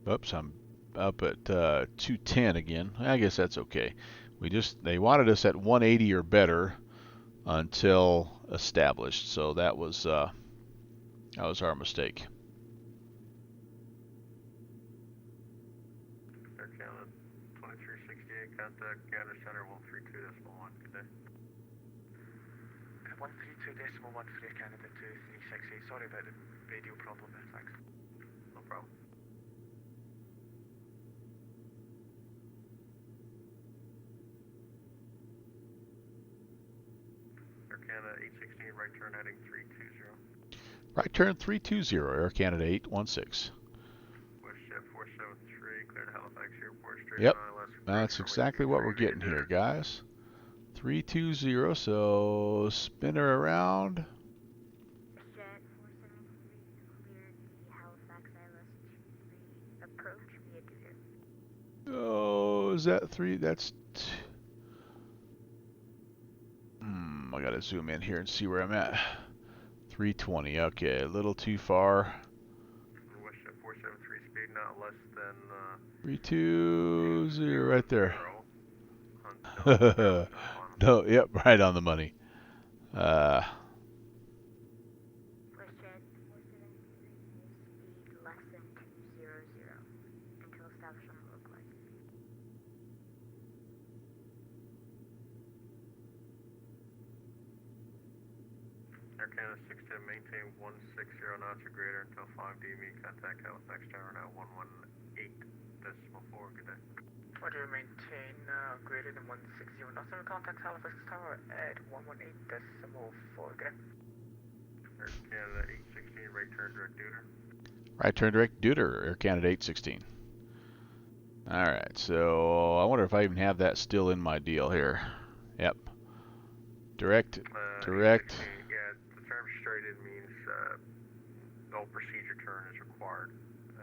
Oops, I'm up at 210 again. I guess that's okay. They wanted us at 180 or better until established, so that was our mistake. Air Canada 2368, contact Gander Center 132.1. Good day. 132.1 for Air Canada 2368. Sorry about the radio problem there, thanks. No problem. Air Canada 816, right turn heading 320. Right turn 320, Air Canada 816. WestJet 473, cleared Halifax Airport, straight Yep, on ILS. that's exactly what we're getting here, guys. 320, so spin her around. Jet 473 cleared the Halifax ILS 23 approach via Deuter. Oh, is that 3? That's... I gotta zoom in here and see where I'm at. 320, okay, a little too far. WestJet 473, speed not less than 320, right there. Until No, yep, right on the money. WestJet 473 speed less than 200 until established on the localizer. Air Canada 610, maintain 160 knots or greater until 5 DME. Contact Halifax Tower now 118.4. Good day. Roger, maintain greater than 160 knots and contact Halifax Tower at 118.4. Good day. Air Canada 816, right turn direct Deuter. Right turn direct Deuter, Air Canada 816. Alright, so I wonder if I even have that still in my deal here. Yep. Direct. Yeah, the term straight in means no procedure turn is required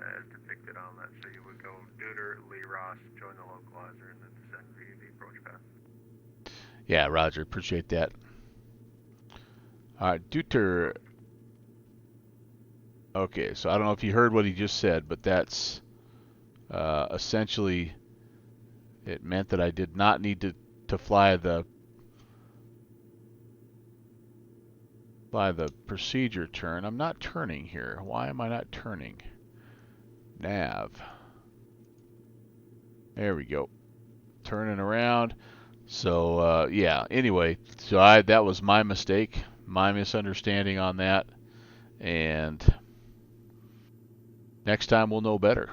as depicted on that. So you would go Deuter, Lee Ross, join the localizer, and then descend via the approach path. Yeah, Roger, appreciate that. Alright, Deuter Okay, so I don't know if you heard what he just said, but that's essentially it meant that I did not need to fly the procedure turn. I'm not turning here. Why am I not turning? Nav. There we go. Turning around. So yeah. Anyway, so that was my mistake, my misunderstanding on that, and next time we'll know better.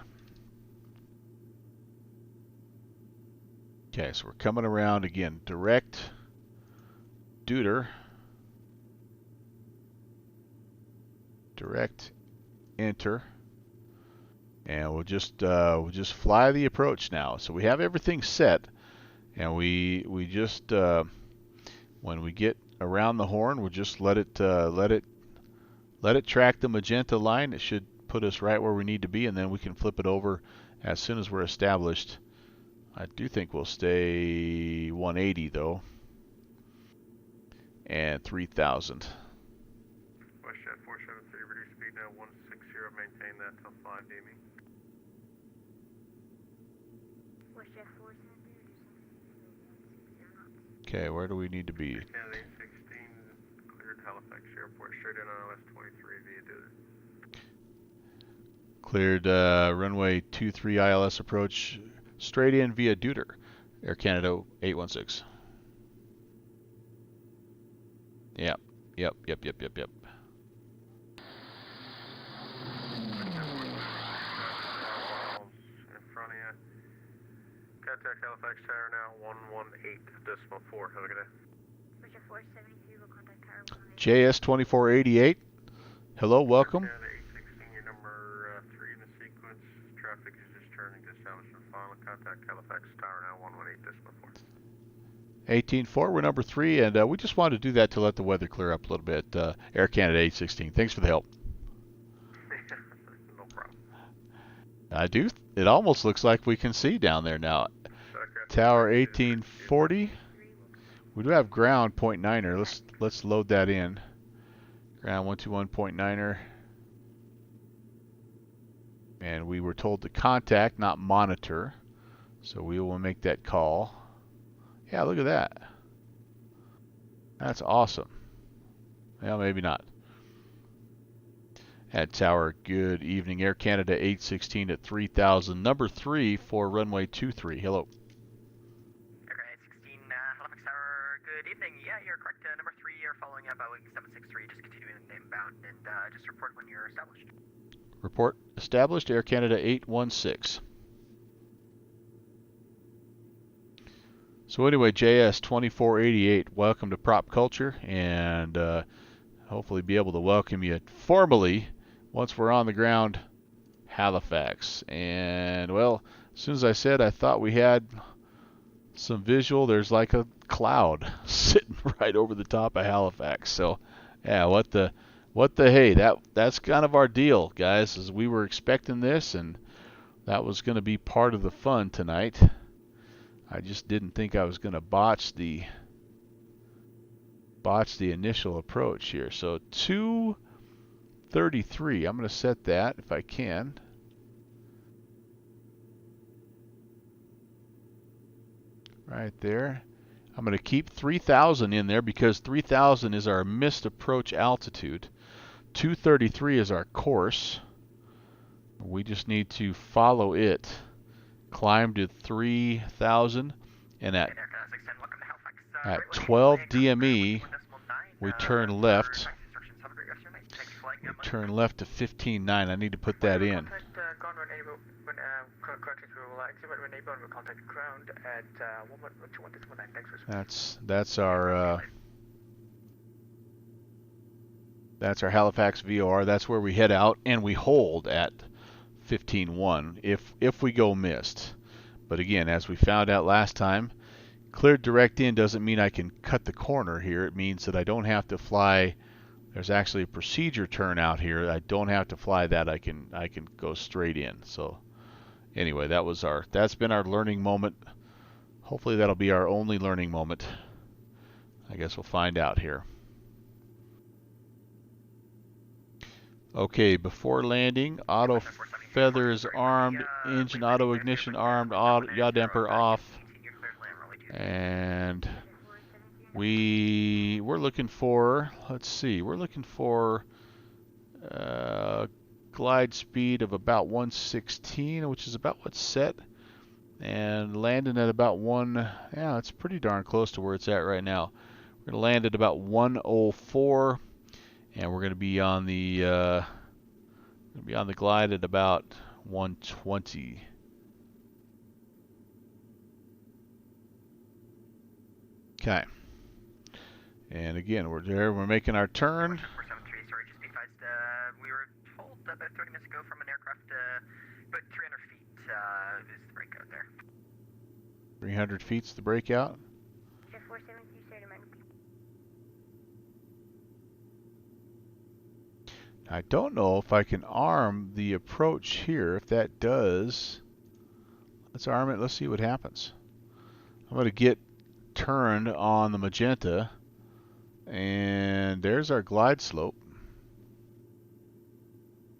Okay, so we're coming around again. Direct deuter. Direct enter. And we'll just fly the approach now. So we have everything set, and we just when we get around the horn, we'll just let it track the magenta line. It should put us right where we need to be, and then we can flip it over as soon as we're established. I do think we'll stay 180 though, and 3,000. WestJet 473, reduce speed now 160, maintain that till 5 DME. WestJet 473, reducing 160 knots. Okay, where do we need to be? Canada 816, cleared Halifax Airport, straight in on OS 23 via Deuter. Cleared runway 23 ILS approach straight in via Deuter, Air Canada 816. Yep. In front of you. Contact Halifax Tower now 118.4. Have a good day. WestJet 473 will contact Tower 118. JS 2488. Hello, welcome. Canada 816, your number 3 in the sequence. Traffic is just turning to establishment final. Contact Halifax Tower now 118.4. 18.4, we're number 3, and we just wanted to do that to let the weather clear up a little bit. Air Canada 816, thanks for the help. No problem. It almost looks like we can see down there now. Tower 1840. We do have ground 0.9er. Let's load that in. Ground 121.9er. And we were told to contact, not monitor. So we will make that call. Yeah, look at that. That's awesome. Well, maybe not. At Tower, good evening. Air Canada 816 at 3,000. Number 3 for runway 23. Hello. Air Canada 816, Halifax Tower, good evening. Yeah, you're correct. Number 3, you're following up Boeing 763, just continuing inbound, and just report when you're established. Report established, Air Canada 816. So anyway, JS 2488, welcome to Prop Culture, and hopefully be able to welcome you formally once we're on the ground, Halifax. And well, as soon as I said I thought we had some visual, there's like a cloud sitting right over the top of Halifax. So yeah, what the hey, that's kind of our deal, guys, is we were expecting this, and that was going to be part of the fun tonight. I just didn't think I was going to botch the initial approach here. So 233, I'm going to set that if I can. Right there. I'm going to keep 3,000 in there because 3,000 is our missed approach altitude. 233 is our course. We just need to follow it. Climb to 3,000, and at 12 DME, we turn left. We turn left to 15.9. I need to put that in. That's our Halifax VOR. That's where we head out, and we hold at 15.1 if we go missed. But again, as we found out last time, cleared direct in doesn't mean I can cut the corner here. It means that I don't have to fly. There's actually a procedure turn out here. I don't have to fly that. I can go straight in. So anyway, that's been our learning moment. Hopefully that'll be our only learning moment. I guess we'll find out here. Okay, before landing, auto feathers armed, engine auto ignition armed, yaw damper off, and we're looking for, let's see, we're looking for glide speed of about 116, which is about what's set, and landing at about yeah, it's pretty darn close to where it's at right now. We're gonna land at about 104, and we're gonna be on the glide at about 120. Okay. And again, we're there. We're making our turn. 473, sorry, just be advised, we were told about 30 minutes ago from an aircraft about 300 feet is the breakout there. 300 feet's the breakout. Jet 473, sir, to man. I don't know if I can arm the approach here. If that does, let's arm it. Let's see what happens. I'm going to get turned on the magenta, and there's our glide slope.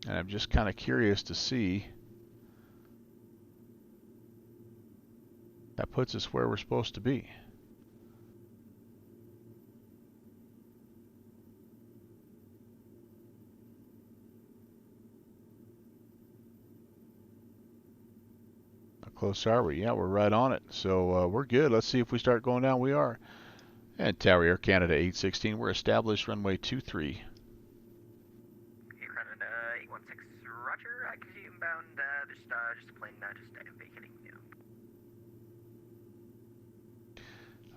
And I'm just kind of curious to see. That puts us where we're supposed to be. How close are we? Yeah, we're right on it. So we're good. Let's see if we start going down. We are. And Tower Air Canada 816, we're established runway 23. Air Canada 816, roger, I can see you inbound, just a plane, just vacating,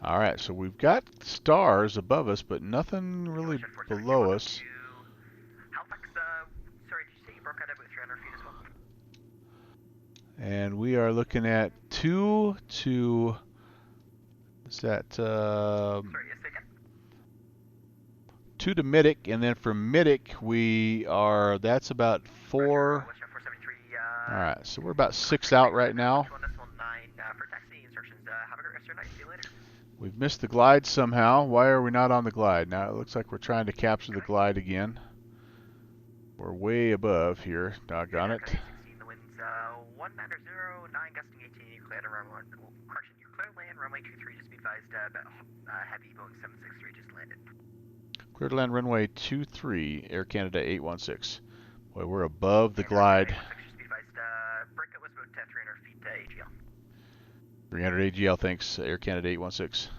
All right, so we've got stars above us, but nothing really below us. Halifax, sorry, did you say you broke out about 300 feet as well? And we are looking at 2 to, is that, Sorry, yes, again? 2 to Middick, and then for Middick, that's about 4. Western 473, All right, so we're about 6 out right now. for taxi instructions, have a great rest of your night, see you later. We've missed the glide somehow. Why are we not on the glide? Now it looks like we're trying to capture the glide again. We're way above here, doggone it. 16, the wind's 1909, gusting 18, you clear to runway, correction, you clear land, runway 23, just be advised, about heavy Boeing 763 just landed. Clear to land runway 23, Air Canada 816. Boy, we're above the glide. Just be advised, breakout was about 300 feet AGL. 300 AGL, thanks, Air Canada 816.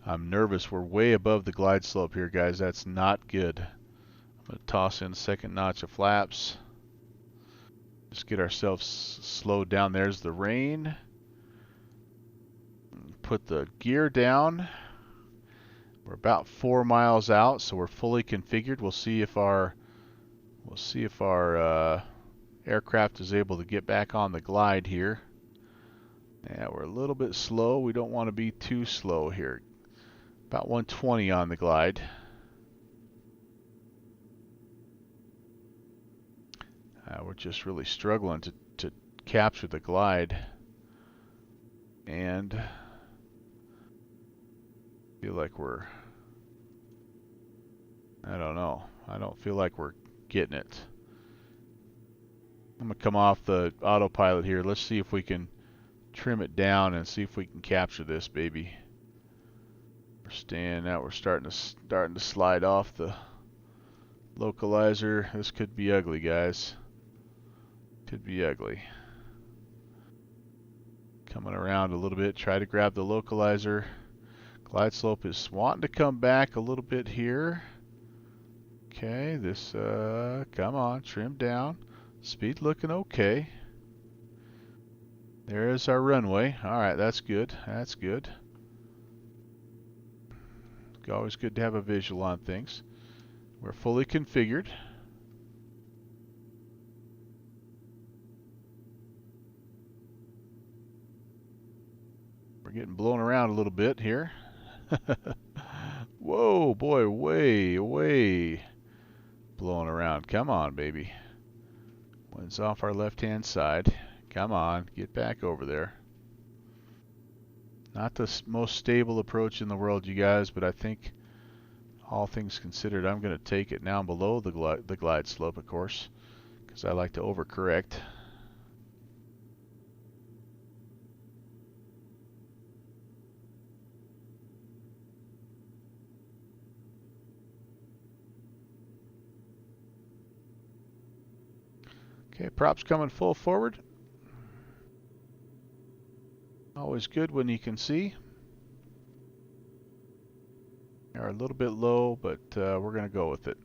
I'm nervous. We're way above the glide slope here, guys. That's not good. I'm going to toss in a second notch of flaps. Just get ourselves slowed down. There's the rain. Put the gear down. We're about 4 miles out, so we're fully configured. We'll see if our aircraft is able to get back on the glide here. Yeah, we're a little bit slow. We don't want to be too slow here. About 120 on the glide. We're just really struggling to capture the glide. And feel like I don't know. I don't feel like we're getting it. I'm going to come off the autopilot here. Let's see if we can trim it down and see if we can capture this baby. We're staying out. We're starting to slide off the localizer. This could be ugly, guys. Could be ugly. Coming around a little bit. Try to grab the localizer. Glide slope is wanting to come back a little bit here. Okay, this come on, trim down. Speed looking okay. There's our runway. Alright, that's good. That's good. It's always good to have a visual on things. We're fully configured. We're getting blown around a little bit here. Whoa, boy, way blowing around. Come on, baby. Wind's off our left-hand side. Come on, get back over there. Not the most stable approach in the world, you guys, but I think All things considered, I'm going to take it now below the glide slope, of course, because I like to overcorrect. Okay, props coming full forward. Always good when you can see. They're a little bit low, but we're going to go with it.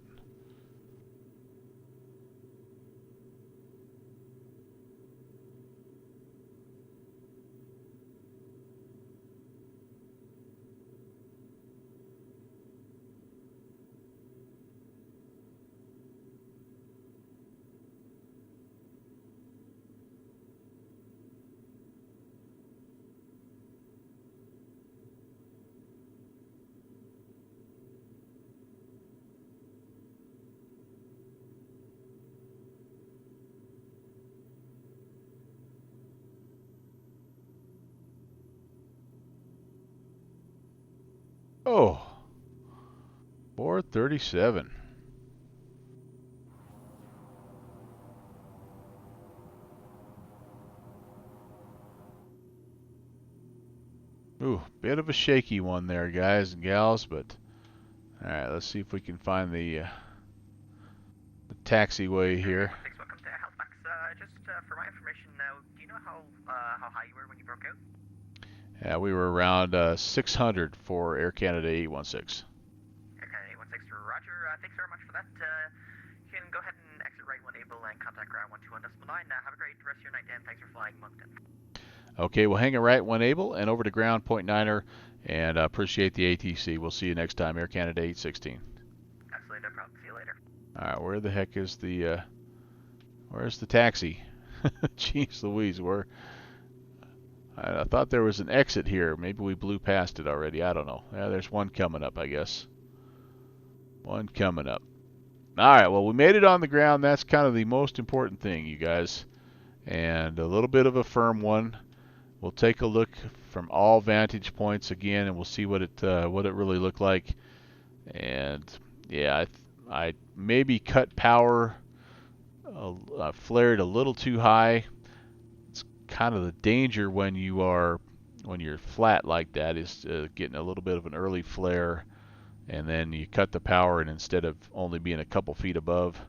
Oh, 437. Ooh, bit of a shaky one there, guys and gals, but all right, let's see if we can find the taxiway here. Thanks, welcome to Halifax. Just for my information now, do you know how high you were when you broke out? Yeah, we were around 600 for Air Canada 816. Okay, 816, roger. Thanks very much for that. You can go ahead and exit right when able and contact ground 121.9. Have a great rest of your night, Dan. Thanks for flying Moncton. Okay, we'll hang it right when able and over to ground point niner, and appreciate the ATC. We'll see you next time, Air Canada 816. Absolutely, no problem. See you later. All right, where the heck is where's the taxi? Jeez Louise, I thought there was an exit here. Maybe we blew past it already. I don't know. Yeah, there's one coming up, I guess. One coming up. All right, well, we made it on the ground. That's kind of the most important thing, you guys. And a little bit of a firm one. We'll take a look from all vantage points again, and we'll see what it really looked like. And yeah, I maybe cut power, flared a little too high. It's kind of the danger when you're flat like that is getting a little bit of an early flare, and then you cut the power, and instead of only being a couple feet above,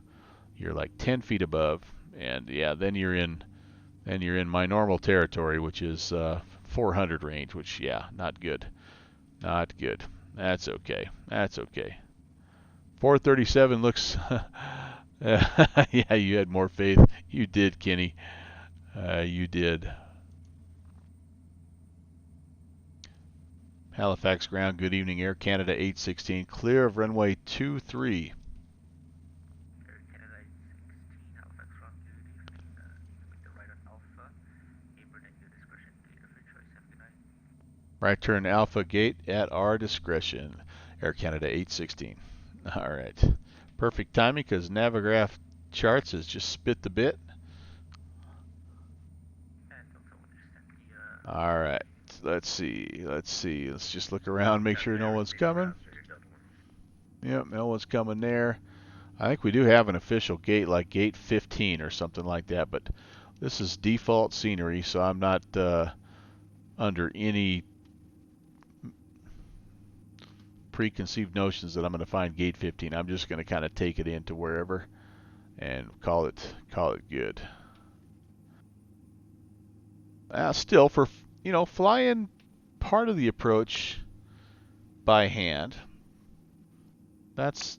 you're like 10 feet above, and yeah, then you're in my normal territory, which is 400 range, which, yeah, not good. Not good. That's okay. That's okay. 437 looks... yeah, you had more faith. You did, Kenny. You did. Halifax ground, good evening, Air Canada 816. Clear of runway 23. Air Canada 816, Halifax ground, good evening. Make the right on Alpha. Apron at your discretion, gate of your choice, have a good night. Right turn Alpha gate at our discretion. Air Canada 816. All right. Perfect timing because Navigraph charts has just spit the bit. All right. Let's see. Let's just look around, make sure no one's coming. Yep, no one's coming there. I think we do have an official gate, like gate 15 or something like that, but this is default scenery, so I'm not under any preconceived notions that I'm going to find gate 15. I'm just going to kind of take it into wherever and call it good. Still, for flying part of the approach by hand, that's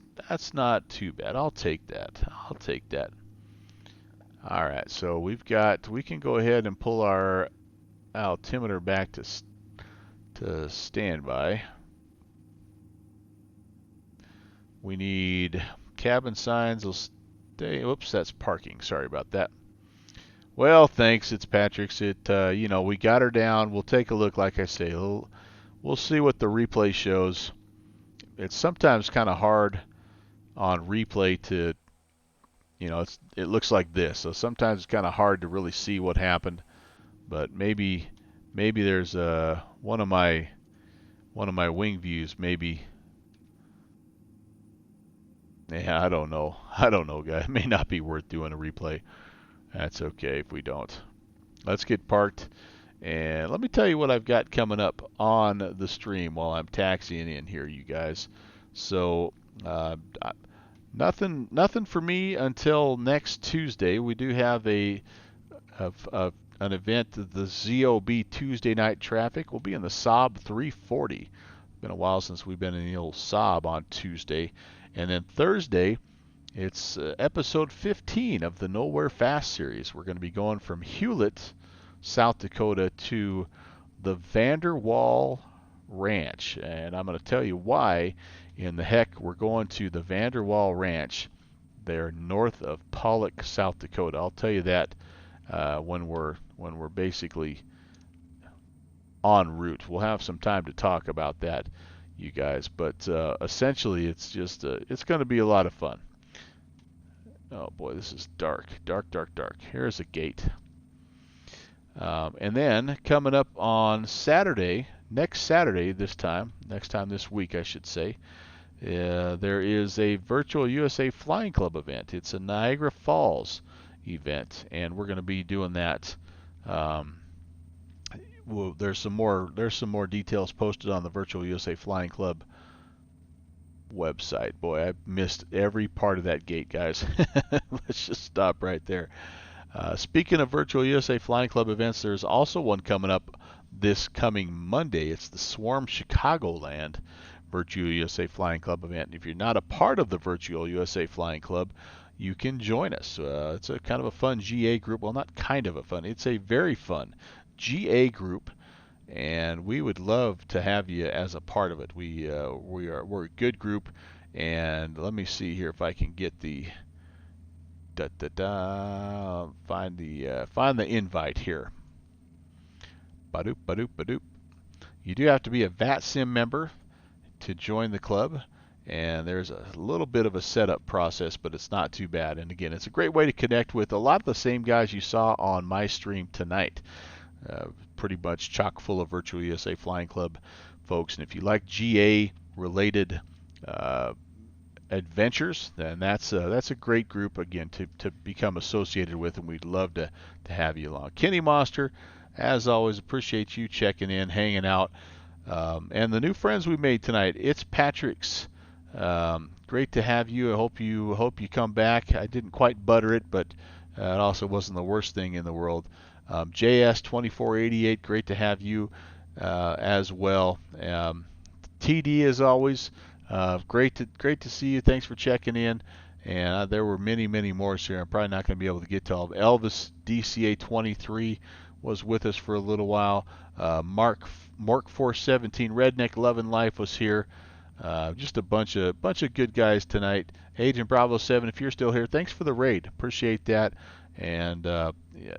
not too bad. I'll take that. All right, so we can go ahead and pull our altimeter back to standby. We need cabin signs will stay. Whoops, that's parking. Sorry about that. Well, thanks. It's Patrick's. We got her down. We'll take a look. Like I say, we'll see what the replay shows. It's sometimes kind of hard on replay to, it looks like this. So sometimes it's kind of hard to really see what happened. But maybe there's one of my wing views. Maybe Yeah, I don't know. I don't know, guy. It may not be worth doing a replay. That's okay if we don't. Let's get parked, and let me tell you what I've got coming up on the stream while I'm taxiing in here, you guys. So, nothing for me until next Tuesday. We do have an event, the ZOB Tuesday Night Traffic. We'll be in the Saab 340. Been a while since we've been in the old Saab on Tuesday. And then Thursday, it's episode 15 of the Nowhere Fast series. We're going to be going from Hewlett, South Dakota to the Vanderwall Ranch. And I'm going to tell you why in the heck we're going to the Vanderwall Ranch. They're north of Pollock, South Dakota. I'll tell you that when we're basically en route. We'll have some time to talk about that, you guys. But essentially, it's going to be a lot of fun. Oh boy, this is dark, dark, dark, dark. Here's a gate. And then coming up on Saturday, next Saturday next time this week, I should say, there is a virtual USA Flying Club event. It's a Niagara Falls event, and we're going to be doing that. Well, there's some more details posted on the Virtual USA Flying Club website. Boy, I missed every part of that gate, guys. Let's just stop right there. Speaking of Virtual USA Flying Club events, there's also one coming up this coming Monday. It's the Swarm Chicagoland Virtual USA Flying Club event. If you're not a part of the Virtual USA Flying Club, you can join us. It's a kind of a fun GA group. Well, not kind of a fun. It's a very fun GA group, and we would love to have you as a part of it. We're a good group, and let me see here if I can get the find the invite here. Badoop badoop badoop. You do have to be a VATSIM member to join the club, and there's a little bit of a setup process, but it's not too bad. And again, it's a great way to connect with a lot of the same guys you saw on my stream tonight. Pretty much chock full of Virtual USA Flying Club folks. And if you like GA related adventures, then that's a great group again to become associated with, and we'd love to have you along. Kenny Monster, as always, appreciate you checking in, hanging out, and the new friends we made tonight. It's Patrick's. Great to have you. I hope you come back. I didn't quite butter it, but it also wasn't the worst thing in the world. JS2488, great to have you as well. TD, as always, great to see you. Thanks for checking in. And there were many more here. I'm probably not going to be able to get to all of them. Elvis DCA23 was with us for a little while. Mark 417, Redneck Lovin' Life was here. Just a bunch of good guys tonight. Agent Bravo 7, if you're still here, thanks for the raid. Appreciate that. And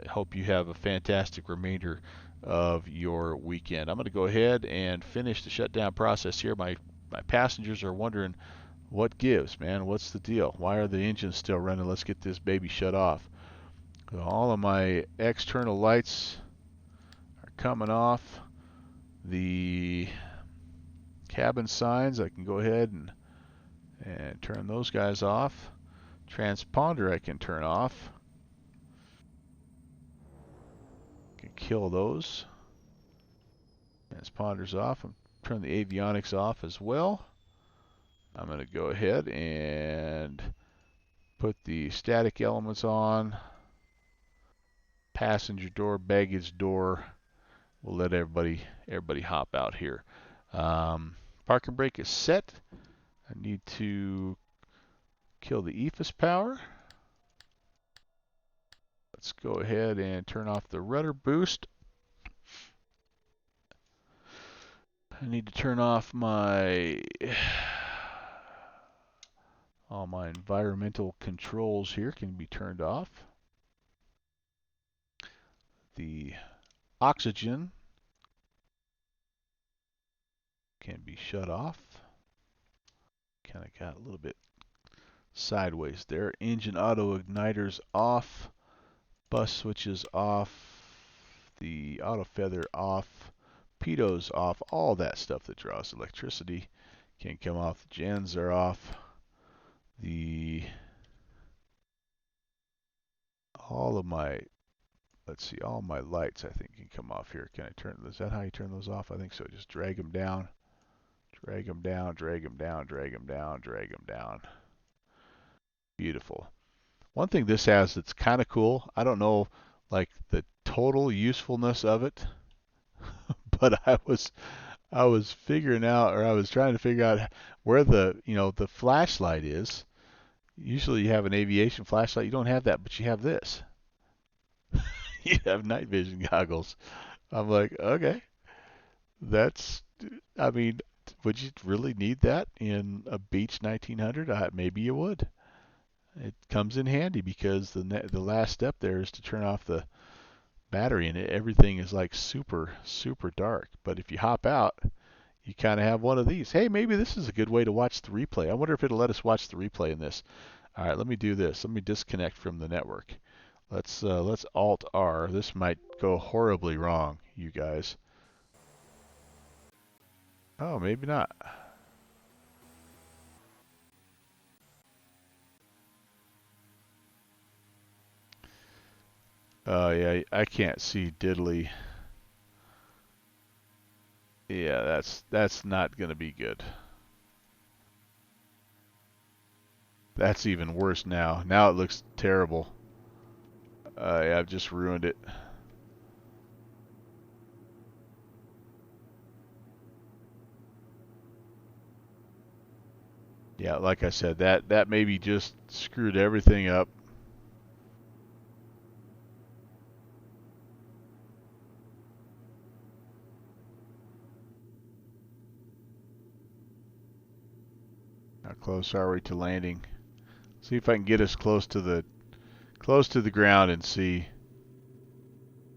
hope you have a fantastic remainder of your weekend. I'm going to go ahead and finish the shutdown process here. My passengers are wondering what gives, man. What's the deal? Why are the engines still running? Let's get this baby shut off. So all of my external lights are coming off. The cabin signs, I can go ahead and turn those guys off. Transponder I can turn off. Can kill those. Transponders off. Turn the avionics off as well. I'm going to go ahead and put the static elements on. Passenger door, baggage door. We'll let everybody hop out here. Parking brake is set. I need to kill the EFIS power. Let's go ahead and turn off the rudder boost. I need to turn off all my environmental controls here can be turned off. The oxygen can be shut off. Kind of got a little bit sideways there. Engine auto igniters off. Bus switches off. The auto feather off. Pitos off. All that stuff that draws electricity can come off. The gens are off. the all of my let's see, all my lights I think can come off here. Can I turn? Is that how you turn those off? I think so. Just drag them down, drag them down, drag them down, drag them down, drag them down. Beautiful. One thing this has that's kind of cool. I don't know like the total usefulness of it, but I was figuring out, or I was trying to figure out where the flashlight is. Usually you have an aviation flashlight. You don't have that, but you have this. You have night vision goggles. I'm like, okay, that's, I mean, would you really need that in a Beach 1900? Maybe you would. It comes in handy because the last step there is to turn off the battery, and everything is like super, super dark. But if you hop out, you kind of have one of these. Hey, maybe this is a good way to watch the replay. I wonder if it'll let us watch the replay in this. All right, let me do this. Let me disconnect from the network. Let's Alt R. This might go horribly wrong, you guys. Oh, maybe not. Oh yeah, I can't see diddly. Yeah, that's not gonna be good. That's even worse now. Now it looks terrible. Yeah, I've just ruined it. Yeah, like I said, that maybe just screwed everything up. How close are we to landing? See if I can get us close to the ground and see.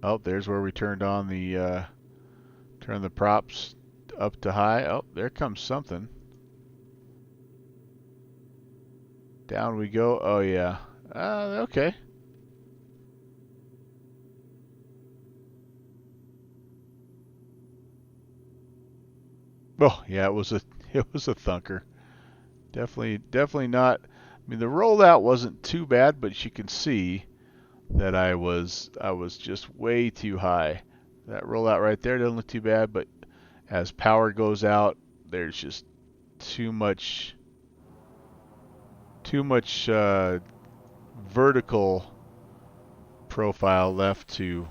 Oh, there's where we turned on the turn the props up to high. Oh, there comes something. Down we go. Oh yeah. Okay. Oh yeah, it was a thunker. Definitely not. I mean, the rollout wasn't too bad, but you can see that I was just way too high. That rollout right there doesn't look too bad, but as power goes out, there's just too much vertical profile left to